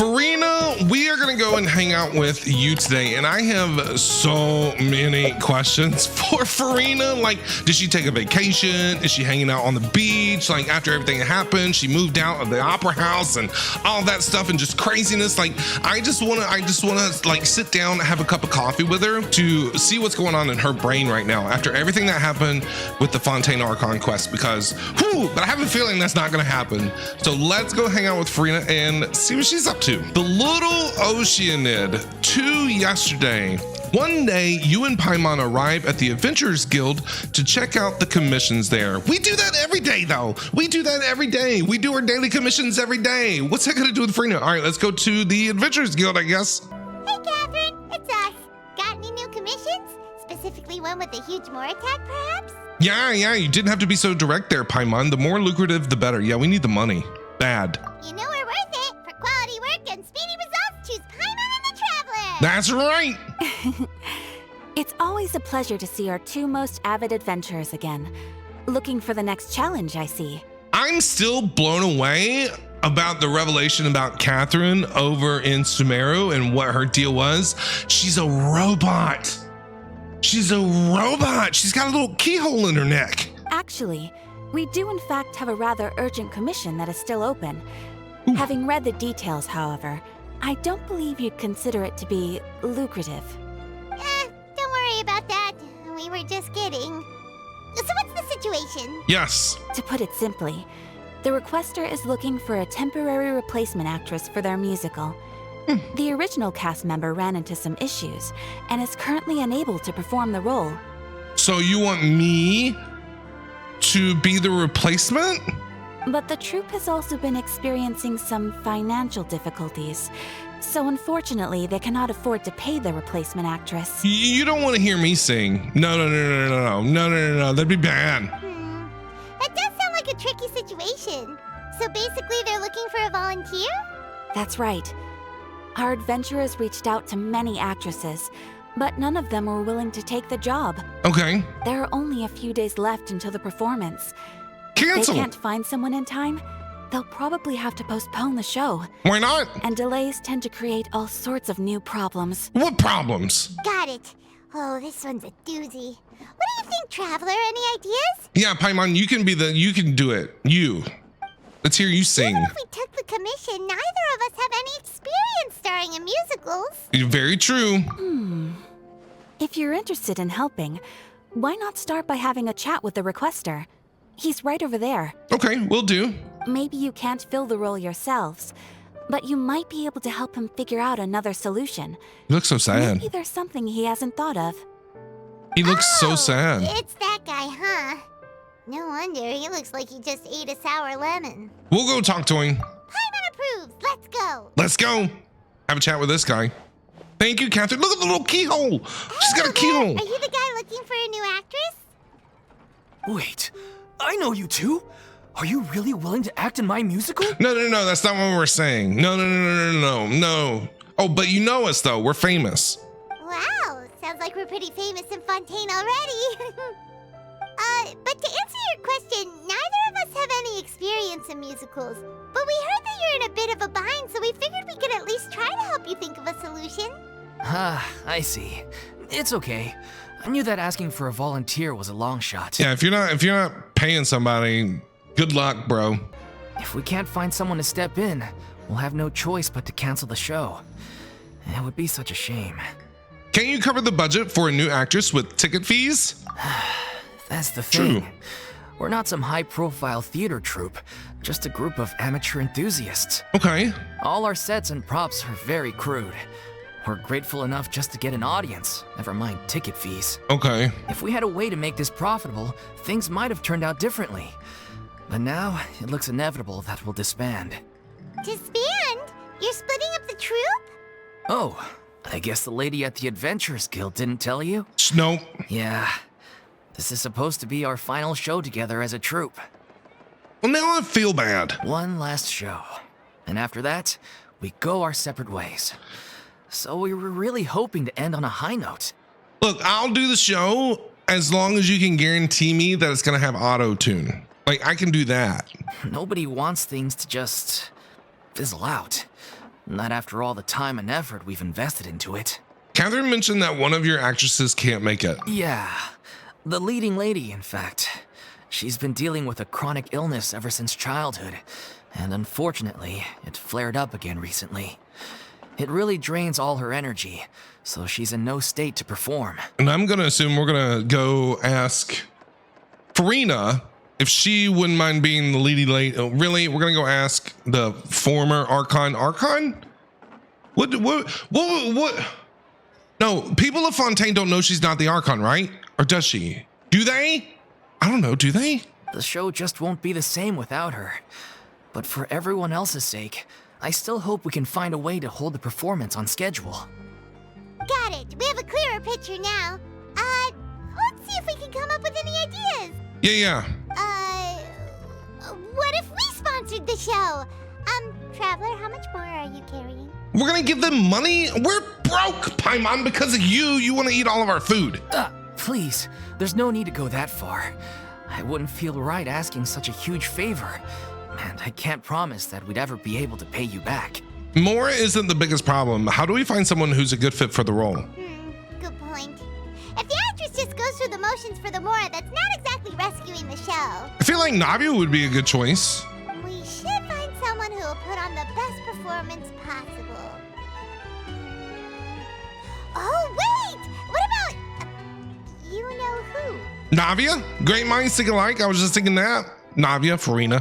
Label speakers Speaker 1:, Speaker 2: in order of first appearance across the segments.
Speaker 1: Furina, we are going to go and hang out with you today, and I have so many questions for Furina. Like, did she take a vacation? Is she hanging out on the beach? Like, after everything that happened, she moved out of the opera house and all that stuff and just craziness. Like, I just want to like sit down and have a cup of coffee with her to see what's going on in her brain right now after everything that happened with the Fontaine Archon quest, because but I have a feeling that's not going to happen. So let's go hang out with Furina and see what she's up to. The little Oceanid 2 yesterday. One day, you and Paimon arrive at the Adventurers Guild to check out the commissions there. We do that every day, though. We do that every day. We do our daily commissions every day. What's that got to do with Furina? All right, let's go to the Adventurers Guild, I guess.
Speaker 2: Hey, Catherine, it's us. Got any new commissions? Specifically one with a huge more attack, perhaps?
Speaker 1: Yeah, you didn't have to be so direct there, Paimon. The more lucrative, the better. Yeah, we need the money. Bad.
Speaker 2: You know we're worth it. For quality work and speedy results, choose Paimon and the Traveler.
Speaker 1: That's right.
Speaker 3: It's always a pleasure to see our two most avid adventurers again. Looking for the next challenge, I see.
Speaker 1: I'm still blown away about the revelation about Catherine over in Sumeru and what her deal was. She's a robot. She's a robot. She's got a little keyhole in her neck.
Speaker 3: Actually, we do in fact have a rather urgent commission that is still open.
Speaker 1: Ooh.
Speaker 3: Having read the details, however, I don't believe you'd consider it to be lucrative.
Speaker 2: Don't worry about that. We were just kidding. So what's the situation?
Speaker 1: Yes.
Speaker 3: To put it simply, the requester is looking for a temporary replacement actress for their musical. The original cast member ran into some issues and is currently unable to perform the role.
Speaker 1: So you want me to be the replacement?
Speaker 3: But the troupe has also been experiencing some financial difficulties. So unfortunately, they cannot afford to pay the replacement actress.
Speaker 1: You don't want to hear me sing. No. That'd be bad.
Speaker 2: That does sound like a tricky situation. So basically, they're looking for a volunteer?
Speaker 3: That's right. Our adventurers reached out to many actresses, but none of them were willing to take the job.
Speaker 1: Okay.
Speaker 3: There are only a few days left until the performance.
Speaker 1: Cancel.
Speaker 3: If they can't find someone in time, they'll probably have to postpone the show.
Speaker 1: Why not?
Speaker 3: And delays tend to create all sorts of new problems.
Speaker 1: What problems?
Speaker 2: Got it. Oh, this one's a doozy. What do you think, Traveler? Any ideas?
Speaker 1: Yeah, Paimon, you can do it. You. Let's hear you sing.
Speaker 2: Even if we took the commission, neither of us have any experience starring in musicals.
Speaker 1: Very true.
Speaker 3: If you're interested in helping, why not start by having a chat with the requester? He's right over there.
Speaker 1: Okay, will do.
Speaker 3: Maybe you can't fill the role yourselves, but you might be able to help him figure out another solution.
Speaker 1: You look so sad.
Speaker 3: Maybe there's something he hasn't thought of.
Speaker 1: He looks so sad.
Speaker 2: It's that guy, huh? No wonder, he looks like he just ate a sour lemon.
Speaker 1: We'll go talk to him.
Speaker 2: Paimon approves, let's go.
Speaker 1: Let's go. Have a chat with this guy. Thank you, Catherine. Look at the little keyhole. She's got a keyhole.
Speaker 2: Are you the guy looking for a new actress?
Speaker 4: Wait, I know you two. Are you really willing to act in my musical?
Speaker 1: No. That's not what we're saying. No. Oh, but you know us, though. We're famous.
Speaker 2: Wow, sounds like we're pretty famous in Fontaine already. But to answer your question, neither of us have any experience in musicals. But we heard that you're in a bit of a bind, so we figured we could at least try to help you think of a solution.
Speaker 4: I see. It's okay. I knew that asking for a volunteer was a long shot.
Speaker 1: Yeah, if you're not paying somebody, good luck, bro.
Speaker 4: If we can't find someone to step in, we'll have no choice but to cancel the show. It would be such a shame.
Speaker 1: Can you cover the budget for a new actress with ticket fees?
Speaker 4: That's the thing.
Speaker 1: True.
Speaker 4: We're not some high-profile theater troupe, just a group of amateur enthusiasts.
Speaker 1: Okay.
Speaker 4: All our sets and props are very crude. We're grateful enough just to get an audience, never mind ticket fees.
Speaker 1: Okay.
Speaker 4: If we had a way to make this profitable, things might have turned out differently. But now, it looks inevitable that we'll disband.
Speaker 2: Disband? You're splitting up the troupe?
Speaker 4: Oh, I guess the lady at the Adventurers Guild didn't tell you?
Speaker 1: Nope.
Speaker 4: Yeah. This is supposed to be our final show together as a troupe.
Speaker 1: Well, now I feel bad.
Speaker 4: One last show. And after that, we go our separate ways. So we were really hoping to end on a high note.
Speaker 1: Look, I'll do the show as long as you can guarantee me that it's going to have auto-tune. Like, I can do that.
Speaker 4: Nobody wants things to just fizzle out. Not after all the time and effort we've invested into it.
Speaker 1: Catherine mentioned that one of your actresses can't make it.
Speaker 4: Yeah, the leading lady, in fact. She's been dealing with a chronic illness ever since childhood, and unfortunately, it flared up again recently. It really drains all her energy, so she's in no state to perform.
Speaker 1: And I'm gonna assume we're gonna go ask Furina if she wouldn't mind being the leading lady. Oh, really? We're gonna go ask the former Archon. Archon? What? No, people of Fontaine don't know she's not the Archon, right? Or does she? Do they? I don't know, do they?
Speaker 4: The show just won't be the same without her. But for everyone else's sake, I still hope we can find a way to hold the performance on schedule.
Speaker 2: Got it. We have a clearer picture now. Let's see if we can come up with any ideas.
Speaker 1: Yeah.
Speaker 2: What if we sponsored the show? Traveler, how much more are you carrying?
Speaker 1: We're gonna give them money? We're broke, Paimon, because of you. You wanna eat all of our food.
Speaker 4: Please, there's no need to go that far. I wouldn't feel right asking such a huge favor, and I can't promise that we'd ever be able to pay you back.
Speaker 1: More isn't the biggest problem. How do we find someone who's a good fit for the role?
Speaker 2: Good point. If the actress just goes through the motions for the Mora, that's not exactly rescuing the show.
Speaker 1: I feel like Navia would be a good choice.
Speaker 2: We should find someone who will put on the best performance possible. Oh, wait! What about... you know who?
Speaker 1: Navia? Great minds think alike. I was just thinking that. Navia, Furina.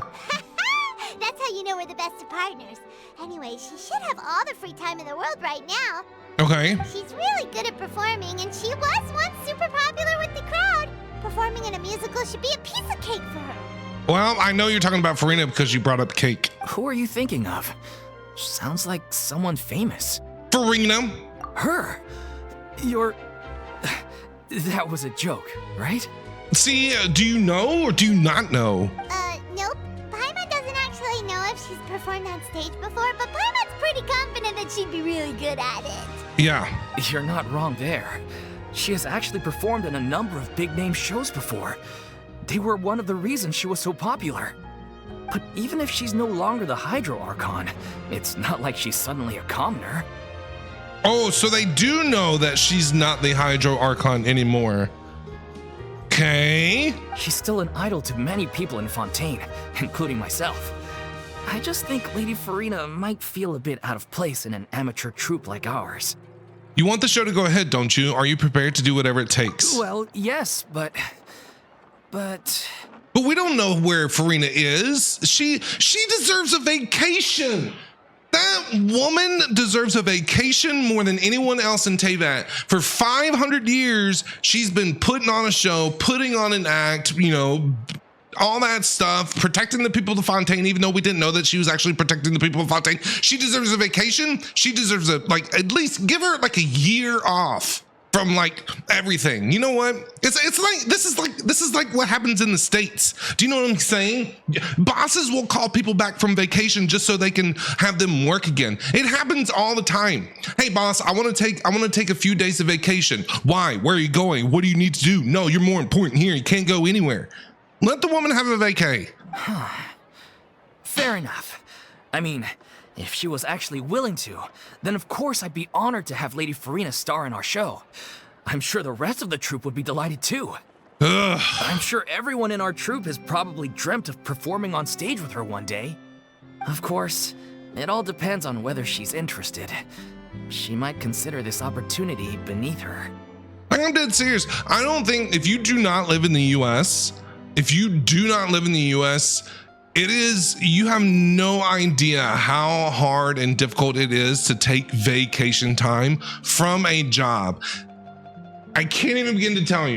Speaker 2: That's how you know we're the best of partners. Anyway, she should have all the free time in the world right now.
Speaker 1: Okay.
Speaker 2: She's really good at performing, and she was once super popular with the crowd. Performing in a musical should be a piece of cake for her.
Speaker 1: Well, I know you're talking about Furina because you brought up cake.
Speaker 4: Who are you thinking of? Sounds like someone famous.
Speaker 1: Furina.
Speaker 4: Her? You're... That was a joke, right?
Speaker 1: See, do you know or do you not know?
Speaker 2: Nope. Paimon doesn't actually know if she's performed on stage before, but Paimon's pretty confident that she'd be really good at it.
Speaker 1: Yeah.
Speaker 4: You're not wrong there. She has actually performed in a number of big-name shows before. They were one of the reasons she was so popular. But even if she's no longer the Hydro Archon, it's not like she's suddenly a commoner.
Speaker 1: Oh, so they do know that she's not the Hydro Archon anymore. Okay.
Speaker 4: She's still an idol to many people in Fontaine, including myself. I just think Lady Furina might feel a bit out of place in an amateur troupe like ours.
Speaker 1: You want the show to go ahead, don't you? Are you prepared to do whatever it takes?
Speaker 4: Well, yes, but...
Speaker 1: But we don't know where Furina is. She deserves a vacation. That woman deserves a vacation more than anyone else in Teyvat. For 500 years, she's been putting on a show, putting on an act, you know, all that stuff, protecting the people of Fontaine, even though we didn't know that she was actually protecting the people of Fontaine. She deserves a vacation. She deserves at least give her like a year off from like everything. You know what? It's like this is like what happens in the States. Do you know what I'm saying? Bosses will call people back from vacation just so they can have them work again. It happens all the time. Hey boss, I want to take a few days of vacation. Why? Where are you going? What do you need to do? No, you're more important here. You can't go anywhere. Let the woman have a vacay.
Speaker 4: Fair enough. I mean, if she was actually willing to, then of course I'd be honored to have Lady Furina star in our show. I'm sure the rest of the troupe would be delighted too.
Speaker 1: Ugh.
Speaker 4: I'm sure everyone in our troupe has probably dreamt of performing on stage with her one day. Of course, it all depends on whether she's interested. She might consider this opportunity beneath her.
Speaker 1: I'm dead serious. I don't think if you do not live in the US, you have no idea how hard and difficult it is to take vacation time from a job. I can't even begin to tell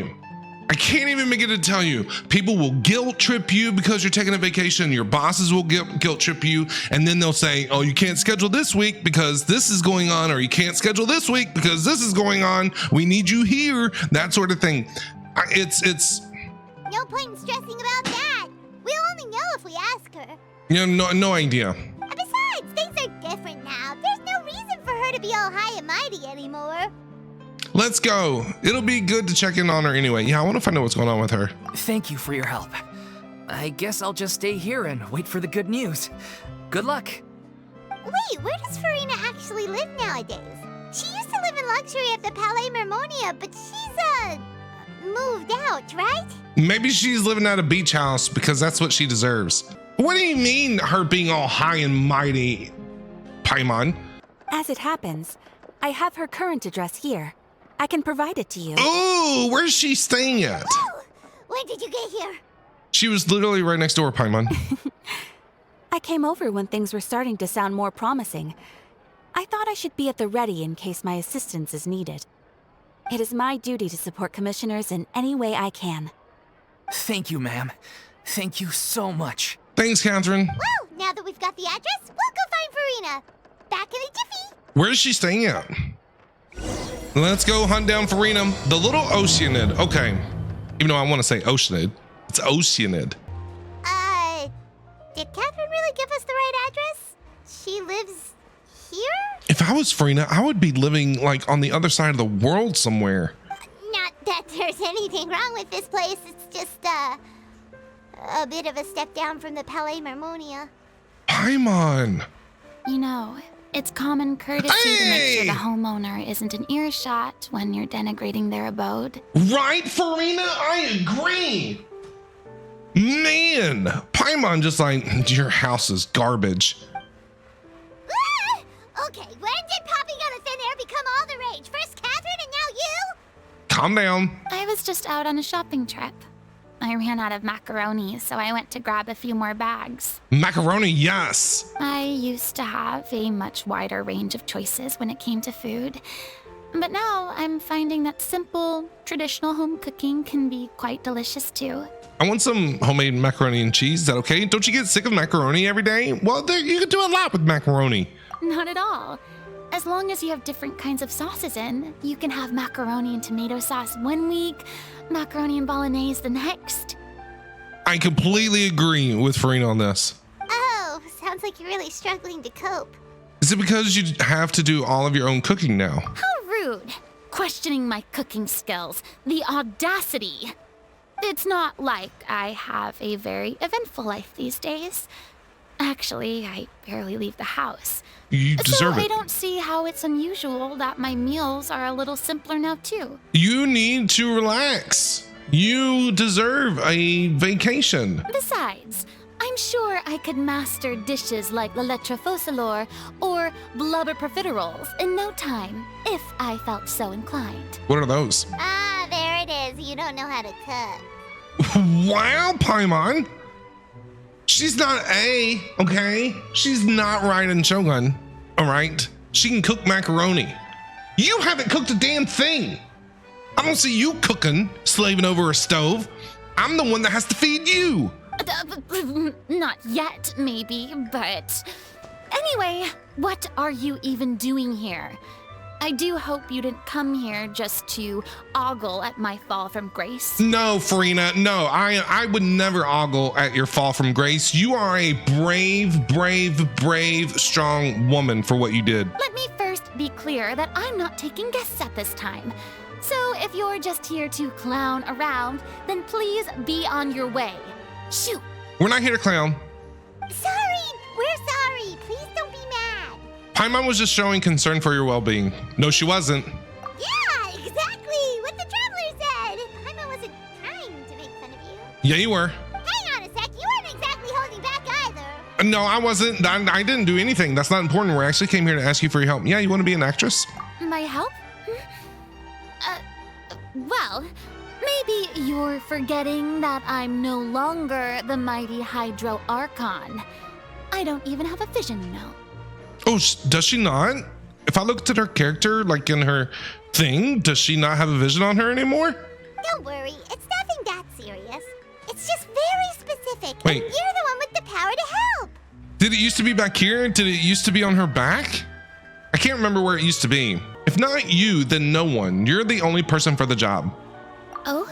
Speaker 1: you. People will guilt trip you because you're taking a vacation. Your bosses will guilt trip you. And then they'll say, oh, you can't schedule this week because this is going on, or you can't schedule this week because this is going on. We need you here, that sort of thing. It's
Speaker 2: no point in stressing about that. We'll only know if we ask her.
Speaker 1: you know, no idea.
Speaker 2: Besides, things are different now. There's no reason for her to be all high and mighty anymore.
Speaker 1: Let's go. It'll be good to check in on her anyway. Yeah, I want to find out what's going on with her.
Speaker 4: Thank you for your help. I guess I'll just stay here and wait for the good news. Good luck.
Speaker 2: Wait, where does Furina actually live nowadays? She used to live in luxury at the Palais Mermonia, but she's, moved out, right?
Speaker 1: Maybe she's living at a beach house because that's what she deserves. What do you mean, her being all high and mighty, Paimon?
Speaker 3: As it happens, I have her current address here. I can provide it to you.
Speaker 1: Ooh, where's she staying at?
Speaker 2: Oh, when did you get here?
Speaker 1: She was literally right next door, Paimon.
Speaker 3: I came over when things were starting to sound more promising. I thought I should be at the ready in case my assistance is needed. It is my duty to support commissioners in any way I can.
Speaker 4: Thank you, ma'am. Thank you so much.
Speaker 1: Thanks, Catherine.
Speaker 2: Well, now that we've got the address, we'll go find Furina. Back in a jiffy.
Speaker 1: Where's she staying at? Let's go hunt down Furina. The little Oceanid. Okay. Even though I want to say Oceanid, it's Oceanid.
Speaker 2: Did Catherine really give us the right address? She lives here?
Speaker 1: If I was Furina, I would be living like on the other side of the world somewhere.
Speaker 2: Not that there's anything wrong with this place. It's just, a bit of a step down from the Palais Mermonia.
Speaker 1: Paimon.
Speaker 5: You know, it's common courtesy to make sure the homeowner isn't an earshot when you're denigrating their abode.
Speaker 1: Right, Furina? I agree. Man, Paimon just like, your house is garbage.
Speaker 2: Ah! Okay, when did popping out of thin air become all the rage? First Catherine and now you?
Speaker 1: Calm down.
Speaker 5: I was just out on a shopping trip. I ran out of macaroni, so I went to grab a few more bags.
Speaker 1: Macaroni, yes.
Speaker 5: I used to have a much wider range of choices when it came to food. But now I'm finding that simple, traditional home cooking can be quite delicious too.
Speaker 1: I want some homemade macaroni and cheese. Is that okay? Don't you get sick of macaroni every day? Well, you can do a lot with macaroni.
Speaker 5: Not at all. As long as you have different kinds of sauces in, you can have macaroni and tomato sauce one week, macaroni and bolognese the next.
Speaker 1: I completely agree with Furina on this.
Speaker 2: Oh, sounds like you're really struggling to cope.
Speaker 1: Is it because you have to do all of your own cooking now?
Speaker 5: How rude! Questioning my cooking skills. The audacity! It's not like I have a very eventful life these days. Actually, I barely leave the house.
Speaker 1: You deserve
Speaker 5: so
Speaker 1: it.
Speaker 5: I don't see how it's unusual that my meals are a little simpler now too.
Speaker 1: You need to relax. You deserve a vacation.
Speaker 5: Besides, I'm sure I could master dishes like la lettre focilor or blubber profiteroles in no time, if I felt so inclined.
Speaker 1: What are those?
Speaker 2: Ah, there it is. You don't know how to cook.
Speaker 1: Wow, Paimon. She's not A, okay? She's not Raiden Shogun, all right? She can cook macaroni. You haven't cooked a damn thing. I don't see you cooking, slaving over a stove. I'm the one that has to feed you.
Speaker 5: Not yet, maybe, but... Anyway, what are you even doing here? I do hope you didn't come here just to ogle at my fall from grace.
Speaker 1: No, Furina, no. I would never ogle at your fall from grace. You are a brave, brave, brave, strong woman for what you did.
Speaker 5: Let me first be clear that I'm not taking guests at this time. So if you're just here to clown around, then please be on your way. Shoot!
Speaker 1: We're not here to clown.
Speaker 2: Sorry! We're sorry! Please don't be mad!
Speaker 1: Paimon was just showing concern for your well-being. No, she wasn't.
Speaker 2: Yeah, exactly! What the traveler said! Paimon wasn't trying to make fun of you.
Speaker 1: Yeah, you were.
Speaker 2: Hang on a sec, you weren't exactly holding back either.
Speaker 1: No, I wasn't. I didn't do anything. That's not important. We actually came here to ask you for your help. Yeah, you want to be an actress?
Speaker 5: My help? Well, maybe you're forgetting that I'm no longer the mighty Hydro Archon. I don't even have a vision, you know.
Speaker 1: Oh, does she not? If I looked at her character, like in her thing, does she not have a vision on her anymore?
Speaker 2: Don't worry, it's nothing that serious. It's just very specific,
Speaker 1: Wait.
Speaker 2: and you're the one with the power to help.
Speaker 1: Did it used to be back here? Did it used to be on her back? I can't remember where it used to be. If not you, then no one. You're the only person for the job.
Speaker 5: Oh?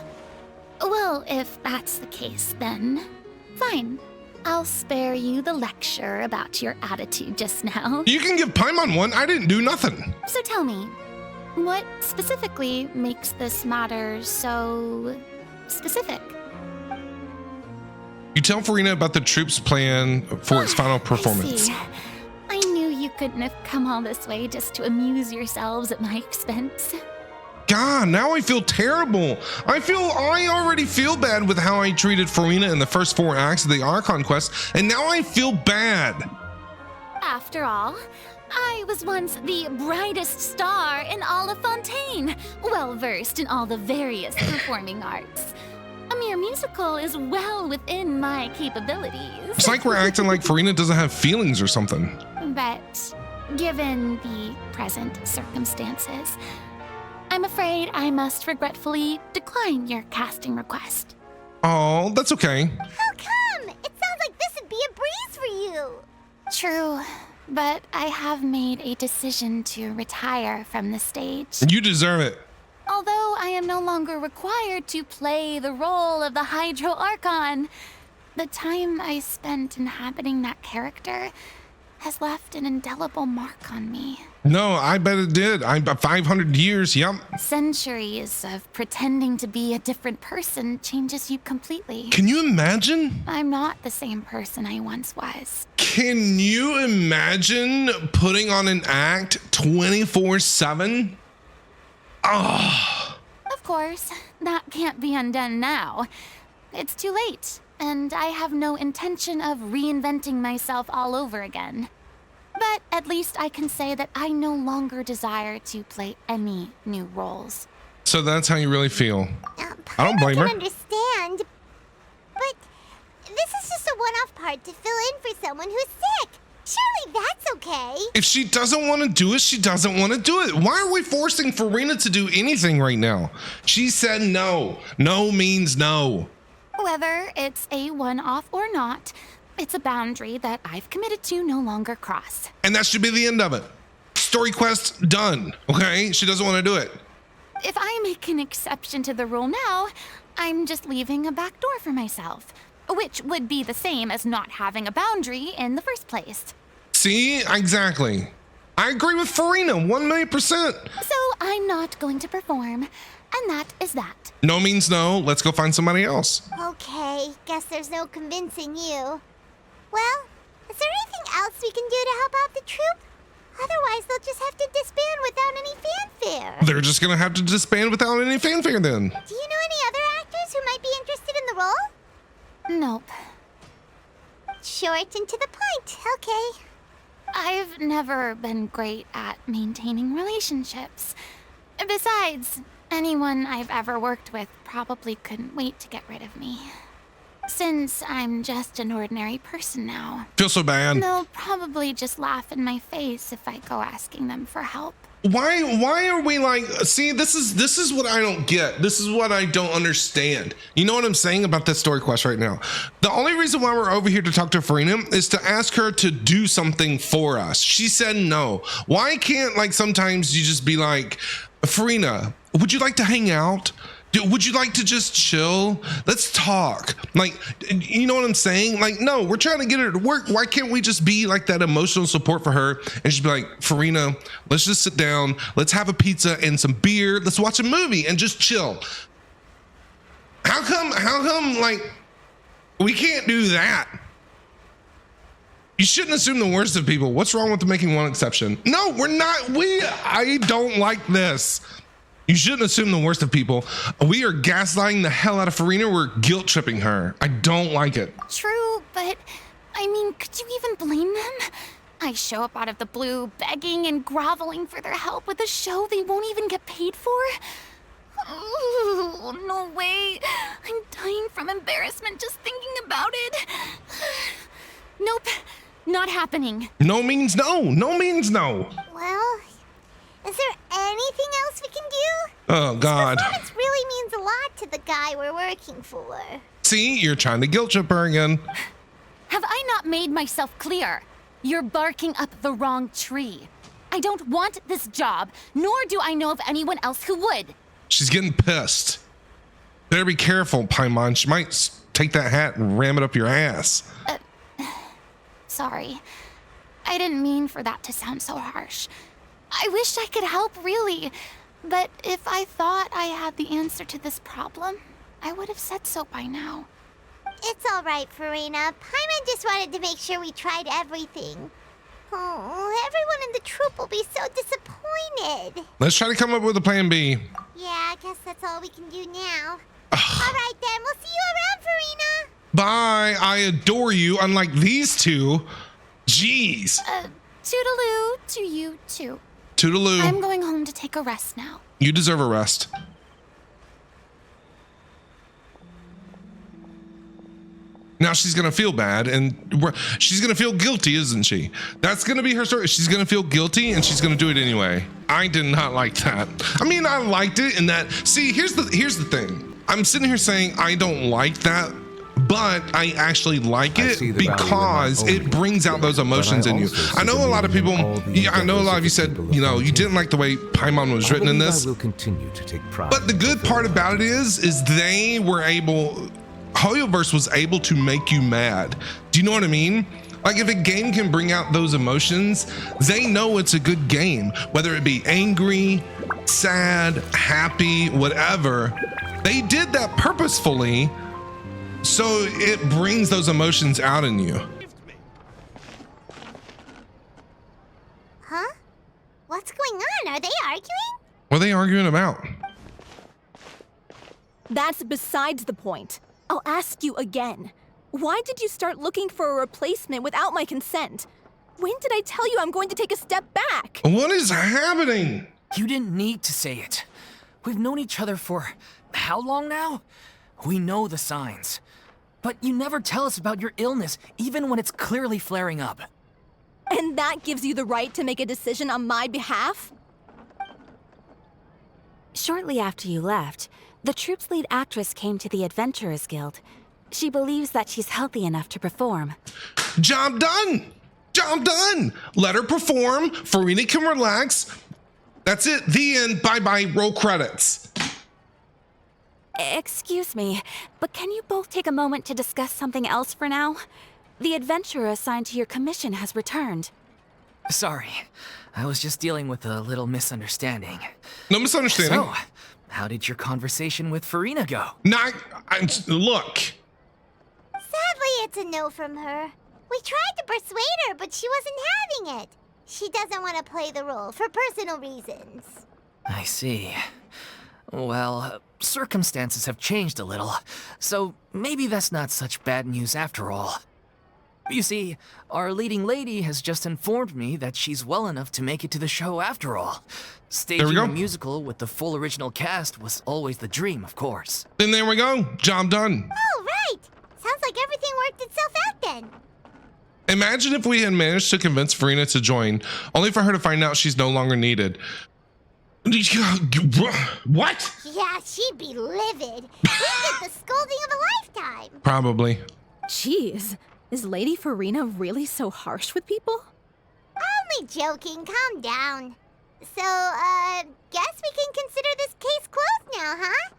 Speaker 5: Well, if that's the case, then fine. I'll spare you the lecture about your attitude just now.
Speaker 1: You can give Paimon one. I didn't do nothing.
Speaker 5: So tell me, what specifically makes this matter so specific?
Speaker 1: You tell Furina about the troops' plan for its final performance.
Speaker 5: I knew you couldn't have come all this way just to amuse yourselves at my expense.
Speaker 1: God, now I feel terrible. I already feel bad with how I treated Furina in the first 4 acts of the Archon quest, and now I feel bad.
Speaker 5: After all, I was once the brightest star in all of Fontaine, well versed in all the various performing arts. A mere musical is well within my capabilities.
Speaker 1: It's like we're acting like Furina doesn't have feelings or something.
Speaker 5: But given the present circumstances, I'm afraid I must regretfully decline your casting request.
Speaker 1: Oh, that's okay.
Speaker 2: How come? It sounds like this would be a breeze for you.
Speaker 5: True, but I have made a decision to retire from the stage.
Speaker 1: You deserve it.
Speaker 5: Although I am no longer required to play the role of the Hydro Archon, the time I spent inhabiting that character has left an indelible mark on me.
Speaker 1: No, I bet it did. 500 years, yep.
Speaker 5: Centuries of pretending to be a different person changes you completely.
Speaker 1: Can you imagine?
Speaker 5: I'm not the same person I once was.
Speaker 1: Can you imagine putting on an act 24/7? Oh.
Speaker 5: Of course, that can't be undone now. It's too late, and I have no intention of reinventing myself all over again. But at least I can say that I no longer desire to play any new roles.
Speaker 1: So that's how you really feel. I don't blame
Speaker 2: I
Speaker 1: her.
Speaker 2: can understand, but this is just a one-off part to fill in for someone who's sick. Surely that's okay.
Speaker 1: If she doesn't want to do it, she doesn't want to do it. Why are we forcing Furina to do anything right now? She said no. No means no.
Speaker 5: Whether it's a one-off or not, it's a boundary that I've committed to no longer cross.
Speaker 1: And that should be the end of it. Story quest done. Okay? She doesn't want to do it.
Speaker 5: If I make an exception to the rule now, I'm just leaving a back door for myself, which would be the same as not having a boundary in the first place.
Speaker 1: See? Exactly. I agree with Furina 1,000,000%.
Speaker 5: So I'm not going to perform, and that is that.
Speaker 1: No means no. Let's go find somebody else.
Speaker 2: Okay, guess there's no convincing you. Well, is there anything else we can do to help out the troupe? Otherwise, they'll just have to disband without any fanfare.
Speaker 1: They're just going to have to disband without any fanfare then.
Speaker 2: Do you know any other actors who might be interested in the role?
Speaker 5: Nope.
Speaker 2: Short and to the point. Okay.
Speaker 5: I've never been great at maintaining relationships. Besides, anyone I've ever worked with probably couldn't wait to get rid of me. Since I'm just an ordinary person now,
Speaker 1: Feel so bad.
Speaker 5: they'll probably just laugh in my face if I go asking them for help.
Speaker 1: Why are we like, see, this is what I don't get. This is what I don't understand. You know what I'm saying about this story quest right now? The only reason why we're over here to talk to Furina is to ask her to do something for us. She said no. Why can't, like, sometimes you just be like, Furina, would you like to hang out? Would you like to just chill? Let's talk. Like, you know what I'm saying? Like, no, we're trying to get her to work. Why can't we just be like that emotional support for her and just be like, Furina, let's just sit down. Let's have a pizza and some beer. Let's watch a movie and just chill. How come, like, we can't do that? You shouldn't assume the worst of people. What's wrong with making one exception? No, we're not. I don't like this. You shouldn't assume the worst of people. We are gaslighting the hell out of Furina. We're guilt tripping her. I don't like it.
Speaker 5: True, but I mean, could you even blame them? I show up out of the blue, begging and groveling for their help with a show they won't even get paid for. Oh, no way. I'm dying from embarrassment just thinking about it. Nope, not happening.
Speaker 1: No means no. No means no.
Speaker 2: Well, is there anything else we can do?
Speaker 1: Oh, God.
Speaker 2: Performance really means a lot to the guy we're working for.
Speaker 1: See, you're trying to guilt trip her again.
Speaker 5: Have I not made myself clear? You're barking up the wrong tree. I don't want this job, nor do I know of anyone else who would.
Speaker 1: She's getting pissed. Better be careful, Paimon. She might take that hat and ram it up your ass.
Speaker 5: Sorry. I didn't mean for that to sound so harsh. I wish I could help, really. But if I thought I had the answer to this problem, I would have said so by now.
Speaker 2: It's all right, Furina. Paimon just wanted to make sure we tried everything. Oh, everyone in the troop will be so disappointed.
Speaker 1: Let's try to come up with a plan B.
Speaker 2: Yeah, I guess that's all we can do now. All right, then. We'll see you around, Furina.
Speaker 1: Bye. I adore you, unlike these two. Jeez.
Speaker 5: Toodaloo to you too.
Speaker 1: Toodaloo.
Speaker 5: I'm going home to take a rest now.
Speaker 1: You deserve a rest. Now she's going to feel bad and she's going to feel guilty, isn't she? That's going to be her story. She's going to feel guilty and she's going to do it anyway. I did not like that. I mean, I liked it in that. See, here's the thing. I'm sitting here saying I don't like that, but I actually like it because it brings out those emotions in you. I know a lot of people, I know a lot of you said, you didn't like the way Paimon was written in this.
Speaker 6: I will continue to take pride.
Speaker 1: But the good part about it is they were able, Hoyoverse was able to make you mad. Do you know what I mean? Like if a game can bring out those emotions, they know it's a good game, whether it be angry, sad, happy, whatever. They did that purposefully, so it brings those emotions out in you.
Speaker 2: Huh? What's going on? Are they arguing?
Speaker 1: What are they arguing about?
Speaker 7: That's besides the point. I'll ask you again. Why did you start looking for a replacement without my consent? When did I tell you I'm going to take a step back?
Speaker 1: What is happening?
Speaker 4: You didn't need to say it. We've known each other for how long now? We know the signs. But you never tell us about your illness, even when it's clearly flaring up.
Speaker 7: And that gives you the right to make a decision on my behalf?
Speaker 3: Shortly after you left, the troop's lead actress came to the Adventurers Guild. She believes that she's healthy enough to perform.
Speaker 1: Job done. Job done. Let her perform. Furina can relax. That's it. The end. Bye-bye. Roll credits.
Speaker 3: Excuse me, but can you both take a moment to discuss something else for now? The adventurer assigned to your commission has returned.
Speaker 4: Sorry, I was just dealing with a little misunderstanding.
Speaker 1: No misunderstanding.
Speaker 4: So, how did your conversation with Furina go?
Speaker 1: Look.
Speaker 2: Sadly, it's a no from her. We tried to persuade her, but she wasn't having it. She doesn't want to play the role for personal reasons.
Speaker 4: I see. Well, circumstances have changed a little, so maybe that's not such bad news after all. You see, our leading lady has just informed me that she's well enough to make it to the show after all. Staging a musical with the full original cast was always the dream, of course.
Speaker 1: Then there we go. Job done.
Speaker 2: Oh, right. Sounds like everything worked itself out then.
Speaker 1: Imagine if we had managed to convince Furina to join, only for her to find out she's no longer needed. What?
Speaker 2: Yeah, she'd be livid. We'd get the scolding of a lifetime.
Speaker 1: Probably.
Speaker 7: Jeez, is Lady Furina really so harsh with people?
Speaker 2: Only joking. Calm down. So, guess we can consider this case closed now, huh?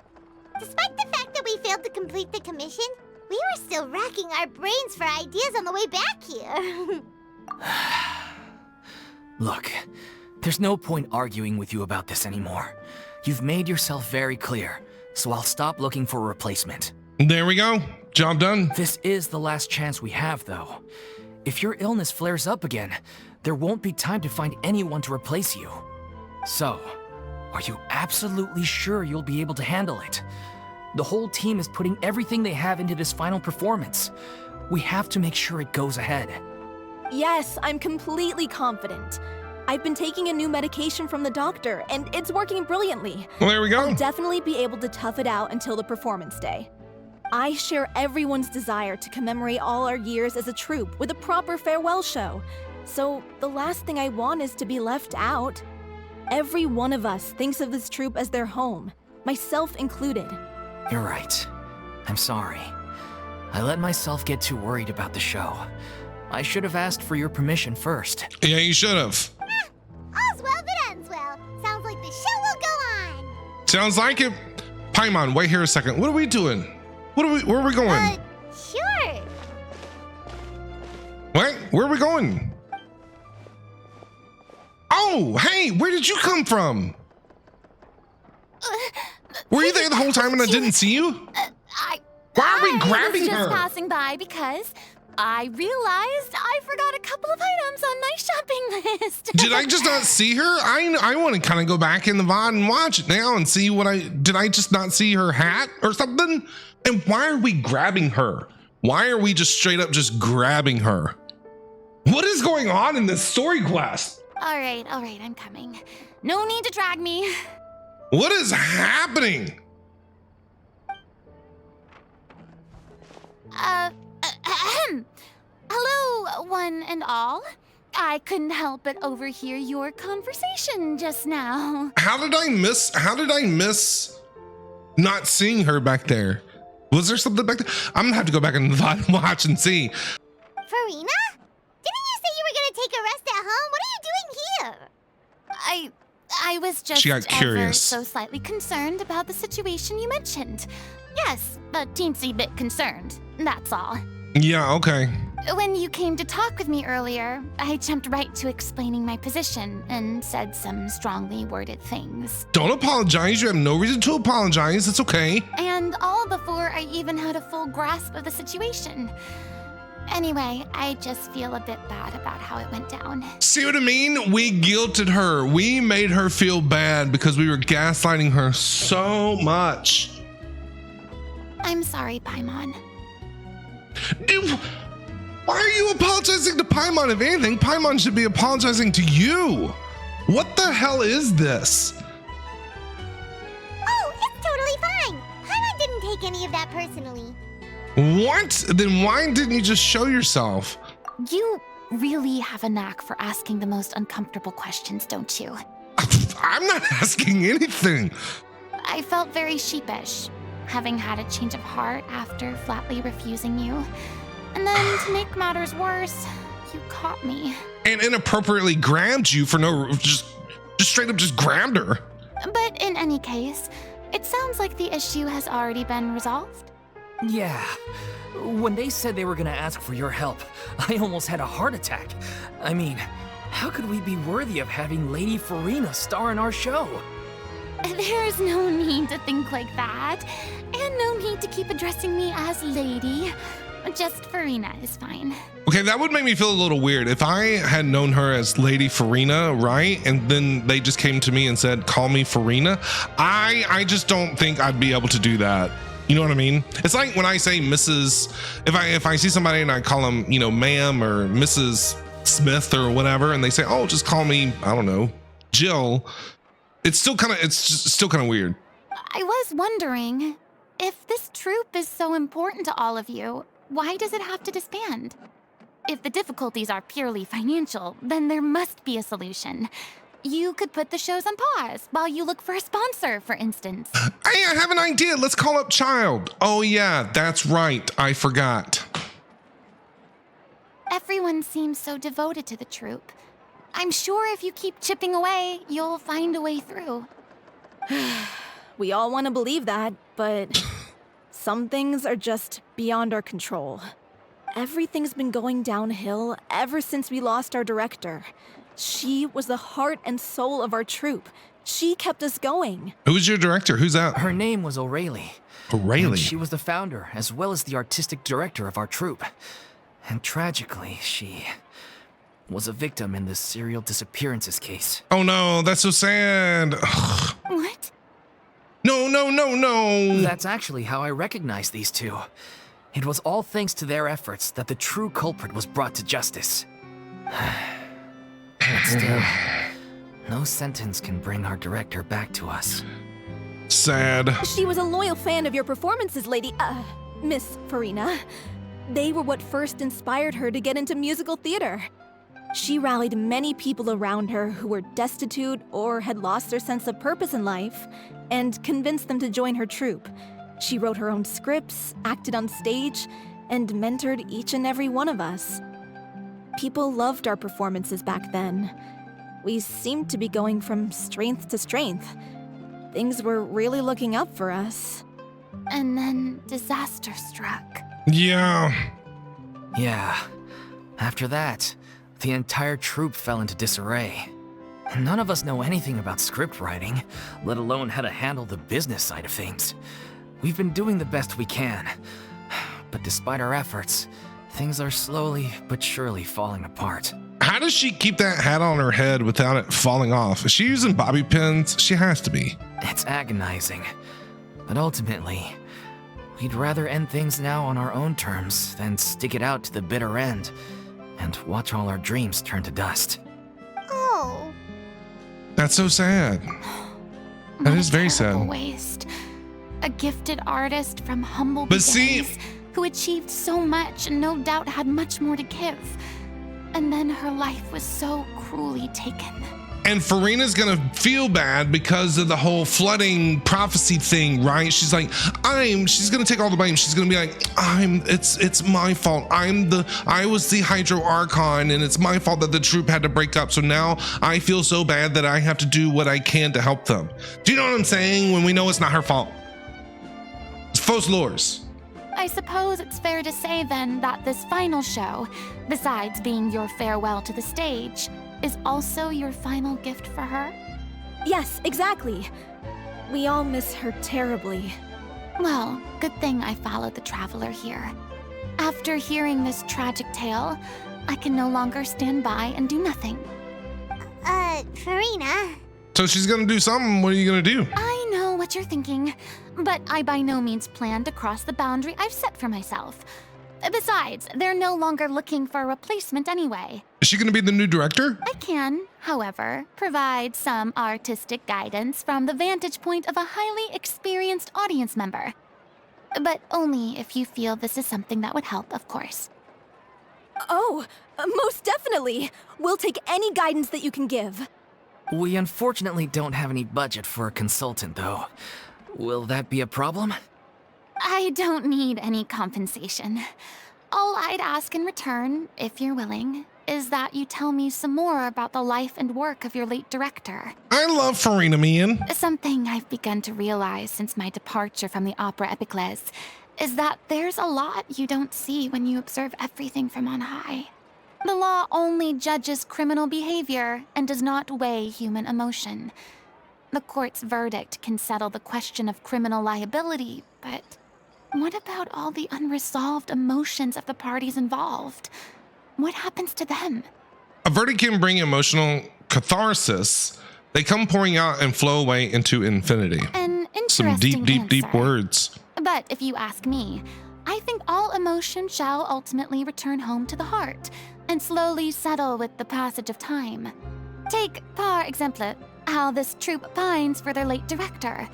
Speaker 2: Despite the fact that we failed to complete the commission, we were still racking our brains for ideas on the way back here.
Speaker 4: Look, there's no point arguing with you about this anymore. You've made yourself very clear, so I'll stop looking for a replacement.
Speaker 1: There we go. Job done.
Speaker 4: This is the last chance we have, though. If your illness flares up again, there won't be time to find anyone to replace you. So, are you absolutely sure you'll be able to handle it? The whole team is putting everything they have into this final performance. We have to make sure it goes ahead.
Speaker 7: Yes, I'm completely confident. I've been taking a new medication from the doctor, and it's working brilliantly.
Speaker 1: Well, there we go.
Speaker 7: I'll definitely be able to tough it out until the performance day. I share everyone's desire to commemorate all our years as a troupe with a proper farewell show. So the last thing I want is to be left out. Every one of us thinks of this troupe as their home, myself included.
Speaker 4: You're right. I'm sorry. I let myself get too worried about the show. I should have asked for your permission first.
Speaker 1: Yeah, you should have.
Speaker 2: All's well that ends well. Sounds like the show will go on.
Speaker 1: Sounds like it. Paimon, wait here a second. What are we doing? Where are we going?
Speaker 2: Sure.
Speaker 1: What? Where are we going? Oh, hey, where did you come from? Were you there the whole time and I didn't see you? Why are we grabbing
Speaker 5: I was just
Speaker 1: her?
Speaker 5: passing by because I realized I forgot a couple of items on my shopping list.
Speaker 1: Did I just not see her? I want to kind of go back in the VOD and watch it now and see did I just not see her hat or something? And why are we grabbing her? Why are we just straight up just grabbing her? What is going on in this story quest?
Speaker 5: All right, I'm coming. No need to drag me.
Speaker 1: What is happening?
Speaker 5: Hello, one and all. I couldn't help but overhear your conversation just now.
Speaker 1: How did I miss not seeing her back there? Was there something back there? I'm gonna have to go back in the VOD and watch and see.
Speaker 2: Furina? Didn't you say you were gonna take a rest at home? What are you doing here?
Speaker 5: I was just
Speaker 1: She got
Speaker 5: ever
Speaker 1: curious.
Speaker 5: so slightly concerned about the situation you mentioned. Yes, a teensy bit concerned, that's all.
Speaker 1: Yeah, okay.
Speaker 5: When you came to talk with me earlier, I jumped right to explaining my position and said some strongly worded things.
Speaker 1: Don't apologize. You have no reason to apologize. It's okay.
Speaker 5: And all before I even had a full grasp of the situation. Anyway, I just feel a bit bad about how it went down.
Speaker 1: See what I mean? We guilted her. We made her feel bad because we were gaslighting her so much.
Speaker 5: I'm sorry, Paimon.
Speaker 1: Dude, why are you apologizing to Paimon? If anything, Paimon should be apologizing to you. What the hell is this?
Speaker 2: Oh, it's totally fine. Paimon didn't take any of that personally.
Speaker 1: What? Then why didn't you just show yourself?
Speaker 5: You really have a knack for asking the most uncomfortable questions, don't you?
Speaker 1: I'm not asking anything.
Speaker 5: I felt very sheepish, having had a change of heart after flatly refusing you. And then, to make matters worse, you caught me.
Speaker 1: And inappropriately grabbed you for just straight up just grabbed her.
Speaker 5: But in any case, it sounds like the issue has already been resolved.
Speaker 4: Yeah. When they said they were gonna ask for your help, I almost had a heart attack. I mean, how could we be worthy of having Lady Furina star in our show?
Speaker 5: There's no need to think like that, and no need to keep addressing me as Lady. Just Furina is fine.
Speaker 1: Okay, that would make me feel a little weird. If I had known her as Lady Furina, right? And then they just came to me and said, call me Furina. I just don't think I'd be able to do that. You know what I mean? It's like when I say Mrs. If I see somebody and I call them, ma'am or Mrs. Smith or whatever, and they say, oh, just call me, I don't know, Jill. It's still kind of weird.
Speaker 5: I was wondering, if this troupe is so important to all of you, why does it have to disband? If the difficulties are purely financial, then there must be a solution. You could put the shows on pause while you look for a sponsor, for instance.
Speaker 1: Hey, I have an idea. Let's call up Child. Oh yeah, that's right. I forgot.
Speaker 5: Everyone seems so devoted to the troupe. I'm sure if you keep chipping away, you'll find a way through.
Speaker 7: We all want to believe that, but some things are just beyond our control. Everything's been going downhill ever since we lost our director. She was the heart and soul of our troupe. She kept us going.
Speaker 1: Who's your director? Who's that?
Speaker 4: Her name was O'Reilly.
Speaker 1: O'Reilly.
Speaker 4: And she was the founder, as well as the artistic director of our troupe. And tragically, she was a victim in this serial disappearances case.
Speaker 1: Oh no, that's so sad. Ugh.
Speaker 5: What?
Speaker 1: No.
Speaker 4: That's actually how I recognized these two. It was all thanks to their efforts that the true culprit was brought to justice. But still, no sentence can bring our director back to us.
Speaker 1: Sad.
Speaker 7: She was a loyal fan of your performances, Miss Furina. They were what first inspired her to get into musical theater. She rallied many people around her who were destitute or had lost their sense of purpose in life, and convinced them to join her troupe. She wrote her own scripts, acted on stage, and mentored each and every one of us. People loved our performances back then. We seemed to be going from strength to strength. Things were really looking up for us.
Speaker 5: And then disaster struck.
Speaker 1: Yeah.
Speaker 4: Yeah. After that, the entire troupe fell into disarray. None of us know anything about script writing, let alone how to handle the business side of things. We've been doing the best we can. But despite our efforts, things are slowly but surely falling apart.
Speaker 1: How does she keep that hat on her head without it falling off? Is she using bobby pins? She has to be.
Speaker 4: It's agonizing. But ultimately, we'd rather end things now on our own terms than stick it out to the bitter end and watch all our dreams turn to dust.
Speaker 2: Oh.
Speaker 1: That's so sad. That
Speaker 5: What
Speaker 1: is
Speaker 5: a
Speaker 1: very
Speaker 5: terrible
Speaker 1: sad.
Speaker 5: waste. A gifted artist from humble
Speaker 1: But see-
Speaker 5: beginnings who achieved so much and no doubt had much more to give. And then her life was so cruelly taken.
Speaker 1: And Furina's gonna feel bad because of the whole flooding prophecy thing, right? She's like, she's gonna take all the blame. She's gonna be like, it's my fault. I was the Hydro Archon and it's my fault that the troop had to break up. So now I feel so bad that I have to do what I can to help them. Do you know what I'm saying? When we know it's not her fault. It's faux lures.
Speaker 5: I suppose it's fair to say then that this final show, besides being your farewell to the stage, is also your final gift for her?
Speaker 7: Yes, exactly. We all miss her terribly.
Speaker 5: Well, good thing I followed the traveler here. After hearing this tragic tale, I can no longer stand by and do nothing.
Speaker 2: Furina.
Speaker 1: So she's gonna do something. What are you gonna do?
Speaker 5: I know what you're thinking, but I by no means plan to cross the boundary I've set for myself. Besides, they're no longer looking for a replacement anyway.
Speaker 1: Is she gonna be the new director?
Speaker 5: I can, however, provide some artistic guidance from the vantage point of a highly experienced audience member. But only if you feel this is something that would help, of course.
Speaker 7: Oh, most definitely. We'll take any guidance that you can give.
Speaker 4: We unfortunately don't have any budget for a consultant, though. Will that be a problem?
Speaker 5: I don't need any compensation. All I'd ask in return, if you're willing, is that you tell me some more about the life and work of your late director.
Speaker 1: I love Furina, man.
Speaker 5: Something I've begun to realize since my departure from the Opera Epicles is that there's a lot you don't see when you observe everything from on high. The law only judges criminal behavior and does not weigh human emotion. The court's verdict can settle the question of criminal liability, but what about all the unresolved emotions of the parties involved? What happens to them?
Speaker 1: A verdict can bring emotional catharsis. They come pouring out and flow away into infinity.
Speaker 5: An
Speaker 1: Some
Speaker 5: interesting
Speaker 1: deep
Speaker 5: answer.
Speaker 1: words.
Speaker 5: But if you ask me, I think all emotion shall ultimately return home to the heart and slowly settle with the passage of time. Take, par exemple, how this troupe pines for their late director.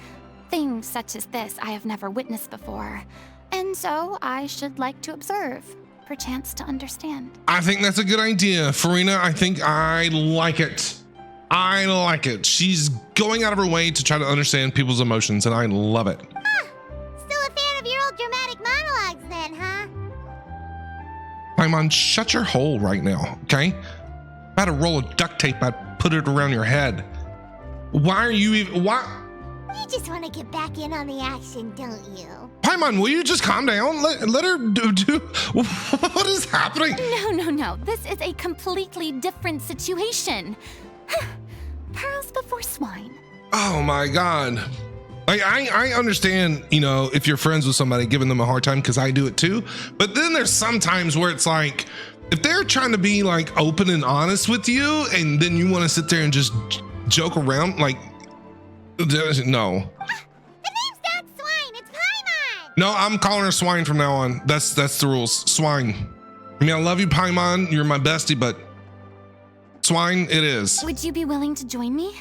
Speaker 5: Things such as this I have never witnessed before, and so I should like to observe, perchance to understand.
Speaker 1: I think that's a good idea, Furina. I think I like it. I like it. She's going out of her way to try to understand people's emotions, and I love it.
Speaker 2: Still a fan of your old dramatic monologues then, huh?
Speaker 1: Paimon, shut your hole right now, okay? If I had a roll of duct tape, I'd put it around your head. Why are you even, why?
Speaker 2: You just want to get back in on the action, don't you?
Speaker 1: Paimon, will you just calm down? Let her do what is happening?
Speaker 5: No. This is a completely different situation. Pearls before swine.
Speaker 1: Oh my God. Like, I understand, you know, if you're friends with somebody, giving them a hard time, because I do it too. But then there's some times where it's like, if they're trying to be like open and honest with you, and then you want to sit there and just joke around, like, no.
Speaker 2: The name's not Swine, it's Paimon!
Speaker 1: No, I'm calling her Swine from now on. That's the rules. Swine. I mean, I love you, Paimon. You're my bestie, but Swine it is.
Speaker 5: Would you be willing to join me?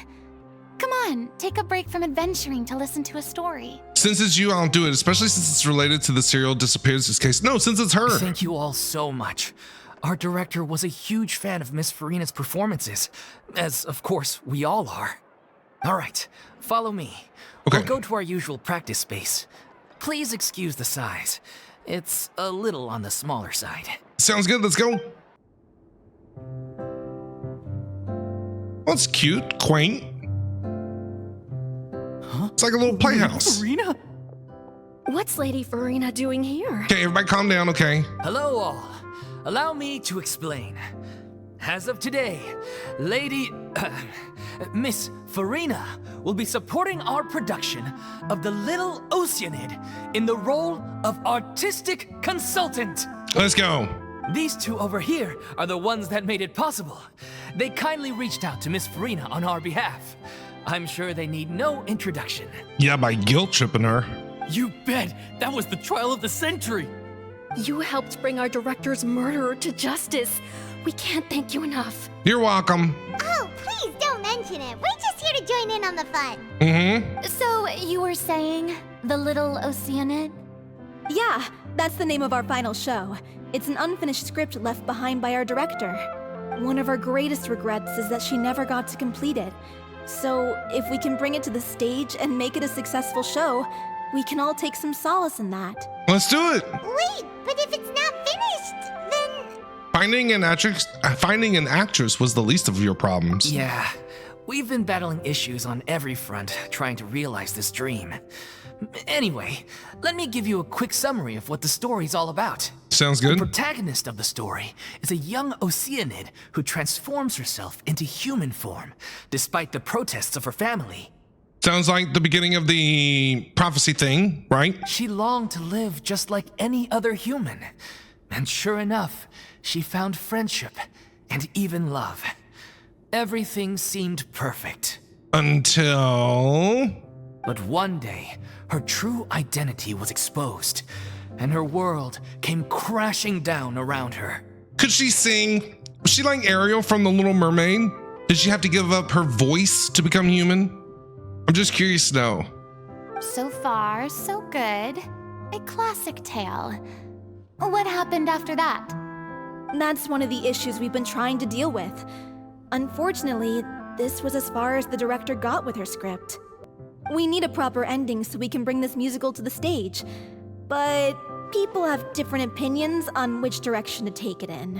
Speaker 5: Come on, take a break from adventuring to listen to a story.
Speaker 1: Since it's you, I'll do it, especially since it's related to the serial disappearances case. No, since it's her.
Speaker 4: Thank you all so much. Our director was a huge fan of Miss Furina's performances, as of course we all are. All right, follow me.
Speaker 1: Okay.
Speaker 4: We'll go to our usual practice space. Please excuse the size. It's a little on the smaller side.
Speaker 1: Sounds good. Let's go. Well, it's cute, quaint.
Speaker 4: Huh?
Speaker 1: It's like a little playhouse.
Speaker 4: Furina?
Speaker 7: What's Lady Furina doing here?
Speaker 1: Okay, everybody calm down, okay?
Speaker 4: Hello all. Allow me to explain. As of today, Miss Furina will be supporting our production of The Little Oceanid in the role of artistic consultant.
Speaker 1: Let's go.
Speaker 4: These two over here are the ones that made it possible. They kindly reached out to Miss Furina on our behalf. I'm sure they need no introduction.
Speaker 1: Yeah, by guilt tripping her.
Speaker 6: You bet! That was the trial of the century!
Speaker 8: You helped bring our director's murderer to justice. We can't thank you enough.
Speaker 1: You're welcome.
Speaker 2: Oh, please don't mention it. We're just here to join in on the fun.
Speaker 1: Mm-hmm.
Speaker 5: So, you were saying the Little Oceanid?
Speaker 7: Yeah, that's the name of our final show. It's an unfinished script left behind by our director. One of our greatest regrets is that she never got to complete it. So, if we can bring it to the stage and make it a successful show, we can all take some solace in that.
Speaker 1: Let's do it.
Speaker 2: Wait, but if it's not finished, then...
Speaker 1: Finding an actress was the least of your problems.
Speaker 4: Yeah, we've been battling issues on every front trying to realize this dream. Anyway, let me give you a quick summary of what the story's all about.
Speaker 1: Sounds
Speaker 4: The
Speaker 1: good.
Speaker 4: protagonist of the story is a young Oceanid who transforms herself into human form, despite the protests of her family.
Speaker 1: Sounds like the beginning of the prophecy thing, right?
Speaker 4: She longed to live just like any other human. And sure enough, she found friendship and even love. Everything seemed perfect.
Speaker 1: Until...
Speaker 4: But one day, her true identity was exposed, and her world came crashing down around her.
Speaker 1: Could she sing? Was she like Ariel from The Little Mermaid? Did she have to give up her voice to become human? I'm just curious to know.
Speaker 5: So far, so good. A classic tale. What happened after that?
Speaker 7: That's one of the issues we've been trying to deal with. Unfortunately, this was as far as the director got with her script. We need a proper ending so we can bring this musical to the stage. But people have different opinions on which direction to take it in.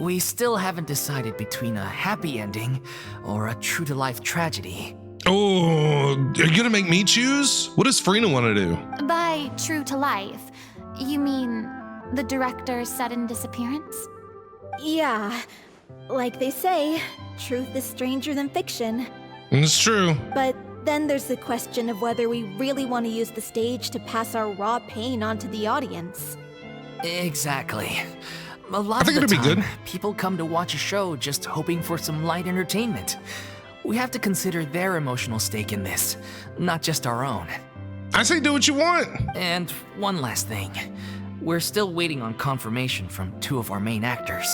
Speaker 4: We still haven't decided between a happy ending or a true-to-life tragedy.
Speaker 1: Oh, are you gonna make me choose? What does Furina want to do?
Speaker 5: By true to life, you mean the director's sudden disappearance?
Speaker 7: Yeah, like they say, truth is stranger than fiction.
Speaker 1: It's true.
Speaker 7: But then there's the question of whether we really want to use the stage to pass our raw pain onto the audience.
Speaker 4: Exactly. A lot
Speaker 1: I think
Speaker 4: of the
Speaker 1: it'd be
Speaker 4: time,
Speaker 1: good.
Speaker 4: people come to watch a show just hoping for some light entertainment. We have to consider their emotional stake in this, not just our own.
Speaker 1: I say do what you want.
Speaker 4: And one last thing. We're still waiting on confirmation from two of our main actors.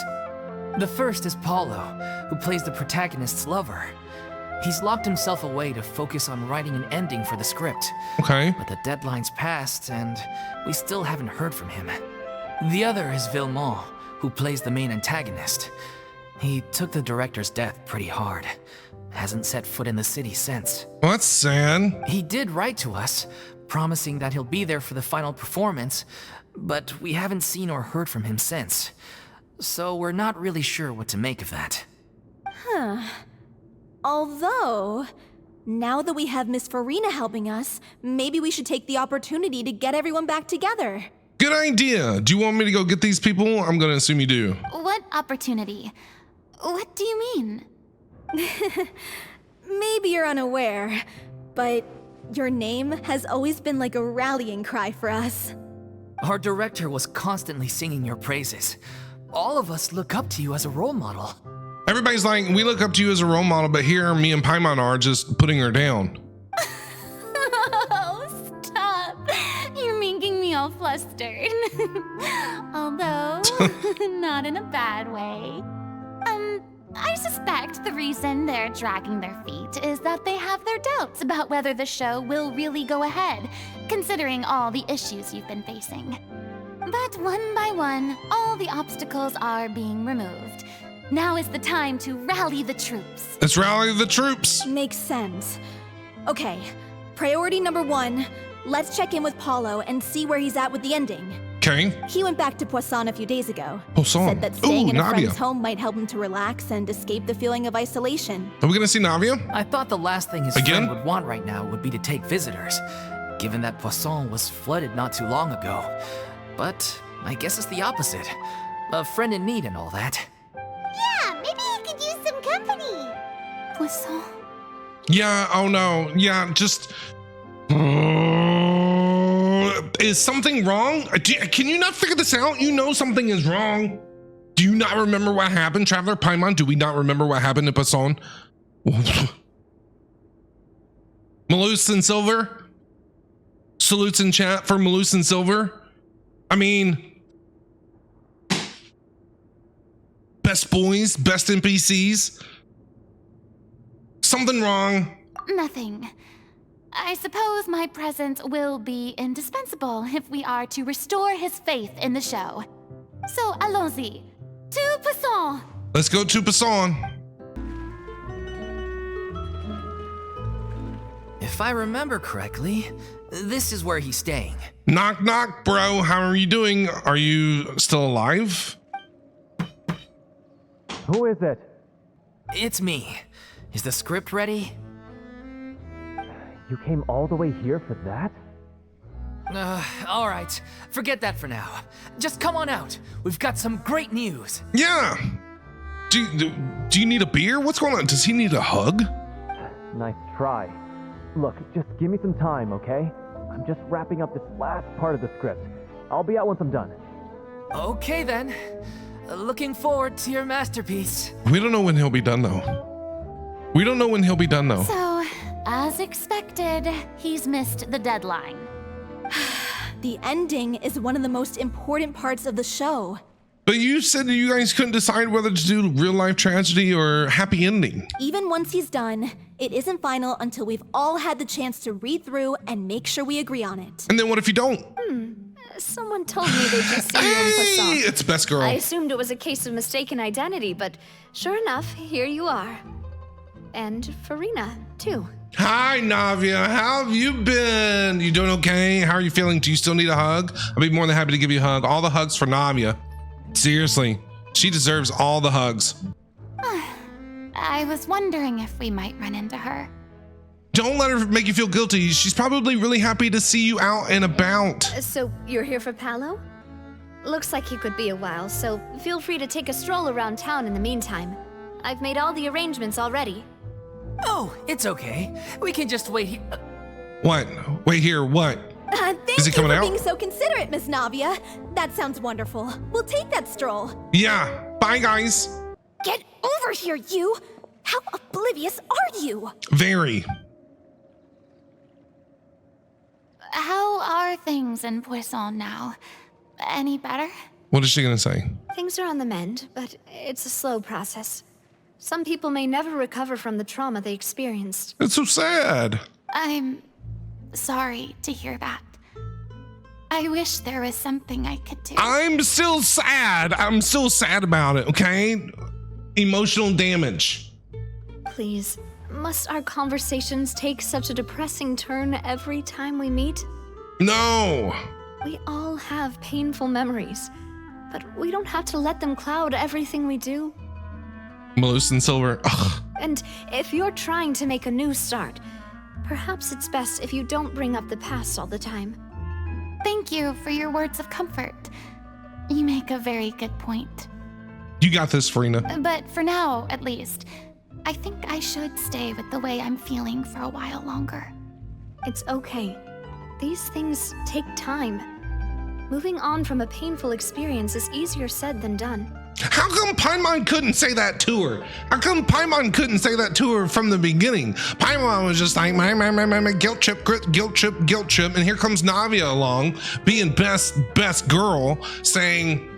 Speaker 4: The first is Paulo, who plays the protagonist's lover. He's locked himself away to focus on writing an ending for the script.
Speaker 1: Okay.
Speaker 4: But the deadline's passed, and we still haven't heard from him. The other is Villemont, who plays the main antagonist. He took the director's death pretty hard. Hasn't set foot in the city since.
Speaker 1: Well, that's sad.
Speaker 4: He did write to us, promising that he'll be there for the final performance, but we haven't seen or heard from him since. So we're not really sure what to make of that.
Speaker 7: Although, now that we have Miss Furina helping us, maybe we should take the opportunity to get everyone back together.
Speaker 1: Good idea. Do you want me to go get these people? I'm gonna assume you do.
Speaker 5: What opportunity? What do you mean?
Speaker 7: Maybe you're unaware, but your name has always been like a rallying cry for us.
Speaker 4: Our director was constantly singing your praises. All of us look up to you as a role model.
Speaker 1: Everybody's like, we look up to you as a role model, but here me and Paimon are just putting her down.
Speaker 5: Oh, stop. You're making me all flustered. Although, not in a bad way. I suspect the reason they're dragging their feet is that they have their doubts about whether the show will really go ahead, considering all the issues you've been facing. But one by one, all the obstacles are being removed. Now is the time to rally the troops.
Speaker 1: Let's rally the troops.
Speaker 7: Makes sense. Okay, priority number 1, let's check in with Paulo and see where he's at with the ending.
Speaker 1: Okay.
Speaker 7: He went back to Poisson a few days ago.
Speaker 1: Poisson.
Speaker 7: Said that staying
Speaker 1: Ooh,
Speaker 7: in a
Speaker 1: Navia.
Speaker 7: friend's home might help him to relax and escape the feeling of isolation.
Speaker 1: Are we gonna see Navia?
Speaker 4: I thought the last thing his
Speaker 1: Again?
Speaker 4: friend would want right now would be to take visitors, given that Poisson was flooded not too long ago. But I guess it's the opposite. A friend in need and all that.
Speaker 2: Yeah, maybe he could use some company.
Speaker 5: Poisson.
Speaker 1: Yeah, oh no. Yeah, just... Is something wrong? Can you not figure this out? You know something is wrong. Do you not remember what happened, Traveler Paimon? Do we not remember what happened to Passon? Malus and Silver? Salutes in chat for Malus and Silver. I mean, best boys, best NPCs. Something wrong?
Speaker 5: Nothing. I suppose my presence will be indispensable if we are to restore his faith in the show. So, allons-y. To Passon!
Speaker 1: Let's go to Passon.
Speaker 4: If I remember correctly, this is where he's staying.
Speaker 1: Knock, knock, bro. How are you doing? Are you still alive?
Speaker 9: Who is it?
Speaker 4: It's me. Is the script ready?
Speaker 9: You came all the way here for that?
Speaker 4: All right. Forget that for now. Just come on out. We've got some great news.
Speaker 1: Yeah. Do you need a beer? What's going on? Does he need a hug?
Speaker 9: Nice try. Look, just give me some time, okay? I'm just wrapping up this last part of the script. I'll be out once I'm done.
Speaker 4: Okay then. Looking forward to your masterpiece.
Speaker 1: We don't know when he'll be done though. We don't know when he'll be done though.
Speaker 5: So, as expected, he's missed the deadline.
Speaker 7: The ending is one of the most important parts of the show.
Speaker 1: But you said that you guys couldn't decide whether to do real life tragedy or happy ending.
Speaker 7: Even once he's done, it isn't final until we've all had the chance to read through and make sure we agree on it.
Speaker 1: And then what if you don't?
Speaker 8: Someone told me they just seen you in
Speaker 1: Hey,
Speaker 8: Poisson.
Speaker 1: it's best girl.
Speaker 8: I assumed it was a case of mistaken identity, but sure enough, here you are. And Furina, too.
Speaker 1: Hi, Navia. How have you been? You doing okay? How are you feeling? Do you still need a hug? I'll be more than happy to give you a hug. All the hugs for Navia. Seriously, she deserves all the hugs.
Speaker 5: I was wondering if we might run into her.
Speaker 1: Don't let her make you feel guilty. She's probably really happy to see you out and about.
Speaker 8: So, you're here for Palo? Looks like he could be a while, so feel free to take a stroll around town in the meantime. I've made all the arrangements already.
Speaker 4: Oh, it's okay. We can just wait here.
Speaker 1: What? Wait here, what?
Speaker 7: Thank
Speaker 1: Is he
Speaker 7: you
Speaker 1: coming
Speaker 7: for
Speaker 1: out?
Speaker 7: being so considerate, Miss Navia. That sounds wonderful. We'll take that stroll.
Speaker 1: Yeah, bye guys.
Speaker 7: Get over here, you! How oblivious are you?
Speaker 1: Very.
Speaker 5: How are things in Poisson now? Any better?
Speaker 1: What is she gonna say?
Speaker 8: Things are on the mend, but it's a slow process. Some people may never recover from the trauma they experienced.
Speaker 1: It's so sad.
Speaker 5: I'm sorry to hear that. I wish there was something I could do.
Speaker 1: I'm still sad. I'm still sad about it, okay? Emotional damage.
Speaker 8: Please, must our conversations take such a depressing turn every time we meet?
Speaker 1: No.
Speaker 8: We all have painful memories, but we don't have to let them cloud everything we do.
Speaker 1: Malus and Silver. Ugh.
Speaker 8: And if you're trying to make a new start, perhaps it's best if you don't bring up the past all the time.
Speaker 5: Thank you for your words of comfort. You make a very good point.
Speaker 1: You got this, Furina.
Speaker 5: But for now, at least, I think I should stay with the way I'm feeling for a while longer.
Speaker 8: It's okay. These things take time. Moving on from a painful experience is easier said than done.
Speaker 1: How come Paimon couldn't say that to her? How come Paimon couldn't say that to her from the beginning? Paimon was just like, my guilt trip, guilt trip, guilt trip. And here comes Navia along, being best girl, saying,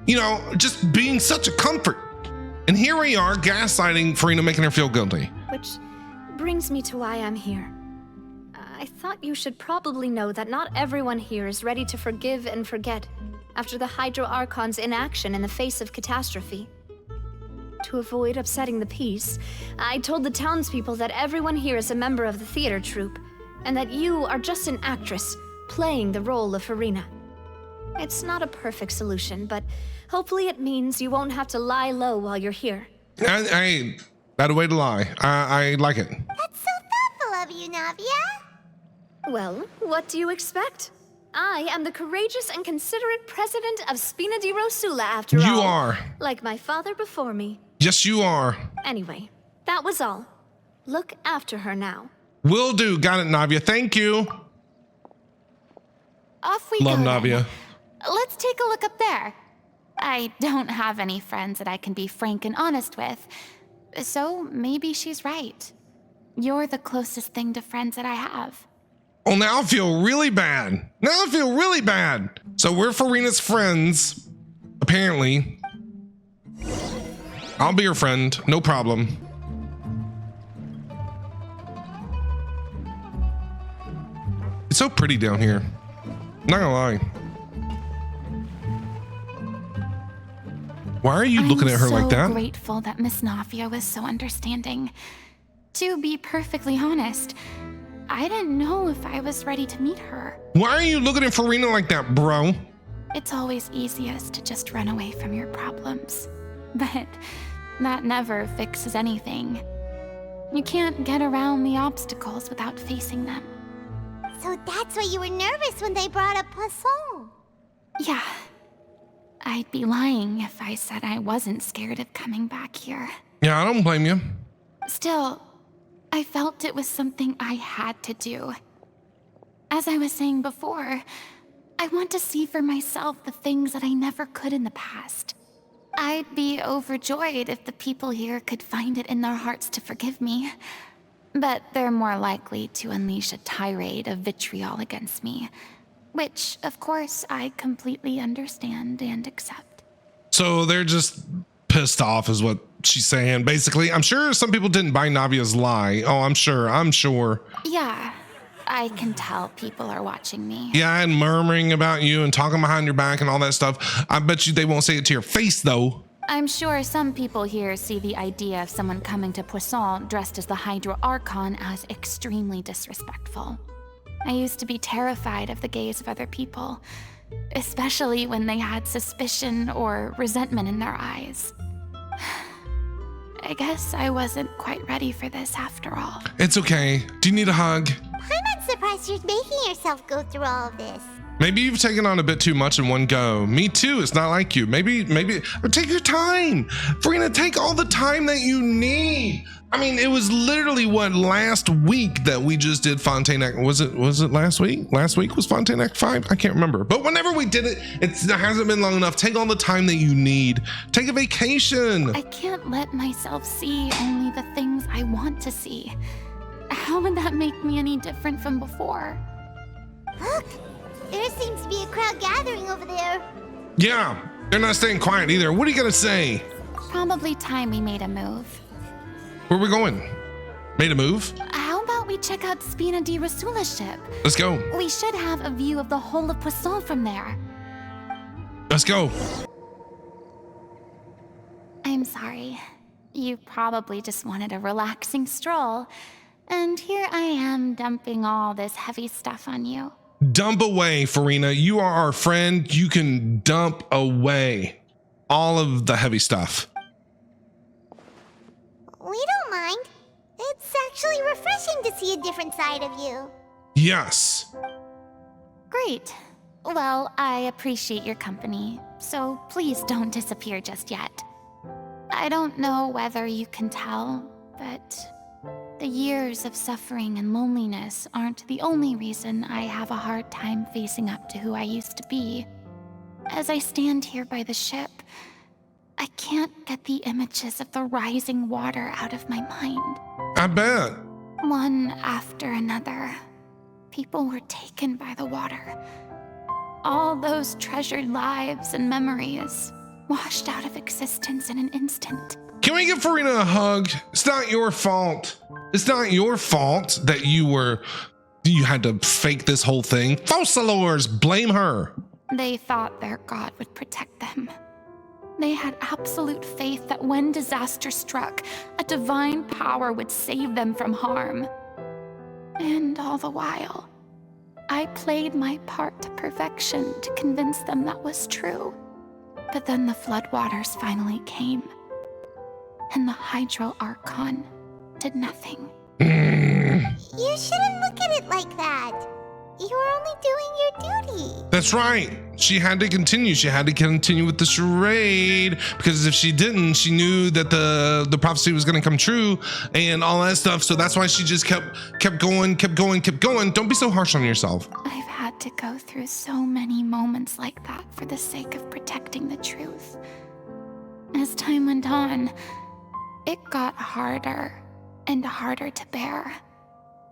Speaker 1: you know, just being such a comfort. And here we are gaslighting Furina, making her feel guilty.
Speaker 8: Which brings me to why I'm here. I thought you should probably know that not everyone here is ready to forgive and forget after the Hydro Archon's inaction in the face of catastrophe. To avoid upsetting the peace, I told the townspeople that everyone here is a member of the theater troupe, and that you are just an actress playing the role of Furina. It's not a perfect solution, but hopefully it means you won't have to lie low while you're here.
Speaker 1: Hey, that a way to lie. I like it.
Speaker 2: That's so thoughtful of you, Navia.
Speaker 8: Well, what do you expect? I am the courageous and considerate president of Spina di Rosula, after all.
Speaker 1: You are.
Speaker 8: Like my father before me.
Speaker 1: Yes, you are.
Speaker 8: Anyway, that was all. Look after her now.
Speaker 1: Will do. Got it, Navia. Thank you.
Speaker 5: Off we
Speaker 1: Love
Speaker 5: go.
Speaker 1: Navia.
Speaker 5: Then. Let's take a look up there.
Speaker 3: I don't have any friends that I can be frank and honest with, so maybe she's right. You're the closest thing to friends that I have.
Speaker 1: Oh, now I feel really bad. Now I feel really bad. So we're Furina's friends, apparently. I'll be your friend, no problem. It's so pretty down here. Not gonna lie. Why are you looking at her like that?
Speaker 3: I'm so grateful that Miss Nafia was so understanding. To be perfectly honest, I didn't know if I was ready to meet her.
Speaker 1: Why are you looking at Furina like that, bro?
Speaker 3: It's always easiest to just run away from your problems. But that never fixes anything. You can't get around the obstacles without facing them.
Speaker 2: So that's why you were nervous when they brought up Poisson.
Speaker 3: Yeah. I'd be lying if I said I wasn't scared of coming back here.
Speaker 1: Yeah, I don't blame you.
Speaker 3: Still, I felt it was something I had to do. As I was saying before, I want to see for myself the things that I never could in the past. I'd be overjoyed if the people here could find it in their hearts to forgive me. But they're more likely to unleash a tirade of vitriol against me. Which, of course, I completely understand and accept.
Speaker 1: So they're just pissed off is what she's saying. Basically, I'm sure some people didn't buy Navia's lie. Oh, I'm sure.
Speaker 3: Yeah, I can tell people are watching me.
Speaker 1: Yeah, and murmuring about you and talking behind your back and all that stuff. I bet you they won't say it to your face, though.
Speaker 3: I'm sure some people here see the idea of someone coming to Poisson dressed as the Hydro Archon as extremely disrespectful. I used to be terrified of the gaze of other people, especially when they had suspicion or resentment in their eyes. I guess I wasn't quite ready for this after all.
Speaker 1: It's okay. Do you need a hug?
Speaker 2: I'm not surprised you're making yourself go through all of this.
Speaker 1: Maybe you've taken on a bit too much in one go. Me too. It's not like you. Maybe take your time. Furina, take all the time that you need. I mean, it was literally last week that we just did Fontaine Act. Was it last week? Last week was Fontaine Act 5? I can't remember. But whenever we did it, it hasn't been long enough. Take all the time that you need. Take a vacation.
Speaker 3: I can't let myself see only the things I want to see. How would that make me any different from before?
Speaker 2: Look, there seems to be a crowd gathering over there.
Speaker 1: Yeah, they're not staying quiet either. What are you gonna say?
Speaker 3: Probably time we made a move.
Speaker 1: Where are we going? Made a move?
Speaker 3: How about we check out Spina di Rasula's ship?
Speaker 1: Let's go.
Speaker 3: We should have a view of the whole of Poisson from there.
Speaker 1: Let's go.
Speaker 3: I'm sorry. You probably just wanted a relaxing stroll. And here I am dumping all this heavy stuff on you.
Speaker 1: Dump away, Furina. You are our friend. You can dump away all of the heavy stuff.
Speaker 2: We don't mind. It's actually refreshing to see a different side of you.
Speaker 1: Yes.
Speaker 3: Great. Well, I appreciate your company, so please don't disappear just yet. I don't know whether you can tell, but the years of suffering and loneliness aren't the only reason I have a hard time facing up to who I used to be. As I stand here by the ship, I can't get the images of the rising water out of my mind.
Speaker 1: I bet.
Speaker 3: One after another, people were taken by the water. All those treasured lives and memories washed out of existence in an instant.
Speaker 1: Can we give Furina a hug? It's not your fault. It's not your fault that you had to fake this whole thing. Fausalors, blame her.
Speaker 3: They thought their god would protect them. They had absolute faith that when disaster struck, a divine power would save them from harm. And all the while, I played my part to perfection to convince them that was true. But then the floodwaters finally came, and the Hydro Archon did nothing.
Speaker 2: You shouldn't look at it like that. You were only doing your duty.
Speaker 1: That's right. She had to continue. She had to continue with the charade because if she didn't, she knew that the prophecy was going to come true and all that stuff. So that's why she just kept going. Don't be so harsh on yourself.
Speaker 3: I've had
Speaker 5: had to go through so many moments like that for the sake of protecting the truth. As time went on, it got harder and harder to bear,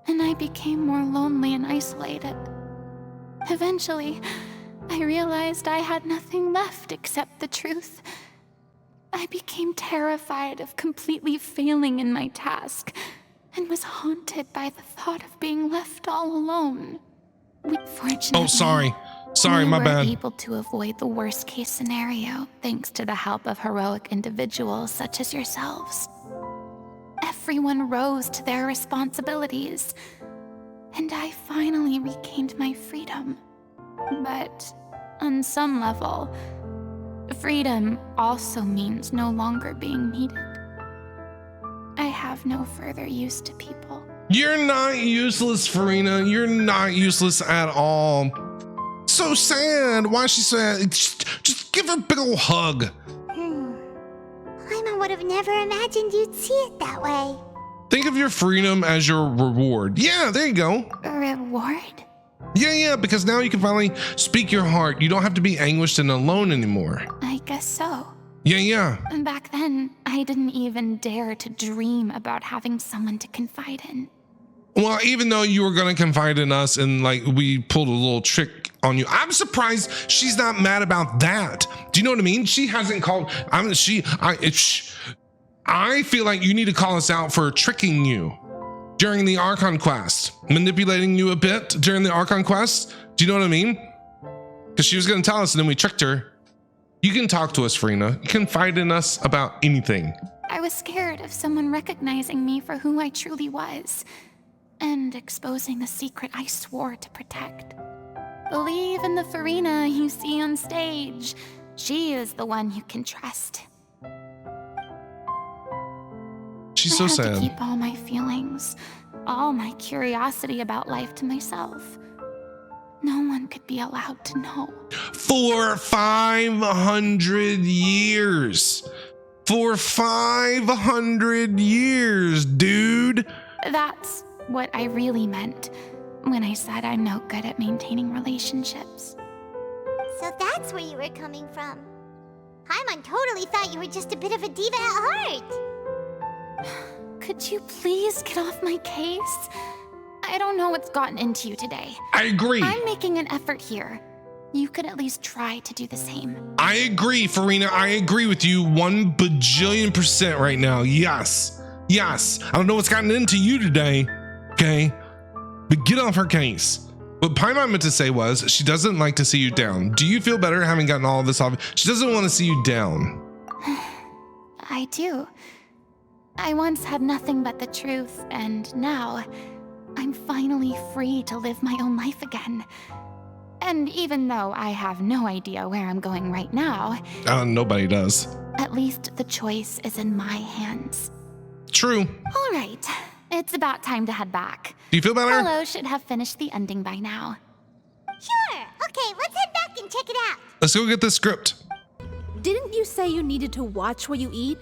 Speaker 5: and I became more lonely and isolated. Eventually, I realized I had nothing left except the truth. I became terrified of completely failing in my task, and was haunted by the thought of being left all alone. Fortunately,
Speaker 1: Oh, sorry,
Speaker 5: we
Speaker 1: my
Speaker 5: were
Speaker 1: bad.
Speaker 5: able to avoid the worst case scenario thanks to the help of heroic individuals such as yourselves. Everyone rose to their responsibilities, and I finally regained my freedom. But on some level, freedom also means no longer being needed. I have no further use to people.
Speaker 1: You're not useless, Furina. You're not useless at all. So sad. Why is she sad? Just give her a big ol' hug.
Speaker 2: Paimon would have never imagined you'd see it that way.
Speaker 1: Think of your freedom as your reward. Yeah, there you go.
Speaker 5: A reward?
Speaker 1: Yeah, because now you can finally speak your heart. You don't have to be anguished and alone anymore.
Speaker 5: I guess so.
Speaker 1: Yeah.
Speaker 5: And back then, I didn't even dare to dream about having someone to confide in.
Speaker 1: Well, even though you were going to confide in us and like we pulled a little trick on you, I'm surprised she's not mad about that. Do you know what I mean? She hasn't called. I feel like you need to call us out for tricking you during the Archon quest, manipulating you a bit during the Archon quest. Do you know what I mean? Because she was going to tell us and then we tricked her. You can talk to us, Furina. You can confide in us about anything.
Speaker 5: I was scared of someone recognizing me for who I truly was and exposing the secret I swore to protect. Believe in the Furina you see on stage. She is the one you can trust.
Speaker 1: She's so
Speaker 5: I had
Speaker 1: sad.
Speaker 5: to keep all my feelings, all my curiosity about life to myself. No one could be allowed to know.
Speaker 1: For 500 years. For 500 years, dude.
Speaker 5: That's what I really meant when I said I'm no good at maintaining relationships.
Speaker 2: So that's where you were coming from. Paimon totally thought you were just a bit of a diva at heart.
Speaker 5: Could you please get off my case? I don't know what's gotten into you today.
Speaker 1: I agree.
Speaker 5: I'm making an effort here. You could at least try to do the same.
Speaker 1: I agree, Furina. I agree with you 1 bajillion% right now. Yes. I don't know what's gotten into you today. Okay. But get off her case. What Paimon meant to say was she doesn't like to see you down. Do you feel better having gotten all of this off? She doesn't want to see you down.
Speaker 5: I do. I once had nothing but the truth, and now I'm finally free to live my own life again. And even though I have no idea where I'm going right now,
Speaker 1: Nobody does.
Speaker 5: at least the choice is in my hands.
Speaker 1: True.
Speaker 5: All right, it's about time to head back.
Speaker 1: Do you feel better?
Speaker 5: Hello should have finished the ending by now.
Speaker 2: Sure. Okay, let's head back and check it out.
Speaker 1: Let's go get this script.
Speaker 7: Didn't you say you needed to watch what you eat?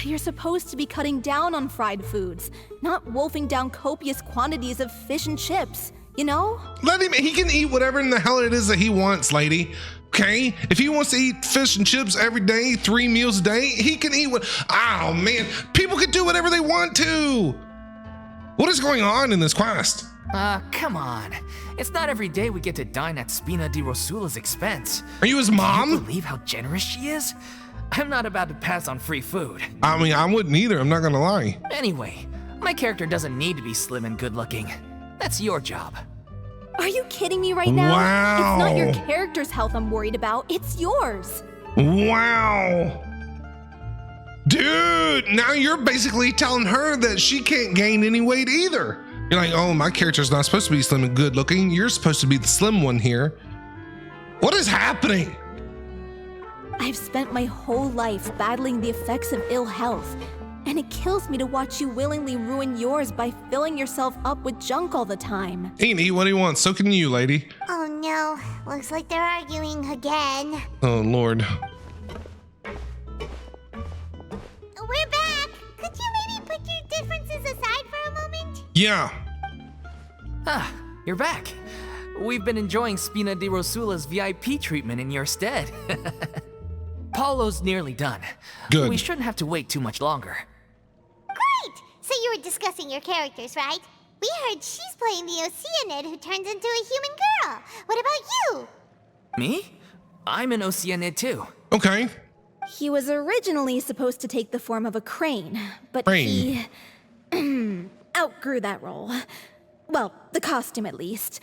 Speaker 7: You're supposed to be cutting down on fried foods, not wolfing down copious quantities of fish and chips, you know?
Speaker 1: Let him, he can eat whatever in the hell it is that he wants, lady. Okay? If he wants to eat fish and chips every day, 3 meals a day, he can eat what. Oh man, people can do whatever they want to. What is going on in this quest?
Speaker 4: Come on. It's not every day we get to dine at Spina di Rosula's expense.
Speaker 1: Are you his
Speaker 4: Can you
Speaker 1: mom?
Speaker 4: believe how generous she is? I'm not about to pass on free food.
Speaker 1: I mean, I wouldn't either. I'm not gonna lie.
Speaker 4: Anyway, my character doesn't need to be slim and good looking. That's your job.
Speaker 7: Are you kidding me right now?
Speaker 1: Wow.
Speaker 7: It's not your character's health I'm worried about, it's yours.
Speaker 1: Wow. Dude, now you're basically telling her that she can't gain any weight either. You're like, oh, my character's not supposed to be slim and good looking. You're supposed to be the slim one here. What is happening?
Speaker 7: I've spent my whole life battling the effects of ill health, and it kills me to watch you willingly ruin yours by filling yourself up with junk all the time.
Speaker 1: He can eat what he wants. So can you, lady.
Speaker 2: Oh no, looks like they're arguing again.
Speaker 1: Oh, Lord.
Speaker 2: We're back. Could you maybe put your differences aside for a moment?
Speaker 1: Yeah.
Speaker 4: Ah, you're back. We've been enjoying Spina di Rosula's VIP treatment in your stead. Paulo's nearly done.
Speaker 1: Good.
Speaker 4: We shouldn't have to wait too much longer.
Speaker 2: Great! So you were discussing your characters, right? We heard she's playing the Oceanid who turns into a human girl. What about you?
Speaker 4: Me? I'm an Oceanid too.
Speaker 1: Okay.
Speaker 7: He was originally supposed to take the form of a crane, but
Speaker 1: Crane.
Speaker 7: he outgrew that role. Well, the costume at least.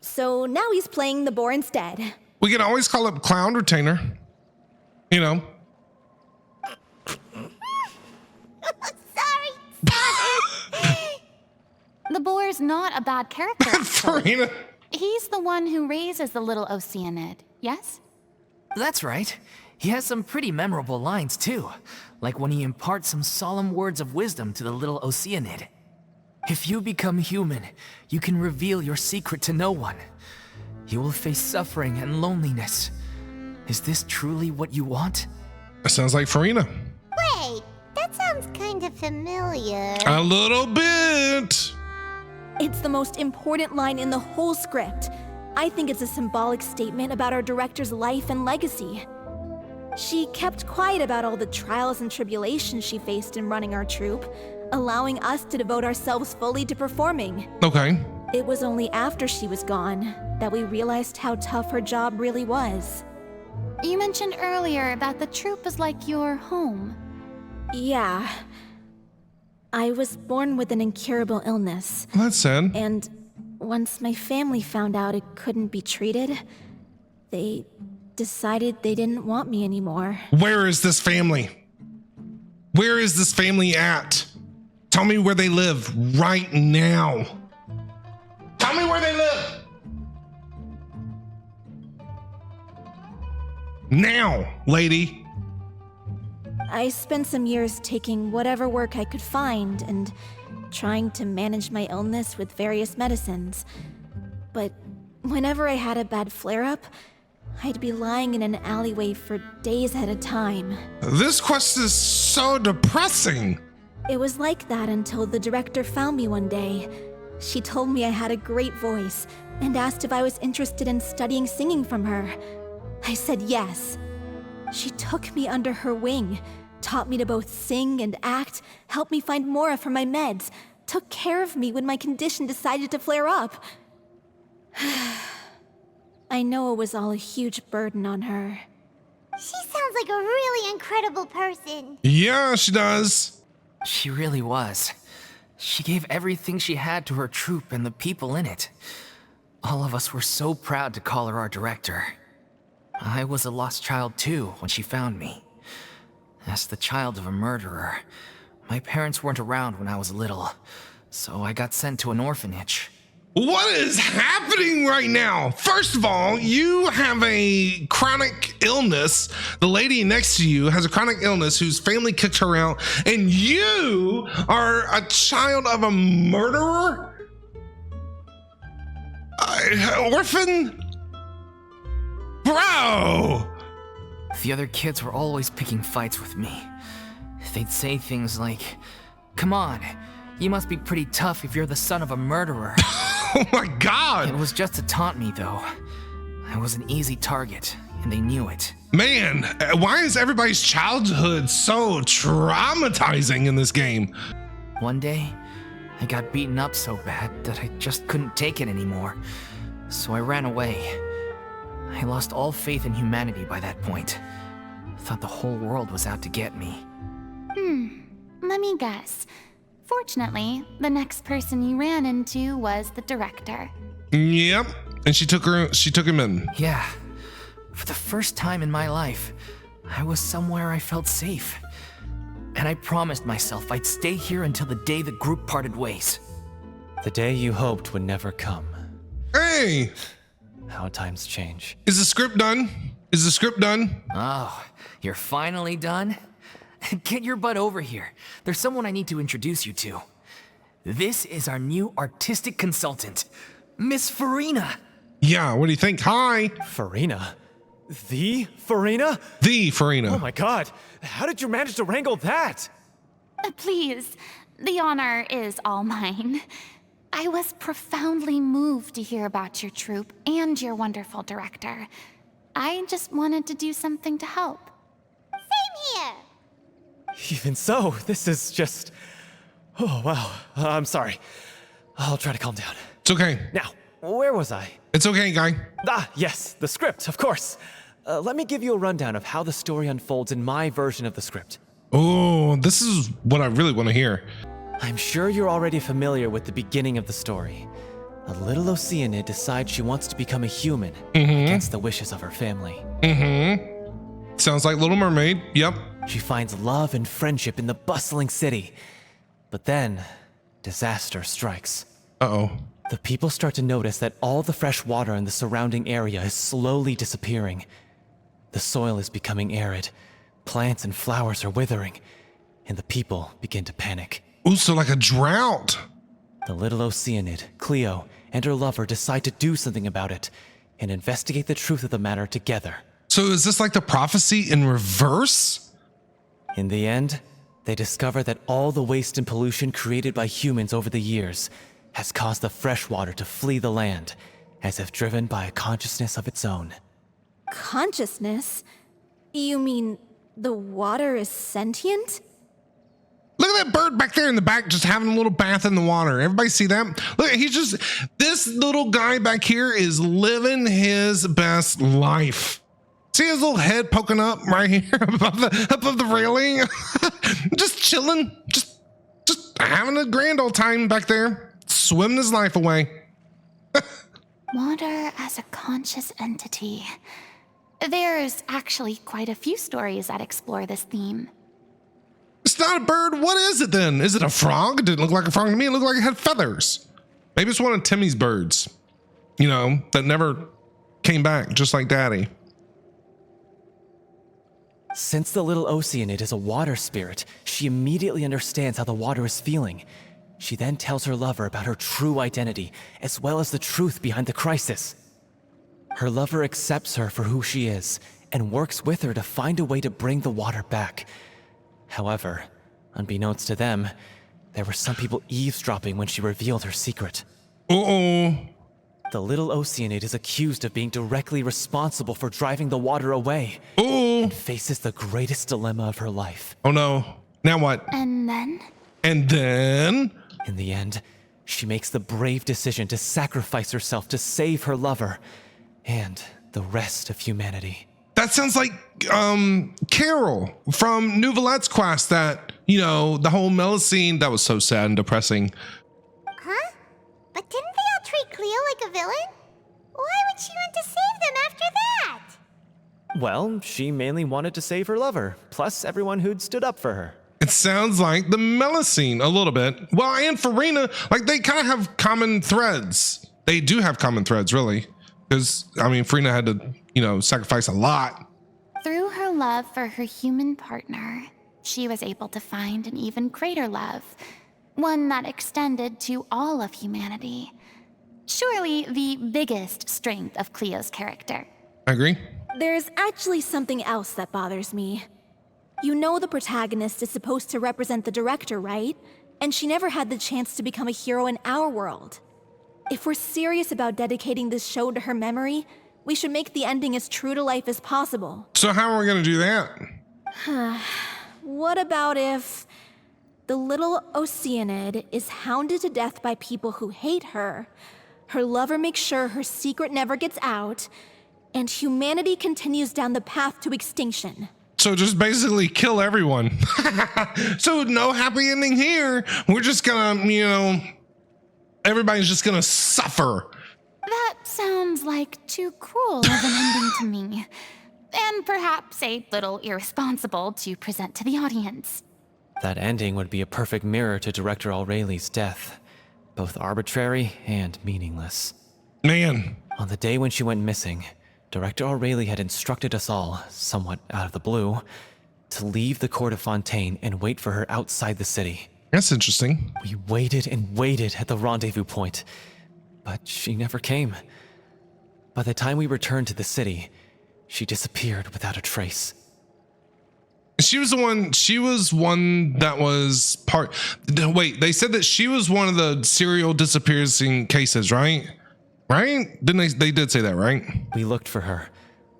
Speaker 7: So now he's playing the boar instead.
Speaker 1: We can always call up Clown Retainer. You know.
Speaker 2: Sorry.
Speaker 5: The boar's not a bad character. actually.
Speaker 1: Furina.
Speaker 5: He's the one who raises the little Oceanid, yes?
Speaker 4: That's right. He has some pretty memorable lines too, like when he imparts some solemn words of wisdom to the little Oceanid. If you become human, you can reveal your secret to no one. You will face suffering and loneliness. Is this truly what you want?
Speaker 1: That sounds like Furina.
Speaker 2: Wait, that sounds kind of familiar.
Speaker 1: A little bit.
Speaker 7: It's the most important line in the whole script. I think it's a symbolic statement about our director's life and legacy. She kept quiet about all the trials and tribulations she faced in running our troupe, allowing us to devote ourselves fully to performing.
Speaker 1: Okay.
Speaker 7: It was only after she was gone that we realized how tough her job really was.
Speaker 5: You mentioned earlier that the troupe is like your home.
Speaker 7: Yeah. I was born with an incurable illness,
Speaker 1: That's sad.
Speaker 7: and once my family found out it couldn't be treated, they decided they didn't want me anymore.
Speaker 1: Where is this family? Where is this family at? Tell me where they live right now. Tell me where they live. Now, lady.
Speaker 7: I spent some years taking whatever work I could find and trying to manage my illness with various medicines. But whenever I had a bad flare-up, I'd be lying in an alleyway for days at a time.
Speaker 1: This quest is so depressing.
Speaker 7: It was like that until the director found me one day. She told me I had a great voice and asked if I was interested in studying singing from her. I said yes. She took me under her wing, taught me to both sing and act, helped me find Mora for my meds, took care of me when my condition decided to flare up. I know it was all a huge burden on her.
Speaker 2: She sounds like a really incredible person.
Speaker 1: Yeah, she does.
Speaker 4: She really was. She gave everything she had to her troupe and the people in it. All of us were so proud to call her our director. I was a lost child too when she found me. As the child of a murderer, my parents weren't around when I was little, so I got sent to an orphanage.
Speaker 1: What is happening right now? First of all, you have a chronic illness. The lady next to you has a chronic illness whose family kicked her out, and you are a child of a murderer? Orphan? Bro!
Speaker 4: The other kids were always picking fights with me. They'd say things like, "Come on, you must be pretty tough if you're the son of a murderer."
Speaker 1: Oh my god!
Speaker 4: It was just to taunt me, though. I was an easy target, and they knew it.
Speaker 1: Man, why is everybody's childhood so traumatizing in this game?
Speaker 4: One day, I got beaten up so bad that I just couldn't take it anymore. So I ran away. I lost all faith in humanity by that point. Thought the whole world was out to get me.
Speaker 5: Let me guess. Fortunately, the next person you ran into was the director.
Speaker 1: Yep, and she took him in.
Speaker 4: Yeah. For the first time in my life, I was somewhere I felt safe. And I promised myself I'd stay here until the day the group parted ways.
Speaker 10: The day you hoped would never come.
Speaker 1: Hey,
Speaker 10: How times change.
Speaker 1: is the script done? Is the script done?
Speaker 4: Oh, you're finally done? Get your butt over here. There's someone I need to introduce you to. This is our new artistic consultant, Miss Furina.
Speaker 1: Yeah, what do you think? Hi.
Speaker 10: Furina? The Furina?
Speaker 1: The Furina.
Speaker 10: Oh my god, how did you manage to wrangle that?
Speaker 5: Please, the honor is all mine. I was profoundly moved to hear about your troupe and your wonderful director. I just wanted to do something to help.
Speaker 2: Same here.
Speaker 10: Even so, this is just... Oh, wow. I'm sorry. I'll try to calm down.
Speaker 1: It's okay.
Speaker 10: Now, where was I?
Speaker 1: It's okay, guy.
Speaker 10: Ah, yes, the script, of course. Let me give you a rundown of how the story unfolds in my version of the script.
Speaker 1: Oh, this is what I really want to hear.
Speaker 10: I'm sure you're already familiar with the beginning of the story. A little Oceanid decides she wants to become a human against the wishes of her family.
Speaker 1: Sounds like Little Mermaid. Yep.
Speaker 10: She finds love and friendship in the bustling city. But then, disaster strikes.
Speaker 1: Uh-oh.
Speaker 10: The people start to notice that all the fresh water in the surrounding area is slowly disappearing. The soil is becoming arid, plants and flowers are withering, and the people begin to panic.
Speaker 1: Ooh, so like a drought.
Speaker 10: The little Oceanid, Cleo, and her lover decide to do something about it and investigate the truth of the matter together.
Speaker 1: So is this like the prophecy in reverse?
Speaker 10: In the end, they discover that all the waste and pollution created by humans over the years has caused the fresh water to flee the land, as if driven by a consciousness of its own.
Speaker 7: Consciousness? You mean the water is sentient?
Speaker 1: Look at that bird back there in the back just having a little bath in the water. Everybody see that? Look, this little guy back here is living his best life. See his little head poking up right here above the railing? Just chilling, just having a grand old time back there, swimming his life away.
Speaker 5: Water as a conscious entity. There's actually quite a few stories that explore this theme.
Speaker 1: It's not a bird. What is it then? Is it a frog? It didn't look like a frog to me. It looked like it had feathers. Maybe it's one of Timmy's birds, that never came back, just like Daddy.
Speaker 10: Since the little Oceanid is a water spirit, she immediately understands how the water is feeling. She then tells her lover about her true identity, as well as the truth behind the crisis. Her lover accepts her for who she is, and works with her to find a way to bring the water back. However, unbeknownst to them, there were some people eavesdropping when she revealed her secret.
Speaker 1: Uh-oh.
Speaker 10: The little Oceanid is accused of being directly responsible for driving the water away.
Speaker 1: Uh-oh.
Speaker 10: And faces the greatest dilemma of her life.
Speaker 1: Oh no. Now what?
Speaker 5: And then?
Speaker 1: And then?
Speaker 10: In the end, she makes the brave decision to sacrifice herself to save her lover and the rest of humanity.
Speaker 1: That sounds like Carol from Nouvelette's quest, that, the whole Melusine, that was so sad and depressing.
Speaker 2: Huh? But didn't they all treat Cleo like a villain? Why would she want to save them after that?
Speaker 10: Well, she mainly wanted to save her lover, plus everyone who'd stood up for her.
Speaker 1: It sounds like the Melusine a little bit. Well, and Furina, they kind of have common threads. They do have common threads, really. Because, Furina had to, sacrifice a lot.
Speaker 5: Through her love for her human partner, she was able to find an even greater love, one that extended to all of humanity. Surely the biggest strength of Cleo's character.
Speaker 1: I agree.
Speaker 7: There's actually something else that bothers me. You know the protagonist is supposed to represent the director, right? And she never had the chance to become a hero in our world. If we're serious about dedicating this show to her memory, we should make the ending as true to life as possible.
Speaker 1: So how are we going to do that?
Speaker 7: What about if the little Oceanid is hounded to death by people who hate her, her lover makes sure her secret never gets out, and humanity continues down the path to extinction?
Speaker 1: So just basically kill everyone. So no happy ending here. We're just gonna, everybody's just gonna suffer.
Speaker 5: That sounds like too cruel of an ending to me. And perhaps a little irresponsible to present to the audience.
Speaker 10: That ending would be a perfect mirror to Director Aureli's death. Both arbitrary and meaningless.
Speaker 1: Man.
Speaker 10: On the day when she went missing, Director Aureli had instructed us all, somewhat out of the blue, to leave the court of Fontaine and wait for her outside the city.
Speaker 1: That's interesting.
Speaker 10: We waited and waited at the rendezvous point, but she never came. By the time we returned to the city, she disappeared without a trace.
Speaker 1: She was one that was part. Wait, they said that she was one of the serial disappearing cases, right? Right? Didn't they did say that, right?
Speaker 10: We looked for her.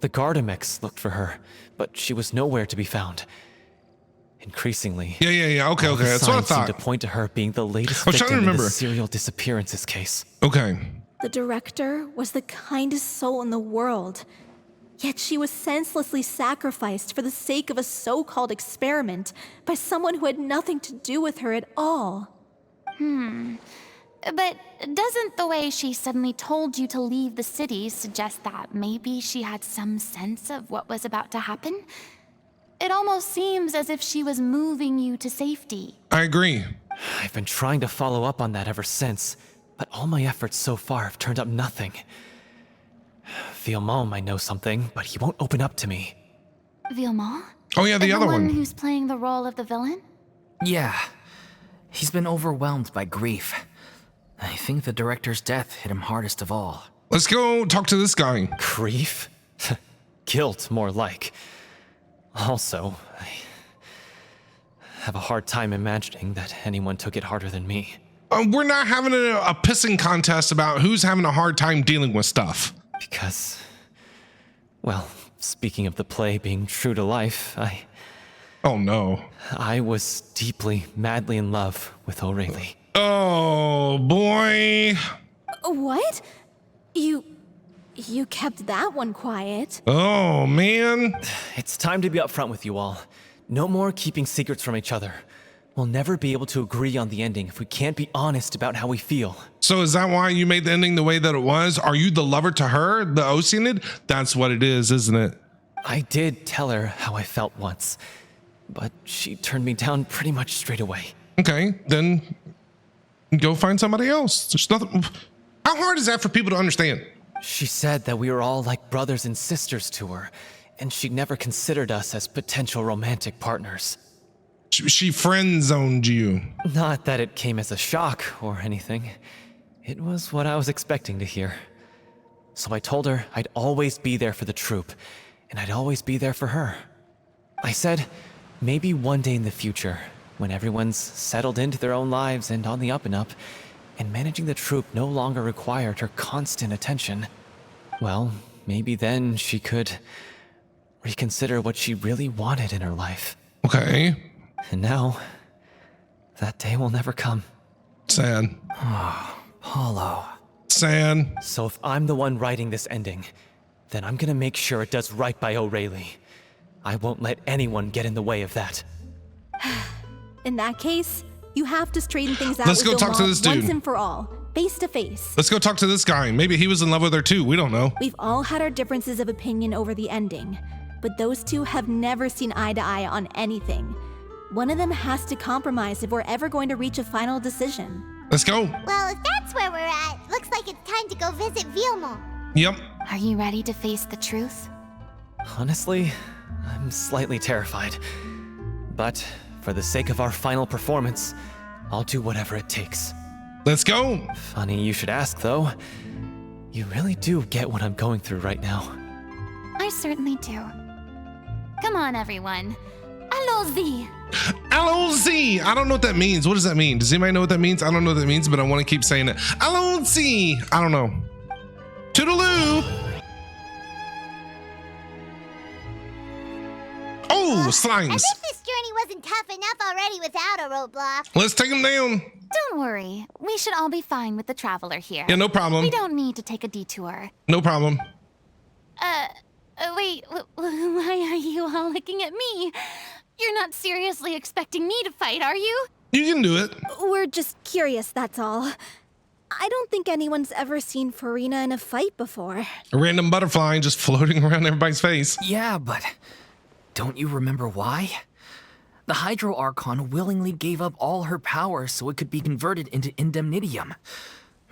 Speaker 10: The Gardamex looked for her, but she was nowhere to be found. Increasingly,
Speaker 1: Yeah. Okay.
Speaker 10: all the
Speaker 1: That's what I
Speaker 10: signs seemed
Speaker 1: thought.
Speaker 10: to point to her being the latest
Speaker 1: I was trying to
Speaker 10: victim in
Speaker 1: remember.
Speaker 10: the serial disappearances case.
Speaker 1: Okay.
Speaker 7: The director was the kindest soul in the world. Yet she was senselessly sacrificed for the sake of a so-called experiment by someone who had nothing to do with her at all.
Speaker 5: But doesn't the way she suddenly told you to leave the city suggest that maybe she had some sense of what was about to happen? It almost seems as if she was moving you to safety.
Speaker 1: I agree.
Speaker 10: I've been trying to follow up on that ever since, but all my efforts so far have turned up nothing. Villemont might know something, but he won't open up to me.
Speaker 5: Villemont?
Speaker 1: Oh yeah, the other
Speaker 5: one
Speaker 1: one.
Speaker 5: who's playing the role of the villain?
Speaker 4: Yeah. He's been overwhelmed by grief. I think the director's death hit him hardest of all.
Speaker 1: Let's go talk to this guy.
Speaker 10: Grief? Guilt, more like. Also, I have a hard time imagining that anyone took it harder than me.
Speaker 1: We're not having a pissing contest about who's having a hard time dealing with stuff.
Speaker 10: Because, well, speaking of the play being true to life,
Speaker 1: Oh no.
Speaker 10: I was deeply, madly in love with O'Reilly.
Speaker 1: Oh boy.
Speaker 7: What? You kept that one quiet.
Speaker 1: Oh man.
Speaker 10: It's time to be upfront with you all. No more keeping secrets from each other. We'll never be able to agree on the ending if we can't be honest about how we feel.
Speaker 1: So is that why you made the ending the way that it was? Are you the lover to her, the Oceanid? That's what it is, isn't it?
Speaker 10: I did tell her how I felt once, but she turned me down pretty much straight away.
Speaker 1: Okay, then go find somebody else. There's nothing. How hard is that for people to understand?
Speaker 10: She said that we were all like brothers and sisters to her, and she never considered us as potential romantic partners.
Speaker 1: She friend zoned you.
Speaker 10: Not that it came as a shock or anything. It was what I was expecting to hear. So I told her I'd always be there for the troupe, and I'd always be there for her. I said, maybe one day in the future, when everyone's settled into their own lives and on the up and up, and managing the troupe no longer required her constant attention, well, maybe then she could reconsider what she really wanted in her life.
Speaker 1: Okay.
Speaker 10: And now, that day will never come.
Speaker 1: Sad.
Speaker 4: Paulo.
Speaker 1: Sad.
Speaker 10: So if I'm the one writing this ending, then I'm gonna make sure it does right by O'Reilly. I won't let anyone get in the way of that.
Speaker 7: In that case, you have to straighten things out
Speaker 1: Let's
Speaker 7: with
Speaker 1: go talk to
Speaker 7: Villemont
Speaker 1: this dude.
Speaker 7: once and for all, face to face.
Speaker 1: Let's go talk to this guy. Maybe he was in love with her too. We don't know.
Speaker 7: We've all had our differences of opinion over the ending, but those two have never seen eye to eye on anything. One of them has to compromise if we're ever going to reach a final decision.
Speaker 1: Let's go.
Speaker 2: Well, if that's where we're at, looks like it's time to go visit Villemont.
Speaker 1: Yep.
Speaker 5: Are you ready to face the truth?
Speaker 10: Honestly, I'm slightly terrified. But for the sake of our final performance, I'll do whatever it takes.
Speaker 1: Let's go.
Speaker 10: Funny you should ask, though. You really do get what I'm going through right now.
Speaker 5: I certainly do. Come on, everyone. Allons-y!
Speaker 1: Allons-y. I don't know what that means. What does that mean? Does anybody know what that means? I don't know what that means, but I want to keep saying it. Allons-y. I don't know. Toodaloo. Oh,
Speaker 2: As
Speaker 1: slimes.
Speaker 2: if this journey wasn't tough enough already without a roadblock.
Speaker 1: Let's take them down.
Speaker 5: Don't worry. We should all be fine with the traveler here.
Speaker 1: Yeah, no problem.
Speaker 5: We don't need to take a detour.
Speaker 1: No problem.
Speaker 5: Wait, why are you all looking at me? You're not seriously expecting me to fight, are you?
Speaker 1: You can do it.
Speaker 7: We're just curious, that's all. I don't think anyone's ever seen Furina in a fight before.
Speaker 1: A random butterfly just floating around everybody's face.
Speaker 4: Yeah, but don't you remember why? The Hydro Archon willingly gave up all her power so it could be converted into indemnitium.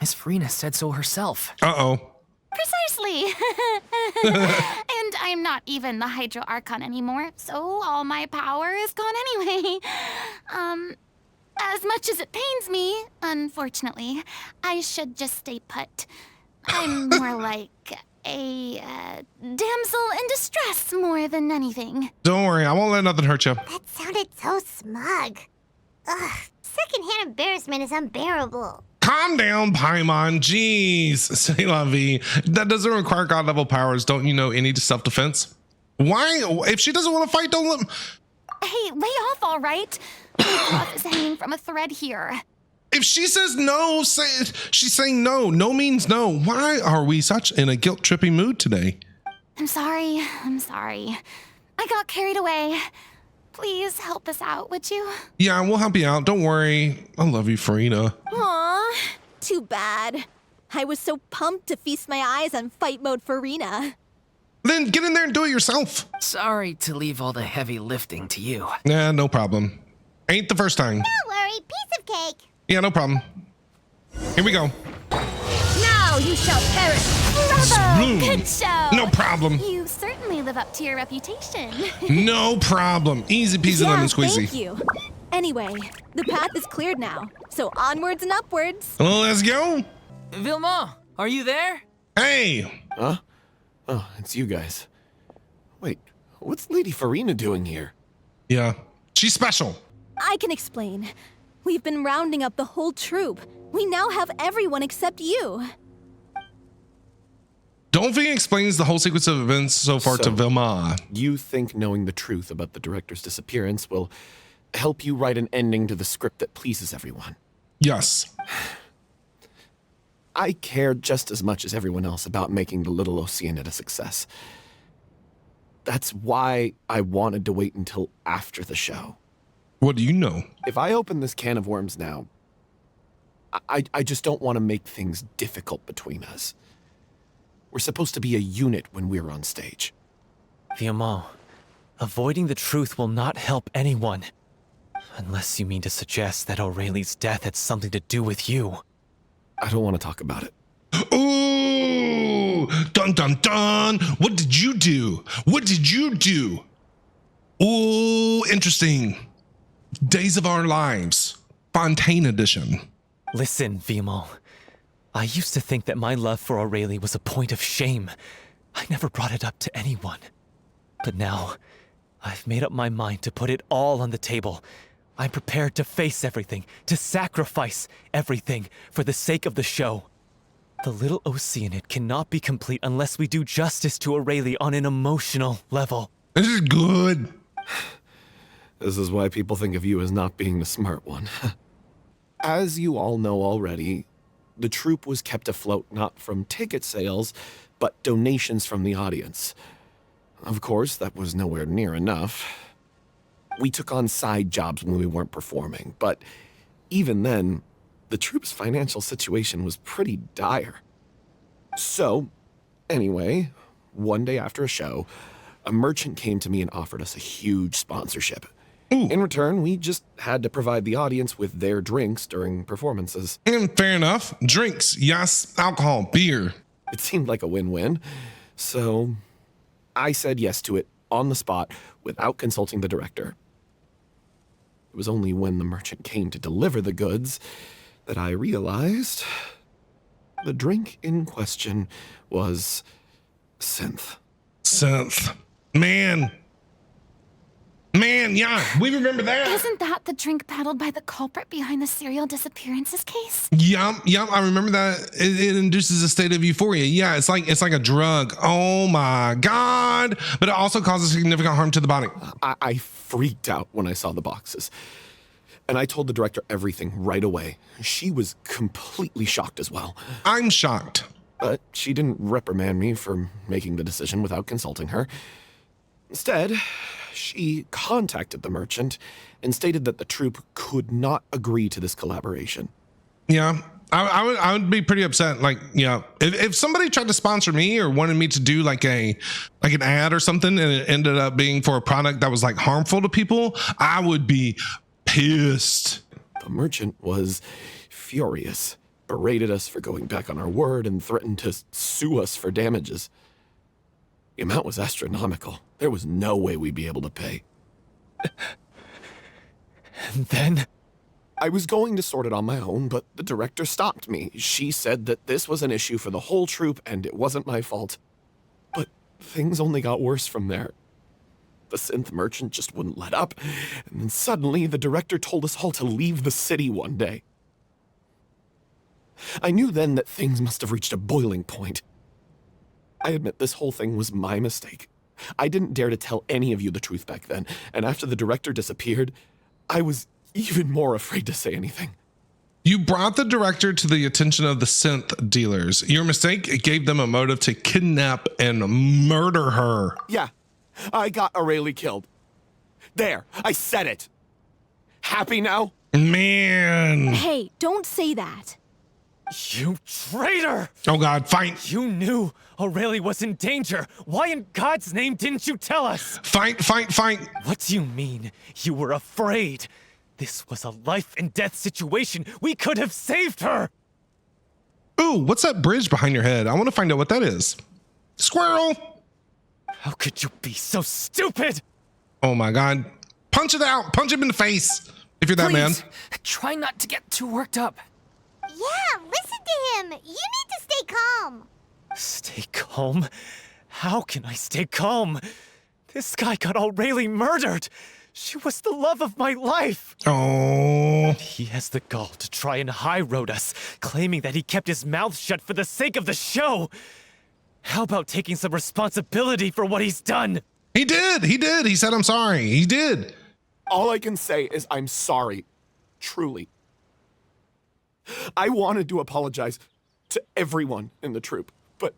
Speaker 4: Miss Furina said so herself.
Speaker 1: Uh-oh.
Speaker 5: Precisely. And I'm not even the Hydro Archon anymore, so all my power is gone anyway. As much as it pains me, unfortunately, I should just stay put. I'm more like a damsel in distress more than anything.
Speaker 1: Don't worry, I won't let nothing hurt you.
Speaker 2: That sounded so smug. Ugh, secondhand embarrassment is unbearable.
Speaker 1: Calm down, Paimon. Jeez. Say la vie. That doesn't require god level powers. Don't you know any self-defense? Why? If she doesn't want to fight, don't let...
Speaker 5: Hey, lay off, all right? My cloth is hanging from a thread here.
Speaker 1: If she says no, she's saying no. No means no. Why are we such in a guilt-tripping mood today?
Speaker 5: I'm sorry. I got carried away. Please help us out, would you?
Speaker 1: Yeah, we'll help you out. Don't worry. I love you, Furina.
Speaker 7: Aw, too bad. I was so pumped to feast my eyes on fight mode Furina.
Speaker 1: Then get in there and do it yourself.
Speaker 4: Sorry to leave all the heavy lifting to you.
Speaker 1: Nah, no problem. Ain't the first time.
Speaker 2: Don't worry, piece of cake.
Speaker 1: Yeah, no problem. Here we go.
Speaker 5: Now you shall perish. Bravo!
Speaker 1: Boom.
Speaker 5: Good show.
Speaker 1: No problem.
Speaker 5: You certainly live up to your reputation.
Speaker 1: No problem. Easy peasy
Speaker 7: Yeah,
Speaker 1: lemon squeezy.
Speaker 7: thank you. Anyway, the path is cleared now, so onwards and upwards.
Speaker 1: Well, let's go.
Speaker 4: Vilma, are you there?
Speaker 1: Hey.
Speaker 11: Huh? Oh, it's you guys. Wait, what's Lady Furina doing here?
Speaker 1: Yeah, she's special.
Speaker 7: I can explain. We've been rounding up the whole troop. We now have everyone except you.
Speaker 1: Dolphy explains the whole sequence of events so far to
Speaker 11: So-
Speaker 1: Vilma.
Speaker 11: You think knowing the truth about the director's disappearance will help you write an ending to the script that pleases everyone?
Speaker 1: Yes.
Speaker 11: I care just as much as everyone else about making the Little Oceanid a success. That's why I wanted to wait until after the show.
Speaker 1: What do you know?
Speaker 11: If I open this can of worms now, I just don't want to make things difficult between us. We're supposed to be a unit when we're on stage.
Speaker 10: Vilma, avoiding the truth will not help anyone. Unless you mean to suggest that Aurelie's death had something to do with you.
Speaker 11: I don't want to talk about it.
Speaker 1: Ooh! Dun dun dun! What did you do? What did you do? Ooh, interesting. Days of Our Lives, Fontaine edition.
Speaker 10: Listen, Vilma. I used to think that my love for Aurelie was a point of shame. I never brought it up to anyone. But now, I've made up my mind to put it all on the table. I'm prepared to face everything, to sacrifice everything for the sake of the show. The Little Oceanid cannot be complete unless we do justice to Aurelie on an emotional level.
Speaker 1: This is good.
Speaker 11: This is why people think of you as not being the smart one. As you all know already, the troupe was kept afloat not from ticket sales, but donations from the audience. Of course, that was nowhere near enough. We took on side jobs when we weren't performing, but even then, the troupe's financial situation was pretty dire. So, anyway, one day after a show, a merchant came to me and offered us a huge sponsorship.
Speaker 1: Ooh.
Speaker 11: In return, we just had to provide the audience with their drinks during performances.
Speaker 1: And fair enough. Drinks, yes. Alcohol, beer.
Speaker 11: It seemed like a win-win, so I said yes to it on the spot without consulting the director. It was only when the merchant came to deliver the goods that I realized the drink in question was synth.
Speaker 1: Synth. Man, yeah, we remember that.
Speaker 5: Isn't that the drink peddled by the culprit behind the serial disappearances case?
Speaker 1: Yep, I remember that. It induces a state of euphoria. Yeah, it's like a drug. Oh my God. But it also causes significant harm to the body.
Speaker 11: I freaked out when I saw the boxes. And I told the director everything right away. She was completely shocked as well.
Speaker 1: I'm shocked.
Speaker 11: But she didn't reprimand me for making the decision without consulting her. Instead, she contacted the merchant and stated that the troupe could not agree to this collaboration.
Speaker 1: Yeah, I would be pretty upset. Like, yeah, if somebody tried to sponsor me or wanted me to do like an ad or something and it ended up being for a product that was like harmful to people, I would be pissed.
Speaker 11: The merchant was furious, berated us for going back on our word, and threatened to sue us for damages. The amount was astronomical. There was no way we'd be able to pay.
Speaker 10: And then?
Speaker 11: I was going to sort it on my own, but the director stopped me. She said that this was an issue for the whole troupe and it wasn't my fault. things only got worse from there. The synth merchant just wouldn't let up, and then suddenly the director told us all to leave the city one day. I knew then that things must have reached a boiling point. I admit this whole thing was my mistake. I didn't dare to tell any of you the truth back then, and after the director disappeared, I was even more afraid to say anything.
Speaker 1: You brought the director to the attention of the synth dealers. Your mistake gave them a motive to kidnap and murder her.
Speaker 11: Yeah, I got Aurelie killed. There, I said it. Happy now?
Speaker 1: Man.
Speaker 7: Hey, don't say that.
Speaker 10: You traitor!
Speaker 1: Oh God, fight.
Speaker 10: You knew Aurelie was in danger. Why in God's name didn't you tell us?
Speaker 1: Fight.
Speaker 10: What do you mean? You were afraid? This was a life and death situation. We could have saved her.
Speaker 1: Ooh, what's that bridge behind your head? I want to find out what that is. Squirrel.
Speaker 10: How could you be so stupid?
Speaker 1: Oh my God. Punch it out. Punch him in the face. If you're that man.
Speaker 4: Please, try not to get too worked up.
Speaker 2: Yeah, listen to him. You need to stay calm.
Speaker 10: Stay calm? How can I stay calm? This guy got Aurelie murdered. She was the love of my life.
Speaker 1: Oh.
Speaker 10: He has the gall to try and high road us, claiming that he kept his mouth shut for the sake of the show. How about taking some responsibility for what he's done?
Speaker 1: He did. He said, I'm sorry. He did.
Speaker 11: All I can say is I'm sorry. Truly. I wanted to apologize to everyone in the troupe, but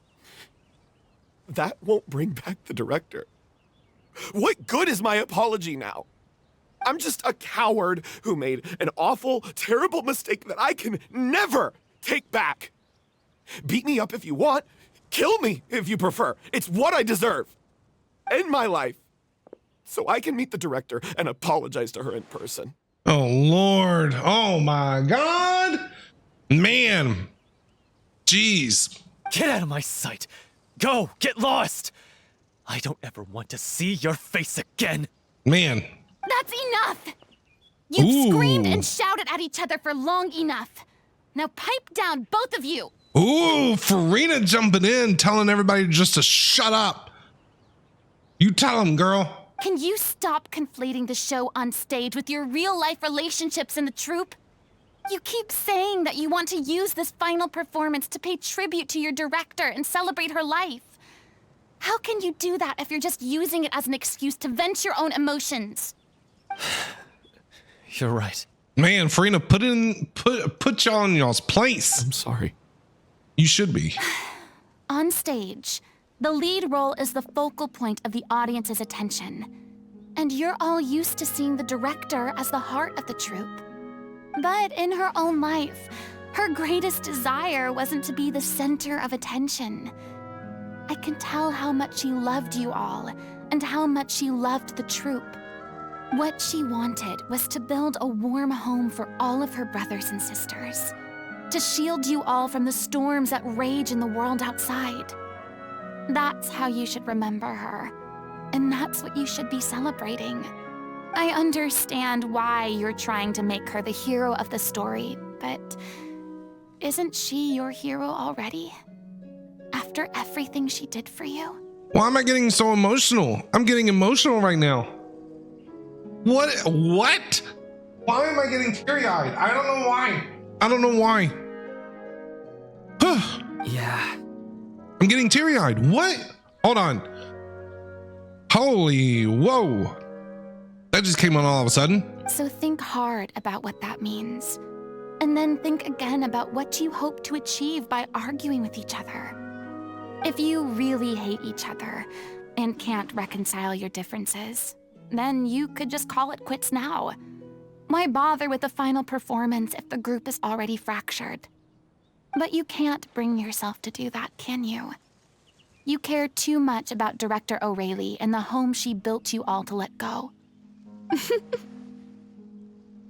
Speaker 11: that won't bring back the director. What good is my apology now? I'm just a coward who made an awful, terrible mistake that I can never take back. Beat me up if you want. Kill me if you prefer. It's what I deserve. End my life so I can meet the director and apologize to her in person.
Speaker 1: Oh, Lord. Oh, my God. Man. Jeez.
Speaker 10: Get out of my sight. Go, get lost. I don't ever want to see your face again.
Speaker 1: Man.
Speaker 5: That's enough! You've
Speaker 1: Ooh.
Speaker 5: screamed and shouted at each other for long enough. Now pipe down, both of you!
Speaker 1: Ooh, Furina jumping in, telling everybody just to shut up. You tell him, girl.
Speaker 5: Can you stop conflating the show on stage with your real-life relationships in the troupe? You keep saying that you want to use this final performance to pay tribute to your director and celebrate her life. How can you do that if you're just using it as an excuse to vent your own emotions?
Speaker 10: You're right.
Speaker 1: Man, Furina, put y'all in y'all's place.
Speaker 11: I'm sorry.
Speaker 1: You should be.
Speaker 5: On stage, the lead role is the focal point of the audience's attention. And you're all used to seeing the director as the heart of the troupe. But in her own life, her greatest desire wasn't to be the center of attention. I can tell how much she loved you all, and how much she loved the troupe. What she wanted was to build a warm home for all of her brothers and sisters, to shield you all from the storms that rage in the world outside. That's how you should remember her, and that's what you should be celebrating. I understand why you're trying to make her the hero of the story, but isn't she your hero already? After everything she did for you?
Speaker 1: Why am I getting so emotional? I'm getting emotional right now. What? Why am I getting teary-eyed? I don't know why.
Speaker 4: Yeah.
Speaker 1: I'm getting teary-eyed. What? Hold on. Holy whoa. That just came on all of a sudden.
Speaker 5: So think hard about what that means. And then think again about what you hope to achieve by arguing with each other. If you really hate each other and can't reconcile your differences, then you could just call it quits now. Why bother with the final performance if the group is already fractured? But you can't bring yourself to do that, can you? You care too much about Director Aurelie and the home she built you all to let go.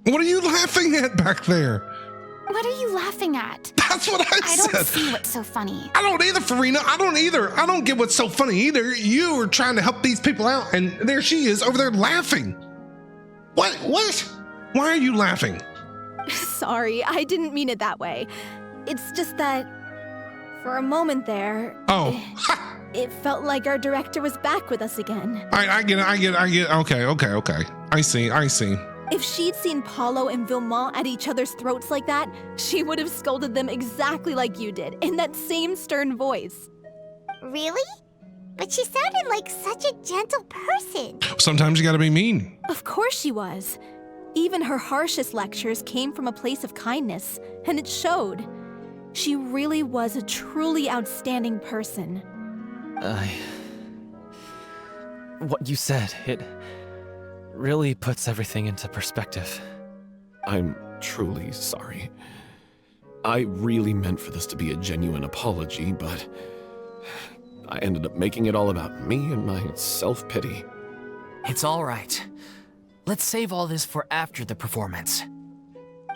Speaker 1: What are you laughing at back there?
Speaker 5: What are you laughing at?
Speaker 1: That's what I said.
Speaker 5: I don't see what's so funny.
Speaker 1: I don't either, Furina. I don't either. I don't get what's so funny either. You are trying to help these people out, and there she is over there laughing. What? Why are you laughing?
Speaker 7: Sorry, I didn't mean it that way. It's just that For a moment there,
Speaker 1: Oh,
Speaker 7: it felt like our director was back with us again.
Speaker 1: I get it. Okay. I see.
Speaker 7: If she'd seen Paulo and Vilmont at each other's throats like that, she would have scolded them exactly like you did, in that same stern voice.
Speaker 2: Really? But she sounded like such a gentle person.
Speaker 1: Sometimes you gotta be mean.
Speaker 7: Of course she was. Even her harshest lectures came from a place of kindness, and it showed. She really was a truly outstanding person.
Speaker 10: What you said, it really puts everything into perspective.
Speaker 11: I'm truly sorry. I really meant for this to be a genuine apology, but I ended up making it all about me and my self-pity.
Speaker 4: It's all right. Let's save all this for after the performance.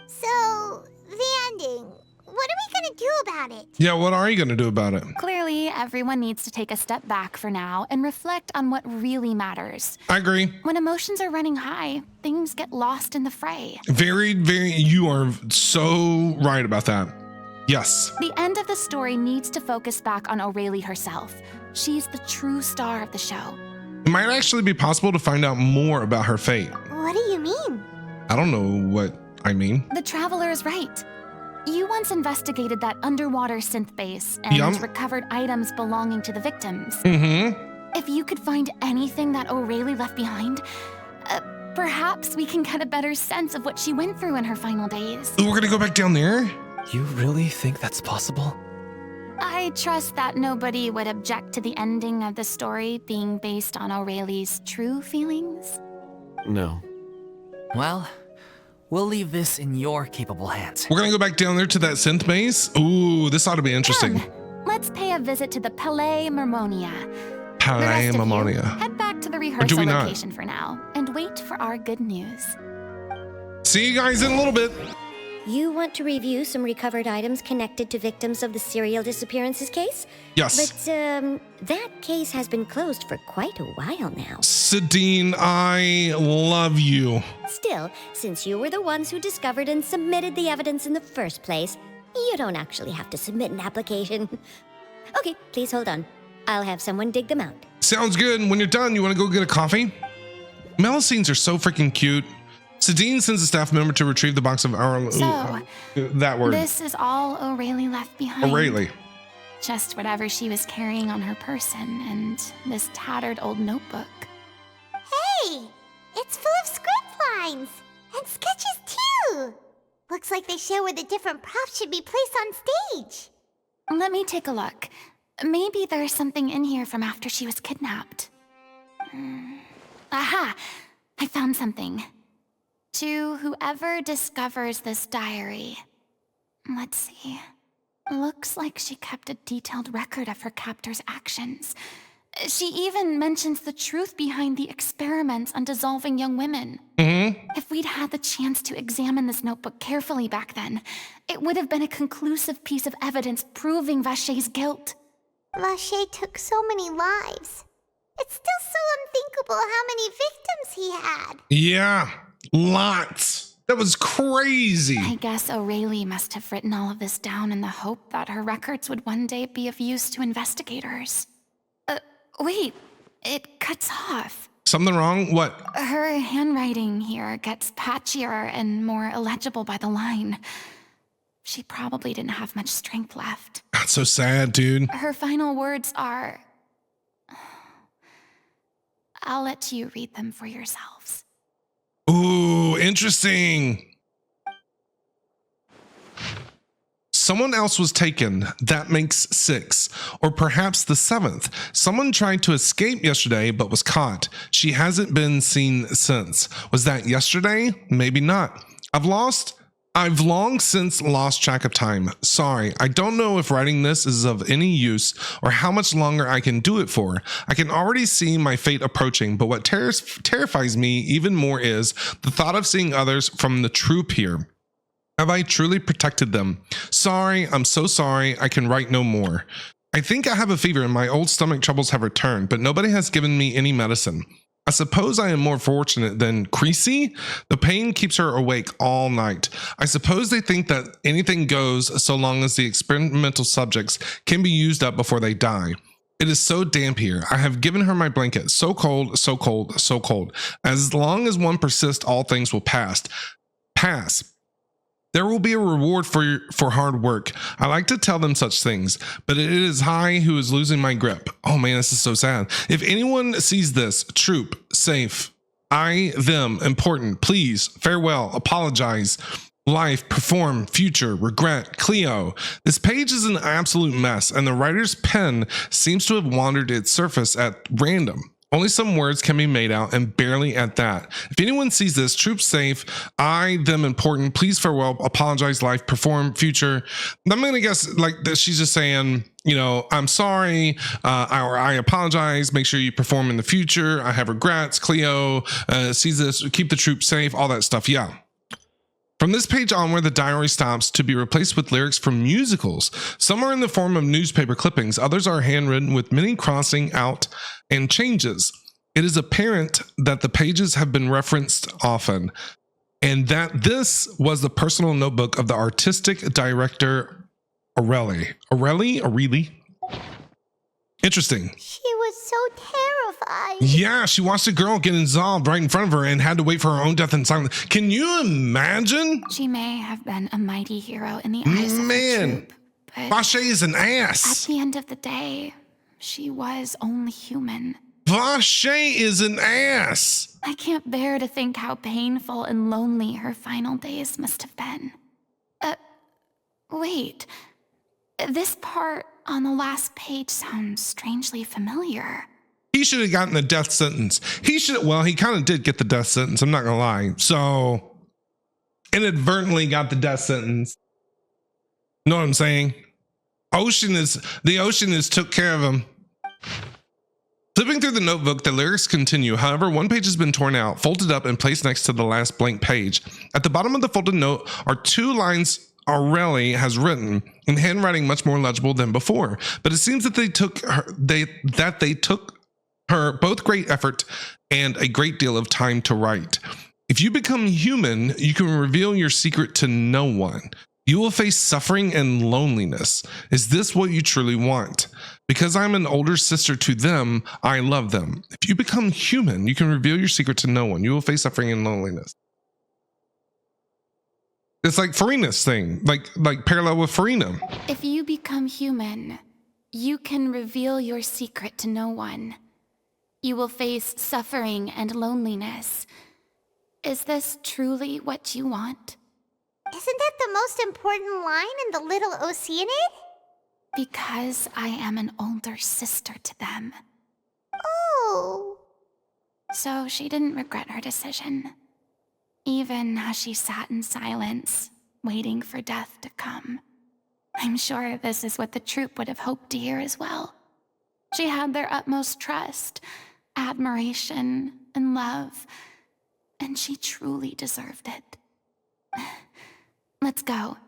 Speaker 2: So, the ending. What are we gonna do about it?
Speaker 1: Yeah, what are you gonna do about it?
Speaker 5: Clearly, everyone needs to take a step back for now and reflect on what really matters.
Speaker 1: I agree.
Speaker 5: When emotions are running high, things get lost in the fray.
Speaker 1: You are so right about that. Yes.
Speaker 5: The end of the story needs to focus back on O'Reilly herself. She's the true star of the show.
Speaker 1: It might actually be possible to find out more about her fate.
Speaker 2: What do you mean?
Speaker 1: I don't know what I mean.
Speaker 5: The Traveler is right. You once investigated that underwater synth base and
Speaker 1: Yum.
Speaker 5: recovered items belonging to the victims.
Speaker 1: Mm-hmm.
Speaker 5: If you could find anything that O'Reilly left behind, perhaps we can get a better sense of what she went through in her final days.
Speaker 1: Ooh, we're gonna go back down there?
Speaker 10: You really think that's possible?
Speaker 5: I trust that nobody would object to the ending of the story being based on O'Reilly's true feelings.
Speaker 11: No.
Speaker 4: Well, we'll leave this in your capable hands.
Speaker 1: We're gonna go back down there to that synth base? Ooh, this ought to be interesting.
Speaker 5: Let's pay a visit to the Palais Marmonia.
Speaker 1: Palais
Speaker 5: The rest of you,
Speaker 1: Marmonia.
Speaker 5: head back to the
Speaker 1: do
Speaker 5: rehearsal
Speaker 1: we not?
Speaker 5: location for now and wait for our good news.
Speaker 1: See you guys in a little bit.
Speaker 12: You want to review some recovered items connected to victims of the serial disappearances case?
Speaker 1: Yes.
Speaker 12: But, that case has been closed for quite a while now.
Speaker 1: Sadine, I love you.
Speaker 12: Still, since you were the ones who discovered and submitted the evidence in the first place, you don't actually have to submit an application. Okay, please hold on. I'll have someone dig them out.
Speaker 1: Sounds good. When you're done, you wanna go get a coffee? Melusines are so freaking cute. Sadine sends a staff member to retrieve the box of our...
Speaker 5: So,
Speaker 1: that word.
Speaker 5: this is all O'Reilly left behind.
Speaker 1: O'Reilly.
Speaker 5: Just whatever she was carrying on her person and this tattered old notebook.
Speaker 2: Hey! It's full of script lines! And sketches too! Looks like they show where the different props should be placed on stage.
Speaker 5: Let me take a look. Maybe there's something in here from after she was kidnapped. Aha! I found something. To whoever discovers this diary. Let's see. Looks like she kept a detailed record of her captor's actions. She even mentions the truth behind the experiments on dissolving young women.
Speaker 1: Mm-hmm.
Speaker 5: If we'd had the chance to examine this notebook carefully back then, it would have been a conclusive piece of evidence proving Vachey's guilt.
Speaker 2: Vachey took so many lives. It's still so unthinkable how many victims he had.
Speaker 1: Yeah, lots. That was crazy.
Speaker 5: I guess O'Reilly must have written all of this down in the hope that her records would one day be of use to investigators. Wait, it cuts off.
Speaker 1: Something wrong? What?
Speaker 5: Her handwriting here gets patchier and more illegible by the line. She probably didn't have much strength left.
Speaker 1: That's so sad, dude.
Speaker 5: Her final words are... I'll let you read them for yourselves.
Speaker 1: Ooh, interesting. Someone else was taken. That makes 6. Or perhaps the 7th. Someone tried to escape yesterday but was caught. She hasn't been seen since. Was that yesterday? Maybe not. I've long since lost track of time. Sorry, I don't know if writing this is of any use or how much longer I can do it for. I can already see my fate approaching, but what terrifies me even more is the thought of seeing others from the troop here. Have I truly protected them? Sorry, I'm so sorry, I can write no more. I think I have a fever and my old stomach troubles have returned, but nobody has given me any medicine. I suppose I am more fortunate than Creasy. The pain keeps her awake all night. I suppose they think that anything goes so long as the experimental subjects can be used up before they die. It is so damp here. I have given her my blanket. So cold, so cold, so cold. As long as one persists, all things will pass. There will be a reward for hard work. I like to tell them such things, but it is I who is losing my grip. Oh man, this is so sad. If anyone sees this, troop, safe, I, them, important, please, farewell, apologize, life, perform, future, regret, Cleo. This page is an absolute mess, and the writer's pen seems to have wandered its surface at random. Only some words can be made out, and barely at that. If anyone sees this, troops safe, I, them important, please farewell, apologize, life, perform, future. I'm going to guess like that she's just saying, you know, I'm sorry, or I apologize, make sure you perform in the future, I have regrets, Cleo sees this, keep the troops safe, all that stuff, yeah. From this page onward, the diary stops to be replaced with lyrics from musicals. Some are in the form of newspaper clippings, others are handwritten with many crossing out and changes. It is apparent that the pages have been referenced often, and that this was the personal notebook of the artistic director Aurelie? Interesting.
Speaker 2: She was so terrified.
Speaker 1: Yeah, she watched a girl get dissolved right in front of her and had to wait for her own death in silence. Can you imagine?
Speaker 3: She may have been a mighty hero in the eyes of the troop, but
Speaker 1: Vache is an ass.
Speaker 3: at the end of the day, she was only human.
Speaker 1: Vache is an ass.
Speaker 3: I can't bear to think how painful and lonely her final days must have been. Wait. This part on the last page sounds strangely familiar.
Speaker 1: He should have gotten the death sentence. He kind of did get the death sentence, I'm not gonna lie. So, inadvertently got the death sentence. Know what I'm saying? The ocean is took care of him. Flipping through the notebook, the lyrics continue. However, one page has been torn out, folded up, and placed next to the last blank page. At the bottom of the folded note are 2 lines Aurelie has written in handwriting much more legible than before. But it seems that they took her both great effort and a great deal of time to write. If you become human, you can reveal your secret to no one. You will face suffering and loneliness. Is this what you truly want? Because I'm an older sister to them, I love them. If you become human, you can reveal your secret to no one. You will face suffering and loneliness. It's like Furina's thing, like parallel with Furina.
Speaker 3: If you become human, you can reveal your secret to no one. You will face suffering and loneliness. Is this truly what you want?
Speaker 2: Isn't that the most important line in the Little Oceanid?
Speaker 3: Because I am an older sister to them.
Speaker 2: Oh.
Speaker 3: So she didn't regret her decision. Even as she sat in silence, waiting for death to come. I'm sure this is what the troop would have hoped to hear as well. She had their utmost trust, admiration, and love, and she truly deserved it. Let's go.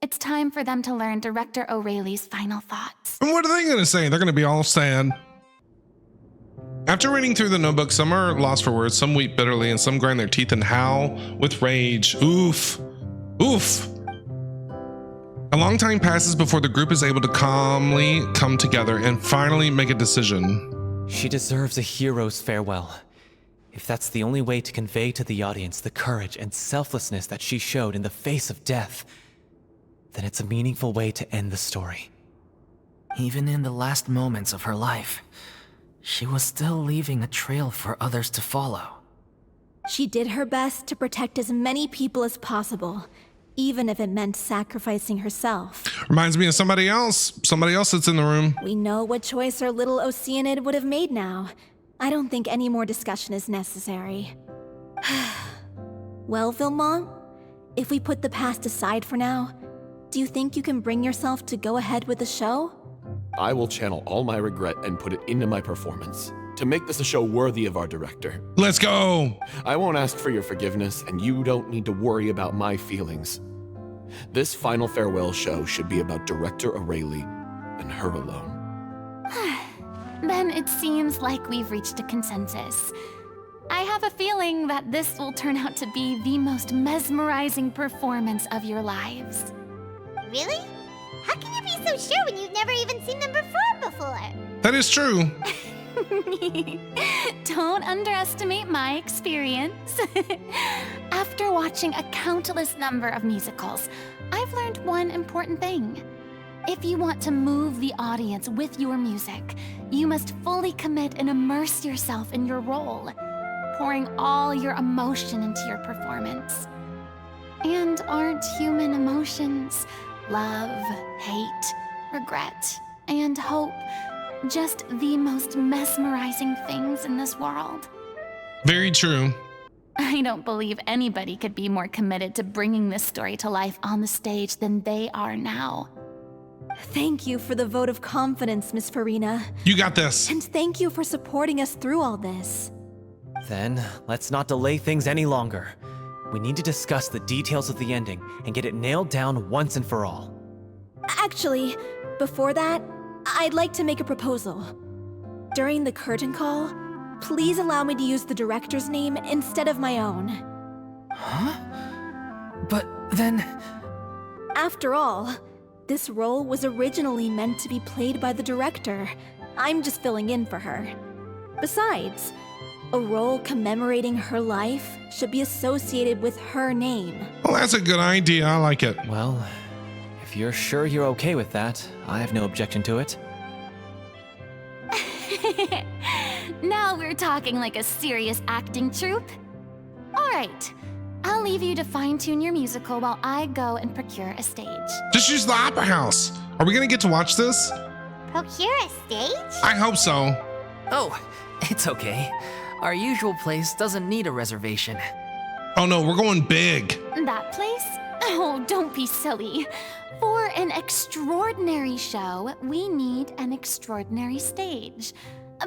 Speaker 3: It's time for them to learn Director O'Reilly's final thoughts.
Speaker 1: And what are they going to say? They're going to be all sad. After reading through the notebook, some are lost for words, some weep bitterly, and some grind their teeth and howl with rage. Oof. Oof. A long time passes before the group is able to calmly come together and finally make a decision.
Speaker 10: She deserves a hero's farewell. If that's the only way to convey to the audience the courage and selflessness that she showed in the face of death, then it's a meaningful way to end the story.
Speaker 4: Even in the last moments of her life, she was still leaving a trail for others to follow.
Speaker 7: She did her best to protect as many people as possible, even if it meant sacrificing herself.
Speaker 1: Reminds me of somebody else that's in the room.
Speaker 7: We know what choice our little Oceanid would have made now. I don't think any more discussion is necessary. Well, Vilmont, if we put the past aside for now, do you think you can bring yourself to go ahead with the show?
Speaker 11: I will channel all my regret and put it into my performance to make this a show worthy of our director.
Speaker 1: Let's go!
Speaker 11: I won't ask for your forgiveness, and you don't need to worry about my feelings. This final farewell show should be about Director Aurelie and her alone.
Speaker 5: Then it seems like we've reached a consensus. I have a feeling that this will turn out to be the most mesmerizing performance of your lives.
Speaker 2: Really? How can you be so sure when you've never even seen them perform before?
Speaker 1: That is true.
Speaker 5: Don't underestimate my experience. After watching a countless number of musicals, I've learned one important thing. If you want to move the audience with your music, you must fully commit and immerse yourself in your role, pouring all your emotion into your performance. And aren't human emotions, love, hate, regret, and hope, just the most mesmerizing things in this world?
Speaker 1: Very true.
Speaker 5: I don't believe anybody could be more committed to bringing this story to life on the stage than they are now.
Speaker 7: Thank you for the vote of confidence, Miss Furina.
Speaker 1: You got this.
Speaker 7: And thank you for supporting us through all this.
Speaker 10: Then, let's not delay things any longer. We need to discuss the details of the ending and get it nailed down once and for all.
Speaker 7: Actually, before that, I'd like to make a proposal. During the curtain call, please allow me to use the director's name instead of my own.
Speaker 4: Huh? But then...
Speaker 7: After all, this role was originally meant to be played by the director. I'm just filling in for her. Besides, a role commemorating her life should be associated with her name.
Speaker 1: Well, that's a good idea. I like it.
Speaker 10: Well, if you're sure you're okay with that, I have no objection to it.
Speaker 5: Now we're talking like a serious acting troupe. All right, I'll leave you to fine-tune your musical while I go and procure a stage.
Speaker 1: Just use the opera house. Are we gonna get to watch this?
Speaker 2: Procure a stage?
Speaker 1: I hope so.
Speaker 4: Oh, it's okay. Our usual place doesn't need a reservation.
Speaker 1: Oh no, we're going big.
Speaker 5: That place? Oh, don't be silly. For an extraordinary show, we need an extraordinary stage.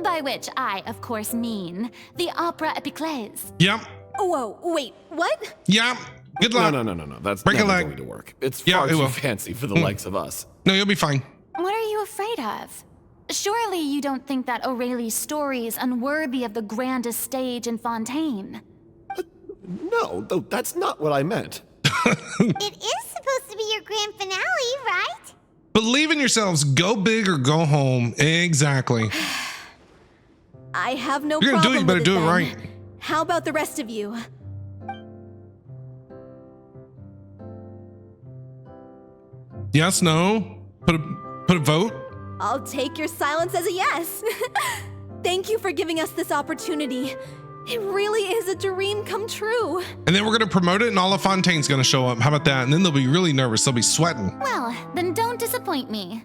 Speaker 5: By which I, of course, mean the Opera Epiclese.
Speaker 1: Yep.
Speaker 7: Whoa, wait, what?
Speaker 1: Yep. Good luck.
Speaker 11: No. That's
Speaker 1: Break a
Speaker 11: never
Speaker 1: leg.
Speaker 11: going to work. It's
Speaker 1: Yeah,
Speaker 11: far
Speaker 1: it
Speaker 11: too
Speaker 1: will.
Speaker 11: fancy for the likes of us.
Speaker 1: No, you'll be fine.
Speaker 5: What are you afraid of? Surely you don't think that Aurelie's story is unworthy of the grandest stage in Fontaine.
Speaker 11: No, though that's not what I meant.
Speaker 2: It is supposed to be your grand finale, right?
Speaker 1: Believe in yourselves. Go big or go home. Exactly.
Speaker 7: I have no
Speaker 1: You're gonna do it,
Speaker 7: problem
Speaker 1: you better
Speaker 7: with
Speaker 1: do it
Speaker 7: then.
Speaker 1: right.
Speaker 7: How about the rest of you?
Speaker 1: Yes, no? Put a vote?
Speaker 7: I'll take your silence as a yes. Thank you for giving us this opportunity. It really is a dream come true.
Speaker 1: And then we're gonna promote it and all of Fontaine's gonna show up. How about that? And then they'll be really nervous. They'll be sweating.
Speaker 5: Well, then don't disappoint me.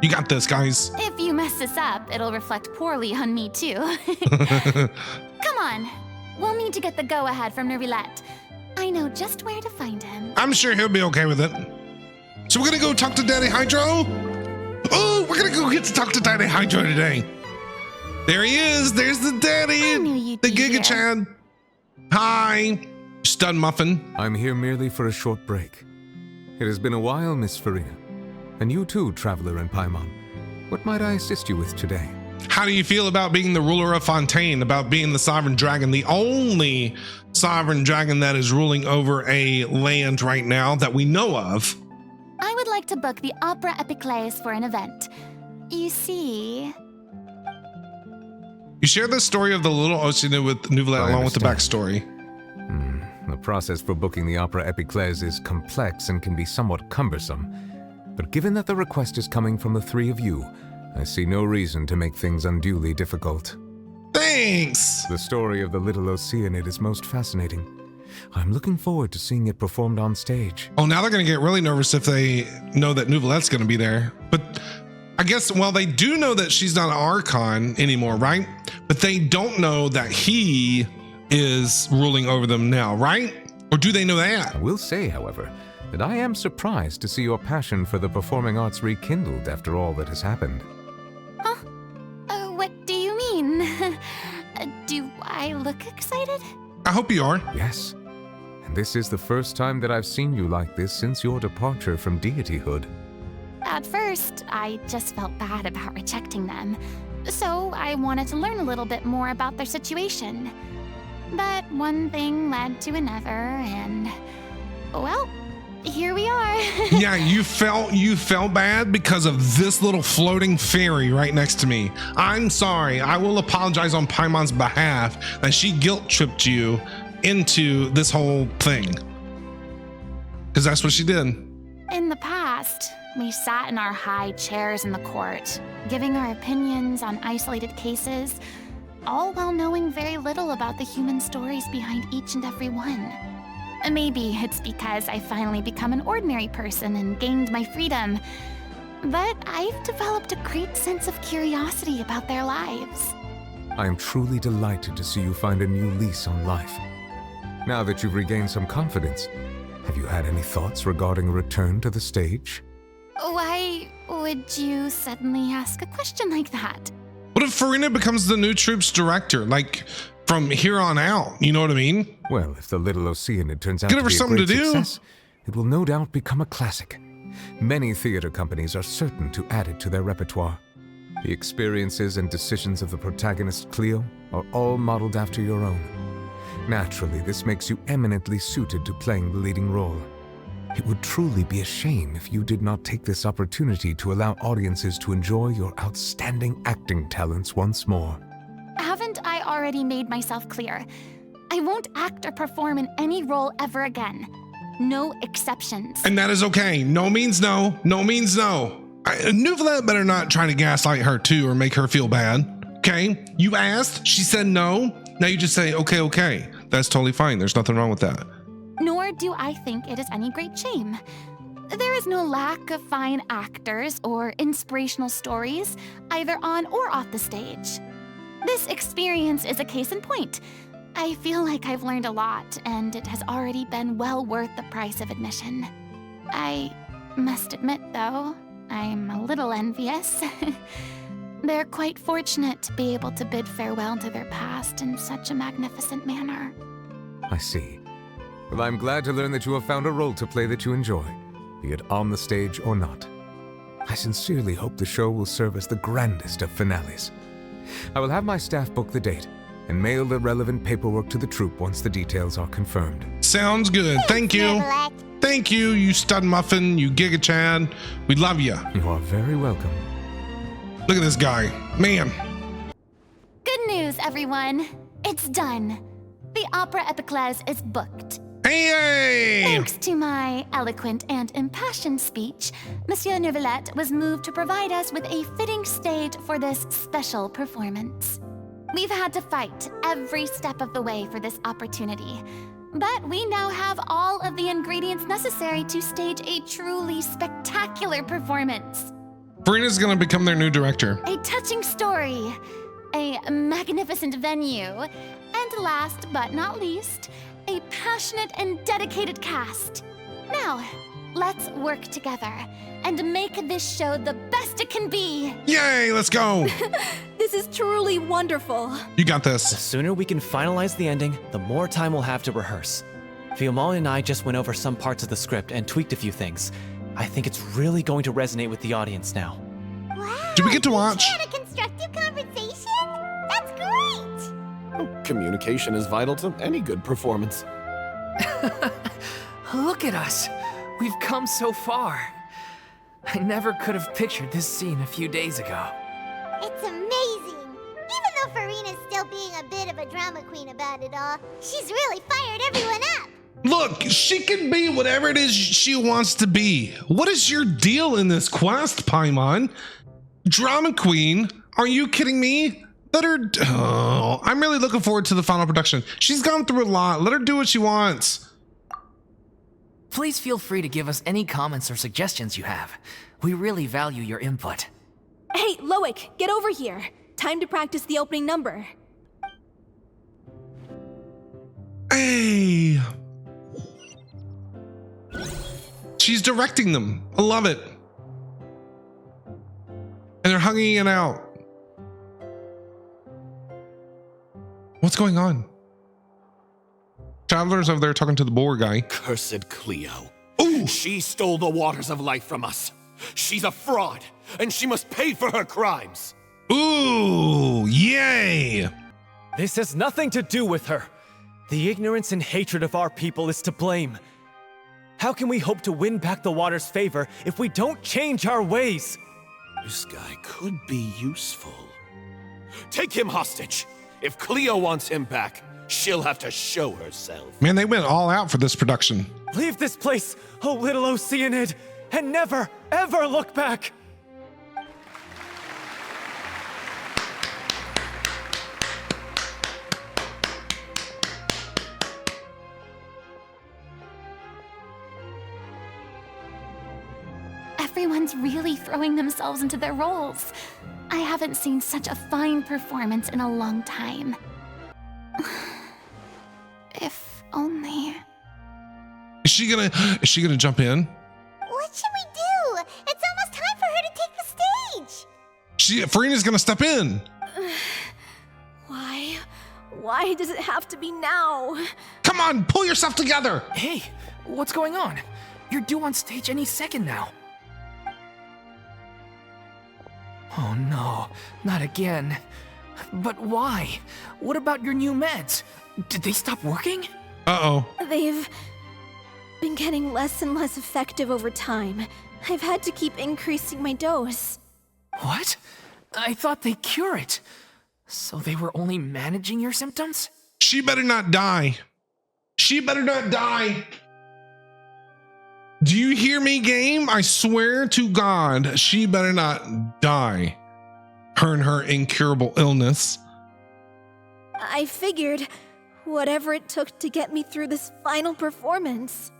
Speaker 1: You got this, guys.
Speaker 5: If you mess this up, it'll reflect poorly on me too. Come on. We'll need to get the go-ahead from Nervilette. I know just where to find him.
Speaker 1: I'm sure he'll be okay with it. So we're gonna go talk to Daddy Hydro? Oh, we're gonna go get to talk to Daddy Hydro today. There he is. There's the daddy.
Speaker 5: I knew you'd
Speaker 1: the
Speaker 5: be
Speaker 1: Giga
Speaker 5: here.
Speaker 1: Chad. Hi, Stun Muffin.
Speaker 13: I'm here merely for a short break. It has been a while, Miss Furina. And you too, Traveler and Paimon. What might I assist you with today?
Speaker 1: How do you feel about being the ruler of Fontaine, about being the sovereign dragon, the only sovereign dragon that is ruling over a land right now that we know of?
Speaker 5: I would like to book the Opera Epiclese for an event. You see...
Speaker 1: You share the story of the little Oceana with Nouvelle
Speaker 13: I
Speaker 1: along with the
Speaker 13: understand.
Speaker 1: backstory.
Speaker 13: The process for booking the Opera Epiclese is complex and can be somewhat cumbersome. But given that the request is coming from the three of you, I see no reason to make things unduly difficult.
Speaker 1: Thanks!
Speaker 13: The story of the little Oceanid is most fascinating. I'm looking forward to seeing it performed on stage.
Speaker 1: Oh, now they're going to get really nervous if they know that Nouvelette's going to be there. But I guess, well, they do know that she's not an Archon anymore, right? But they don't know that he is ruling over them now, right? Or do they know that?
Speaker 13: I will say, however, that I am surprised to see your passion for the performing arts rekindled after all that has happened.
Speaker 5: Huh? What do you mean? Do I look excited?
Speaker 1: I hope you are.
Speaker 13: Yes. And this is the first time that I've seen you like this since your departure from deityhood.
Speaker 5: At first, I just felt bad about rejecting them. so I wanted to learn a little bit more about their situation. But one thing led to another, and, well, here we are.
Speaker 1: Yeah, you felt bad because of this little floating fairy right next to me. I'm sorry. I will apologize on Paimon's behalf that she guilt tripped you into this whole thing. Because that's what she did.
Speaker 5: In the past, we sat in our high chairs in the court, giving our opinions on isolated cases, all while knowing very little about the human stories behind each and every one. Maybe it's because I finally become an ordinary person and gained my freedom, but I've developed a great sense of curiosity about their lives.
Speaker 13: I am truly delighted to see you find a new lease on life. Now that you've regained some confidence, have you had any thoughts regarding a return to the stage?
Speaker 5: Why would you suddenly ask a question like that?
Speaker 1: What if Furina becomes the new troop's director, like from here on out? You know what I mean?
Speaker 13: Well, if the Little Oceanid turns out
Speaker 1: Give
Speaker 13: to
Speaker 1: her
Speaker 13: be a
Speaker 1: something
Speaker 13: great
Speaker 1: to do.
Speaker 13: success, it will no doubt become a classic. Many theater companies are certain to add it to their repertoire. The experiences and decisions of the protagonist Cleo are all modeled after your own. Naturally, this makes you eminently suited to playing the leading role. It would truly be a shame if you did not take this opportunity to allow audiences to enjoy your outstanding acting talents once more.
Speaker 5: Haven't I already made myself clear? I won't act or perform in any role ever again. No exceptions.
Speaker 1: And that is okay. No means no. No means no. Nouvellette better not try to gaslight her too or make her feel bad. Okay? You asked, she said no. Now you just say, okay. That's totally fine. There's nothing wrong with that.
Speaker 5: Nor do I think it is any great shame. There is no lack of fine actors or inspirational stories, either on or off the stage. This experience is a case in point. I feel like I've learned a lot, and it has already been well worth the price of admission. I must admit, though, I'm a little envious. They're quite fortunate to be able to bid farewell to their past in such a magnificent manner.
Speaker 13: I see. Well, I'm glad to learn that you have found a role to play that you enjoy, be it on the stage or not. I sincerely hope the show will serve as the grandest of finales. I will have my staff book the date and mail the relevant paperwork to the troupe once the details are confirmed.
Speaker 1: Sounds good. Thank you. Thank you, you stud muffin, you Giga Chad. We love you.
Speaker 13: You are very welcome.
Speaker 1: Look at this guy. Man.
Speaker 5: Good news, everyone. It's done. The Opera Epiclese is booked.
Speaker 1: Hey!
Speaker 5: Thanks to my eloquent and impassioned speech, Monsieur Nouvellette was moved to provide us with a fitting stage for this special performance. We've had to fight every step of the way for this opportunity, but we now have all of the ingredients necessary to stage a truly spectacular performance.
Speaker 1: Furina's gonna become their new director.
Speaker 5: A touching story, a magnificent venue, and last but not least, a passionate and dedicated cast. Now, let's work together and make this show the best it can be.
Speaker 1: Yay, let's go.
Speaker 7: This is truly wonderful.
Speaker 1: You got this.
Speaker 10: The sooner we can finalize the ending, the more time we'll have to rehearse. Fiumali and I just went over some parts of the script and tweaked a few things. I think it's really going to resonate with the audience now.
Speaker 2: Wow.
Speaker 1: Do we get to watch?
Speaker 2: You had a constructive conversation? That's great.
Speaker 11: Communication is vital to any good performance.
Speaker 4: Look at us. We've come so far. I never could have pictured this scene a few days ago.
Speaker 2: It's amazing. Even though Furina's still being a bit of a drama queen about it all, she's really fired everyone up.
Speaker 1: Look, she can be whatever it is she wants to be. What is your deal in this quest, Paimon? Drama queen? Are you kidding me? Let her. Oh, I'm really looking forward to the final production. She's gone through a lot. Let her do what she wants.
Speaker 4: Please feel free to give us any comments or suggestions you have. We really value your input.
Speaker 7: Hey, Loic, get over here. Time to practice the opening number.
Speaker 1: Hey. She's directing them. I love it. And they're hugging it out. What's going on? Traveler's over there talking to the boar guy.
Speaker 11: Cursed Cleo.
Speaker 1: Ooh.
Speaker 11: She stole the waters of life from us. She's a fraud, and she must pay for her crimes.
Speaker 1: Ooh, yay!
Speaker 10: This has nothing to do with her. The ignorance and hatred of our people is to blame. How can we hope to win back the water's favor if we don't change our ways?
Speaker 11: This guy could be useful. Take him hostage. If Cleo wants him back, she'll have to show herself.
Speaker 1: Man, they went all out for this production.
Speaker 10: Leave this place, oh little Oceanid, and never, ever look back!
Speaker 5: Everyone's really throwing themselves into their roles. I haven't seen such a fine performance in a long time. If only.
Speaker 1: Is she gonna jump in?
Speaker 2: What should we do? It's almost time for her to take the stage.
Speaker 1: Furina's gonna step in.
Speaker 7: Why? Why does it have to be now?
Speaker 1: Come on, pull yourself together.
Speaker 4: Hey, what's going on? You're due on stage any second now. Oh no, not again. But why? What about your new meds? Did they stop working?
Speaker 1: Uh-oh.
Speaker 7: They've been getting less and less effective over time. I've had to keep increasing my dose.
Speaker 4: What? I thought they cure it. So they were only managing your symptoms?
Speaker 1: She better not die. She better not die. Do you hear me, game? I swear to God, she better not die. Her and her incurable illness.
Speaker 7: I figured whatever it took to get me through this final performance.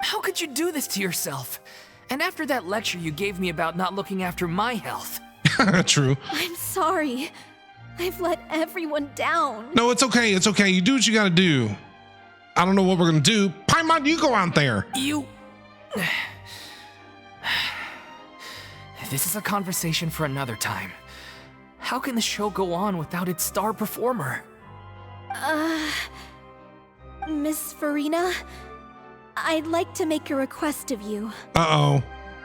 Speaker 4: How could you do this to yourself? And after that lecture you gave me about not looking after my health.
Speaker 1: True.
Speaker 7: I'm sorry. I've let everyone down.
Speaker 1: No, it's okay. It's okay. You do what you gotta do. I don't know what we're gonna do. Paimon, you go out there.
Speaker 4: You... This is a conversation for another time. How can the show go on without its star performer?
Speaker 7: Miss Furina, I'd like to make a request of you.
Speaker 1: Uh-oh.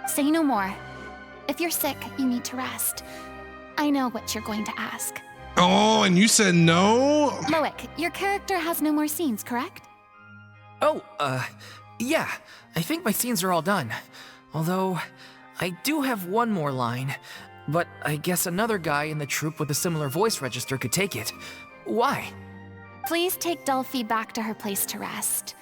Speaker 5: Say no more. If you're sick, you need to rest. I know what you're going to ask.
Speaker 1: Oh, and you said no?
Speaker 5: Loic, your character has no more scenes, correct?
Speaker 4: Oh, yeah. I think my scenes are all done. Although, I do have one more line. But I guess another guy in the troupe with a similar voice register could take it. Why?
Speaker 5: Please take Delphi back to her place to rest.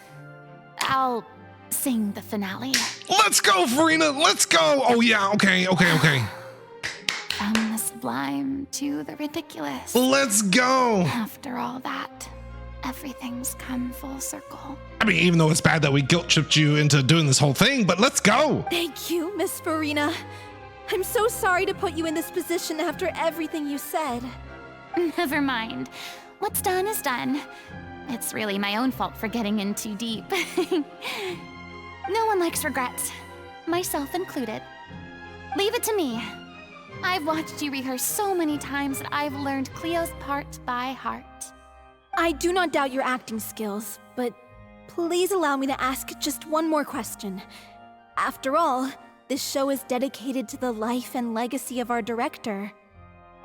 Speaker 5: I'll sing the finale.
Speaker 1: Let's go, Furina. Let's go. Oh, yeah. Okay.
Speaker 5: From the sublime to the ridiculous.
Speaker 1: Let's go.
Speaker 5: After all that, everything's come full circle.
Speaker 1: I mean, even though it's bad that we guilt-tripped you into doing this whole thing, but let's go.
Speaker 7: Thank you, Miss Furina. I'm so sorry to put you in this position after everything you said.
Speaker 5: Never mind. What's done is done. It's really my own fault for getting in too deep. No one likes regrets, myself included. Leave it to me. I've watched you rehearse so many times that I've learned Cleo's part by heart.
Speaker 7: I do not doubt your acting skills, but please allow me to ask just one more question. After all, this show is dedicated to the life and legacy of our director.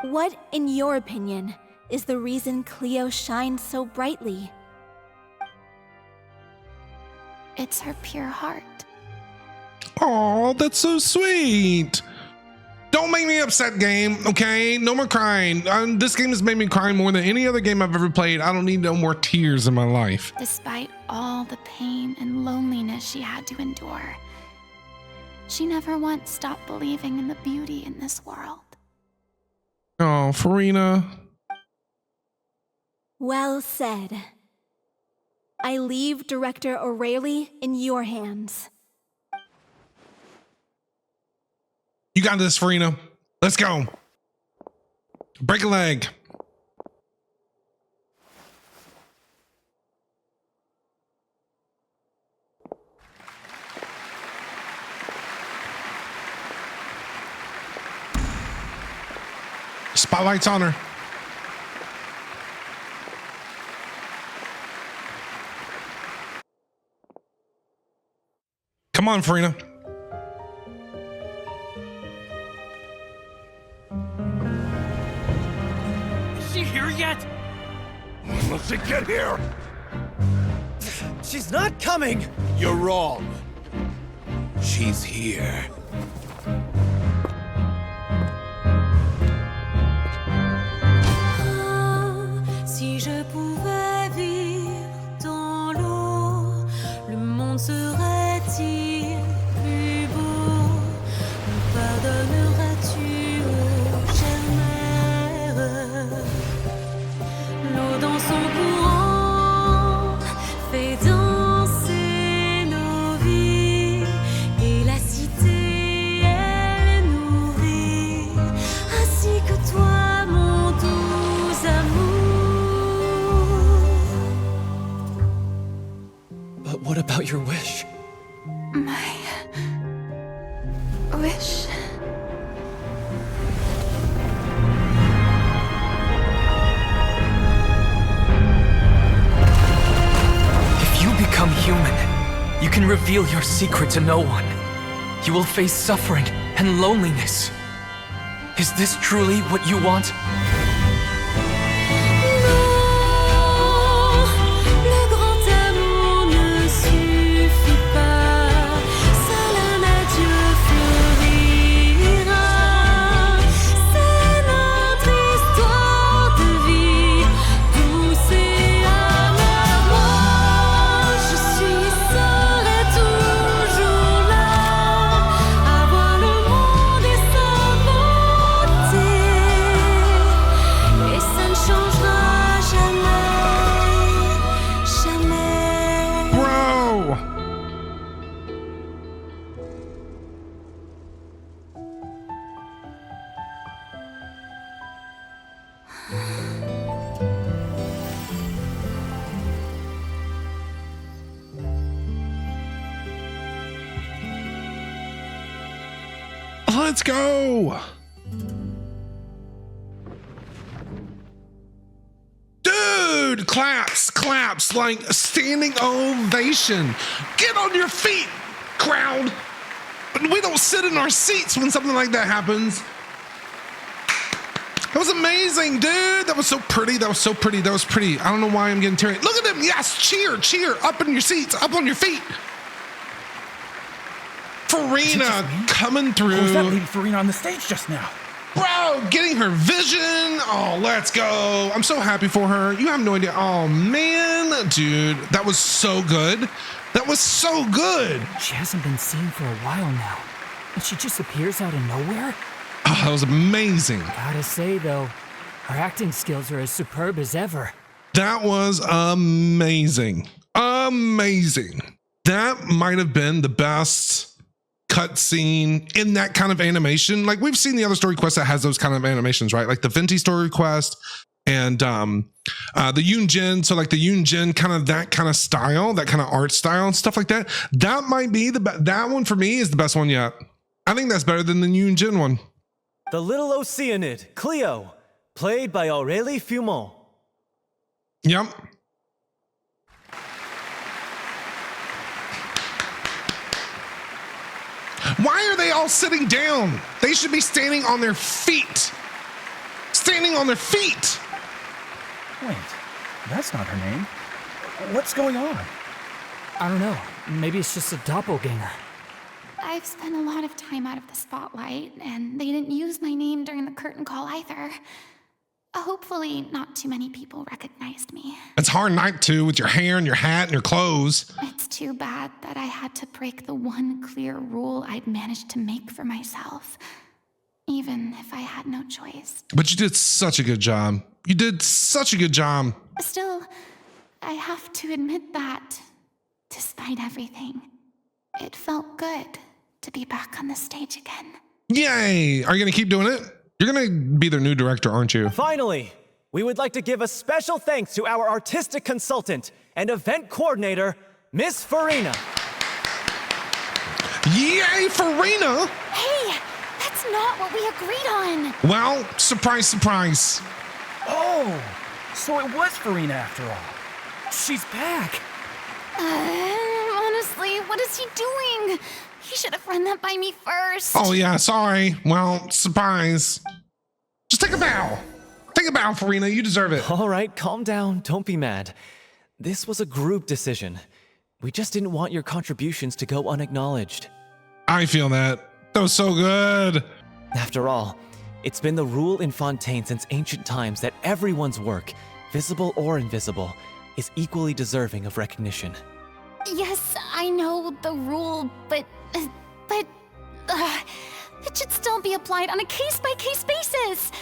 Speaker 7: What, in your opinion, is the reason Cleo shines so brightly?
Speaker 5: It's her pure heart.
Speaker 1: Oh, that's so sweet. Don't make me upset, game, okay? No more crying. This game has made me cry more than any other game I've ever played. I don't need no more tears in my life.
Speaker 5: Despite all the pain and loneliness she had to endure, she never once stopped believing in the beauty in this world.
Speaker 1: Oh, Furina.
Speaker 7: Well said. I leave Director O'Reilly in your hands.
Speaker 1: You got this, Furina. Let's go. Break a leg. Spotlight's on her. Come on, Furina.
Speaker 6: she here yet?
Speaker 14: Let's get here!
Speaker 10: She's not coming!
Speaker 14: You're wrong. She's here.
Speaker 15: Si je pouvais vivre dans l'eau, le monde serait-il plus beau? Me pardonneras-tu, ô chère mère? L'eau dans son courant fait danser nos vies, et la cité elle nourrit, ainsi que toi, mon doux amour.
Speaker 10: But what about your wish?
Speaker 3: My wish.
Speaker 4: If you become human, you can reveal your secret to no one. You will face suffering and loneliness. Is this truly what you want?
Speaker 15: Le grand amour ne suffit pas, seul un adieu fleurira. C'est notre histoire de vie, douce et amère. Moi, je suis, serai toujours là, à voir le monde et sa beauté, et ça ne changera jamais, jamais.
Speaker 1: Bro! Let's go! Dude, claps, like a standing ovation. Get on your feet, crowd. We don't sit in our seats when something like that happens. That was amazing, dude. That was so pretty. That was pretty. I don't know why I'm getting teary. Look at them. Yes, cheer. Up in your seats, up on your feet. Furina coming through.
Speaker 16: Who was that lady Furina on the stage just now?
Speaker 1: Bro, getting her vision. Oh, let's go. I'm so happy for her. You have no idea. Oh, man. Dude, that was so good. That was so good.
Speaker 16: She hasn't been seen for a while now, and she just appears out of nowhere?
Speaker 1: Oh, that was amazing.
Speaker 16: Gotta say, though, her acting skills are as superb as ever.
Speaker 1: That was amazing. Amazing. That might have been the best cutscene in that kind of animation. Like, we've seen the other story quest that has those kind of animations, right? Like the Venti story quest and the Yunjin. So like the Yunjin, kind of that kind of style, that kind of art style and stuff like that. That might be that one for me is the best one yet. I think that's better than the Yunjin one.
Speaker 10: The Little Oceanid, Cleo, played by Aurélie Fumont.
Speaker 1: Yep. Why are they all sitting down? They should be standing on their feet. Standing on their feet.
Speaker 16: Wait, that's not her name. What's going on? I don't know. Maybe it's just a doppelganger.
Speaker 5: I've spent a lot of time out of the spotlight, and they didn't use my name during the curtain call either. Hopefully, not too many people recognized me.
Speaker 1: It's hard not to with your hair and your hat and your clothes.
Speaker 5: It's too bad that I had to break the one clear rule I'd managed to make for myself, even if I had no choice.
Speaker 1: But you did such a good job. You did such a good job.
Speaker 5: Still, I have to admit that, despite everything, it felt good to be back on the stage again.
Speaker 1: Yay! Are you going to keep doing it? You're going to be their new director, aren't you?
Speaker 10: Finally, we would like to give a special thanks to our artistic consultant and event coordinator, Miss Furina.
Speaker 1: Yay, Furina!
Speaker 5: Hey, that's not what we agreed on.
Speaker 1: Well, surprise, surprise.
Speaker 16: Oh, so it was Furina after all. She's back.
Speaker 5: Honestly, what is he doing? He should have run that by me first.
Speaker 1: Oh, yeah, sorry. Well, surprise. Just take a bow. Take a bow, Furina. You deserve it.
Speaker 10: All right, calm down. Don't be mad. This was a group decision. We just didn't want your contributions to go unacknowledged.
Speaker 1: I feel that. That was so good.
Speaker 10: After all, it's been the rule in Fontaine since ancient times that everyone's work, visible or invisible, is equally deserving of recognition.
Speaker 5: Yes, I know the rule, but it should still be applied on a case-by-case basis.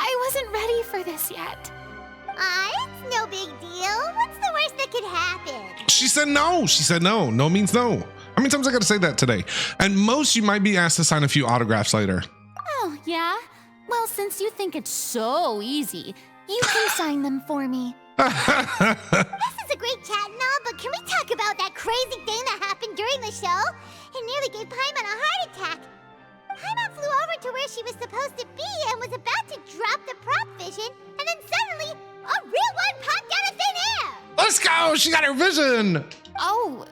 Speaker 5: I wasn't ready for this yet.
Speaker 2: It's no big deal. What's the worst that could happen?
Speaker 1: She said no. She said no. No means no. How many times I got to say that today? At most, you might be asked to sign a few autographs later.
Speaker 5: Oh, yeah? Well, since you think it's so easy, you can sign them for me.
Speaker 2: This is a great chat and all, but can we talk about that crazy thing that happened during the show? It nearly gave Paimon a heart attack. Paimon flew over to where she was supposed to be and was about to drop the prop vision, and then suddenly, a real one popped out of thin air!
Speaker 1: Let's go. She got her vision.
Speaker 5: Oh,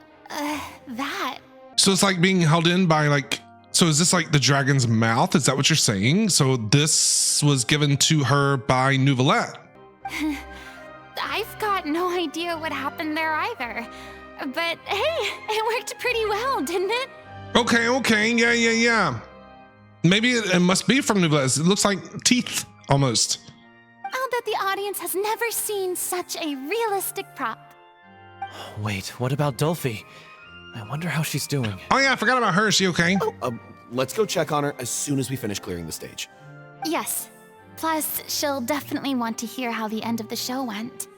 Speaker 5: that.
Speaker 1: So it's like being held in by so is this like the dragon's mouth? Is that what you're saying? So this was given to her by Nouvelette.
Speaker 5: I've got no idea what happened there either. But hey, it worked pretty well, didn't it?
Speaker 1: Okay. Yeah. Maybe it must be from Nouvelette. It looks like teeth almost.
Speaker 5: I'll bet the audience has never seen such a realistic prop.
Speaker 10: Wait, what about Dolphy? I wonder how she's doing.
Speaker 1: Oh yeah, I forgot about her. Is she okay?
Speaker 11: Let's go check on her as soon as we finish clearing the stage.
Speaker 5: Yes. Plus, she'll definitely want to hear how the end of the show went.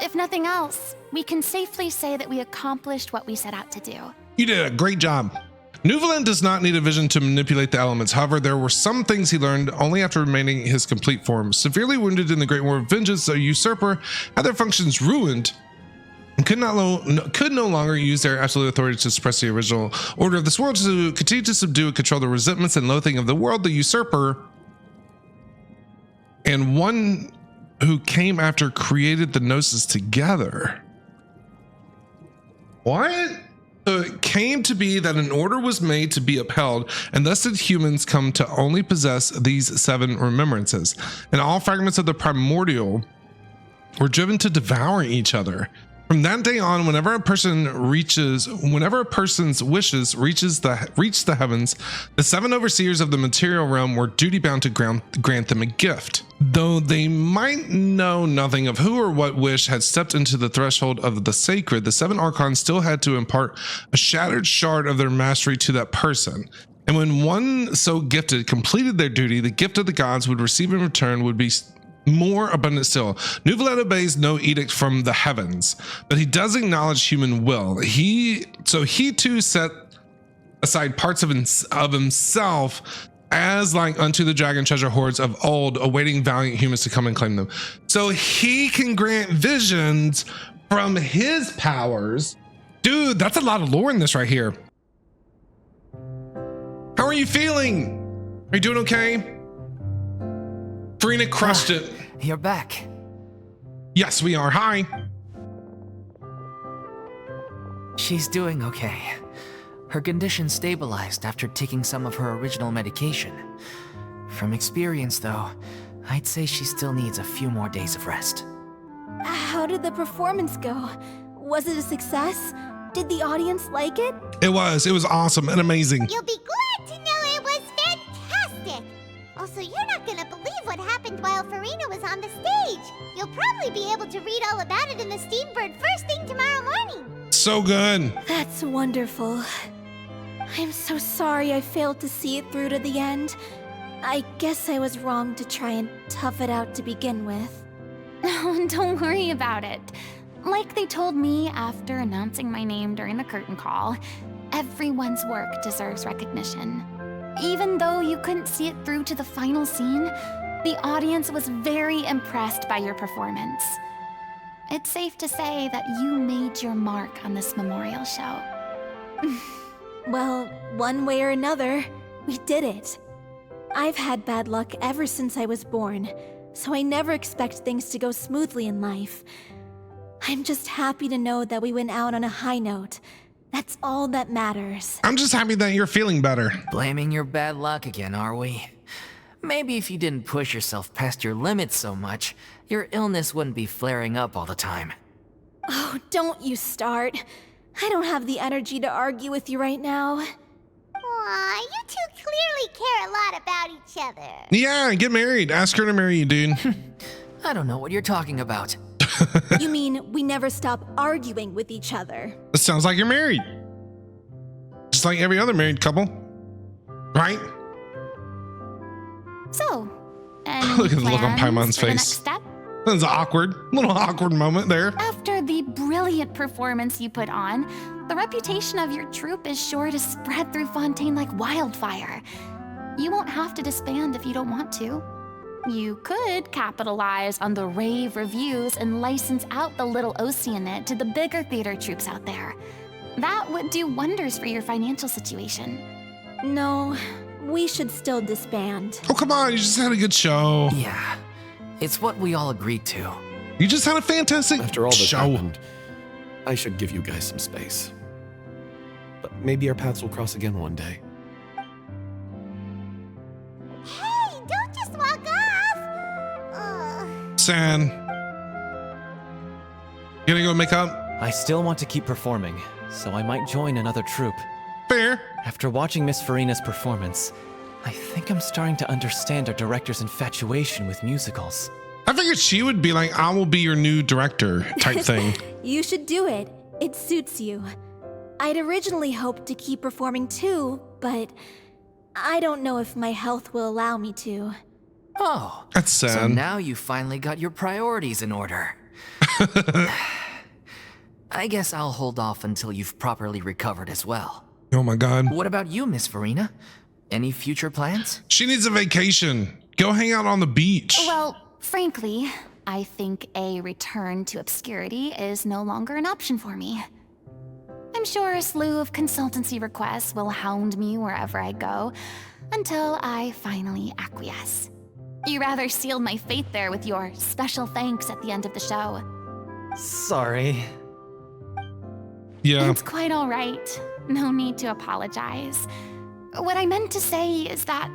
Speaker 5: If nothing else, we can safely say that we accomplished what we set out to do.
Speaker 1: You did a great job. Nouvelette does not need a vision to manipulate the elements. However, there were some things he learned only after remaining his complete form. Severely wounded in the Great War of Vengeance, the usurper had their functions ruined and could no longer use their absolute authority to suppress the original order of this world, to continue to subdue and control the resentments and loathing of the world. The usurper and one who came after created the Gnosis together. What? So it came to be that an order was made to be upheld, and thus did humans come to only possess these 7 remembrances. And all fragments of the primordial were driven to devour each other. From that day on, whenever a person's wishes reach the heavens, the 7 overseers of the material realm were duty bound to grant them a gift. Though they might know nothing of who or what wish had stepped into the threshold of the sacred, the 7 archons still had to impart a shattered shard of their mastery to that person. And when one so gifted completed their duty, the gift of the gods would receive in return would be more abundant still. Nouvelette obeys no edict from the heavens, but he does acknowledge human will. He too set aside parts of himself as like unto the dragon treasure hoards of old, awaiting valiant humans to come and claim them. So he can grant visions from his powers. Dude, that's a lot of lore in this right here. How are you feeling? Are you doing okay? Furina crushed it.
Speaker 4: You're back.
Speaker 1: Yes, we are. Hi.
Speaker 4: She's doing okay. Her condition stabilized after taking some of her original medication. From experience, though, I'd say she still needs a few more days of rest.
Speaker 7: How did the performance go? Was it a success? Did the audience like it?
Speaker 1: It was awesome and amazing.
Speaker 2: You'll be glad to know it was fantastic. Also, you're not gonna believe what happened while Furina was on the stage. You'll probably be able to read all about it in the Steambird first thing tomorrow morning.
Speaker 1: So good.
Speaker 7: That's wonderful. I'm so sorry I failed to see it through to the end. I guess I was wrong to try and tough it out to begin with.
Speaker 5: Oh, don't worry about it. Like they told me after announcing my name during the curtain call, everyone's work deserves recognition. Even though you couldn't see it through to the final scene, the audience was very impressed by your performance. It's safe to say that you made your mark on this memorial show.
Speaker 7: Well, one way or another, we did it. I've had bad luck ever since I was born, so I never expect things to go smoothly in life. I'm just happy to know that we went out on a high note. That's all that matters.
Speaker 1: I'm just happy that you're feeling better.
Speaker 4: Blaming your bad luck again, are we? Maybe if you didn't push yourself past your limits so much, your illness wouldn't be flaring up all the time.
Speaker 7: Oh, don't you start. I don't have the energy to argue with you right now.
Speaker 2: Aw, you two clearly care a lot about each other.
Speaker 1: Yeah, get married. Ask her to marry you, dude.
Speaker 4: I don't know what you're talking about.
Speaker 7: You mean we never stop arguing with each other?
Speaker 1: It sounds like you're married. Just like every other married couple. Right?
Speaker 5: So,
Speaker 1: Look at the look on
Speaker 5: plans
Speaker 1: Paimon's
Speaker 5: for the
Speaker 1: face.
Speaker 5: next step?
Speaker 1: That was awkward. Little awkward moment there.
Speaker 5: After the brilliant performance you put on, the reputation of your troupe is sure to spread through Fontaine like wildfire. You won't have to disband if you don't want to. You could capitalize on the rave reviews and license out the Little Oceanate to the bigger theater troupes out there. That would do wonders for your financial situation.
Speaker 7: No, we should still disband.
Speaker 1: Oh, come on. You just had a good show.
Speaker 4: Yeah, it's what we all agreed to.
Speaker 1: You just had a fantastic
Speaker 11: After all this
Speaker 1: show.
Speaker 11: happened, I should give you guys some space. But maybe our paths will cross again one day.
Speaker 2: Hey, don't just walk off!
Speaker 1: San. You gonna go make up?
Speaker 10: I still want to keep performing, so I might join another troupe.
Speaker 1: Fair.
Speaker 10: After watching Miss Furina's performance, I think I'm starting to understand our director's infatuation with musicals.
Speaker 1: I figured she would be like, I will be your new director type thing.
Speaker 7: You should do it. It suits you. I'd originally hoped to keep performing too, but I don't know if my health will allow me to.
Speaker 4: Oh,
Speaker 1: That's sad.
Speaker 4: So now you finally got your priorities in order. I guess I'll hold off until you've properly recovered as well.
Speaker 1: Oh my God.
Speaker 4: What about you, Miss Furina? Any future plans?
Speaker 1: She needs a vacation. Go hang out on the beach.
Speaker 5: Well, frankly, I think a return to obscurity is no longer an option for me. I'm sure a slew of consultancy requests will hound me wherever I go until I finally acquiesce. You rather sealed my fate there with your special thanks at the end of the show.
Speaker 10: Sorry.
Speaker 1: Yeah.
Speaker 5: It's quite all right. No need to apologize. What I meant to say is that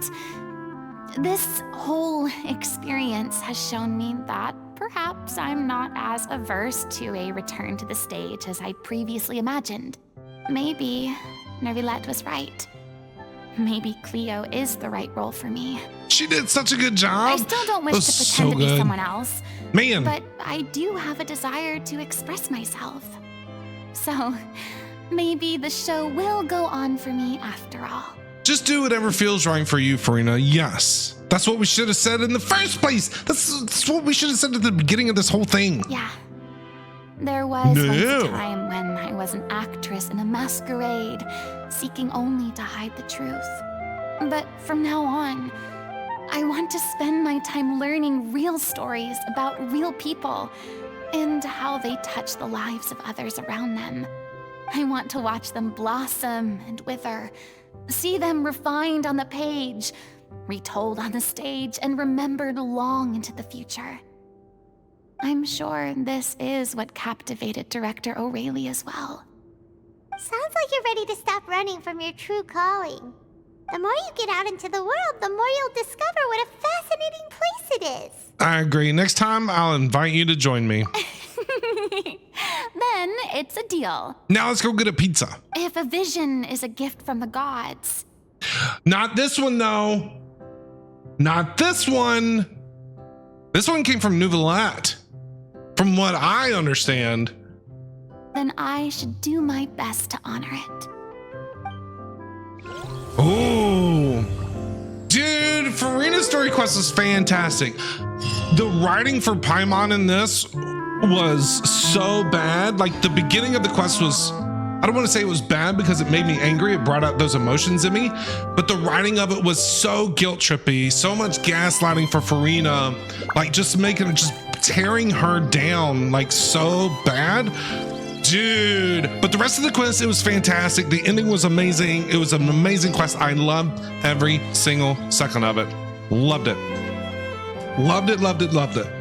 Speaker 5: this whole experience has shown me that perhaps I'm not as averse to a return to the stage as I previously imagined. Maybe Nervilette was right. Maybe Cleo is the right role for me.
Speaker 1: She did such a good job.
Speaker 5: I still don't wish to pretend to be someone else.
Speaker 1: Man.
Speaker 5: But I do have a desire to express myself. So maybe the show will go on for me after all.
Speaker 1: Just do whatever feels right for you, Furina. Yes. That's what we should have said in the first place. That's what we should have said at the beginning of this whole thing.
Speaker 5: Yeah. There was once
Speaker 1: No.
Speaker 5: a time when I was an actress in a masquerade, seeking only to hide the truth. But from now on, I want to spend my time learning real stories about real people and how they touch the lives of others around them. I want to watch them blossom and wither, see them refined on the page, retold on the stage, and remembered long into the future. I'm sure this is what captivated director O'Reilly as well.
Speaker 2: Sounds like you're ready to stop running from your true calling. The more you get out into the world, the more you'll discover what a fascinating place it is.
Speaker 1: I agree. Next time, I'll invite you to join me.
Speaker 5: Then it's a deal.
Speaker 1: Now let's go get a pizza.
Speaker 5: If a vision is a gift from the gods,
Speaker 1: Not this one, though. Not this one. This one came from Nouvellette. From what I understand.
Speaker 5: then I should do my best to honor it.
Speaker 1: Oh, dude, Furina's story quest was fantastic. The writing for Paimon in this was so bad. Like the beginning of the quest was, I don't want to say it was bad because it made me angry. It brought out those emotions in me, but the writing of it was so guilt trippy, so much gaslighting for Furina, like just tearing her down like so bad. Dude, but the rest of the quest, it was fantastic. The ending was amazing. It was an amazing quest. I loved every single second of it. Loved it. Loved it, loved it, loved it.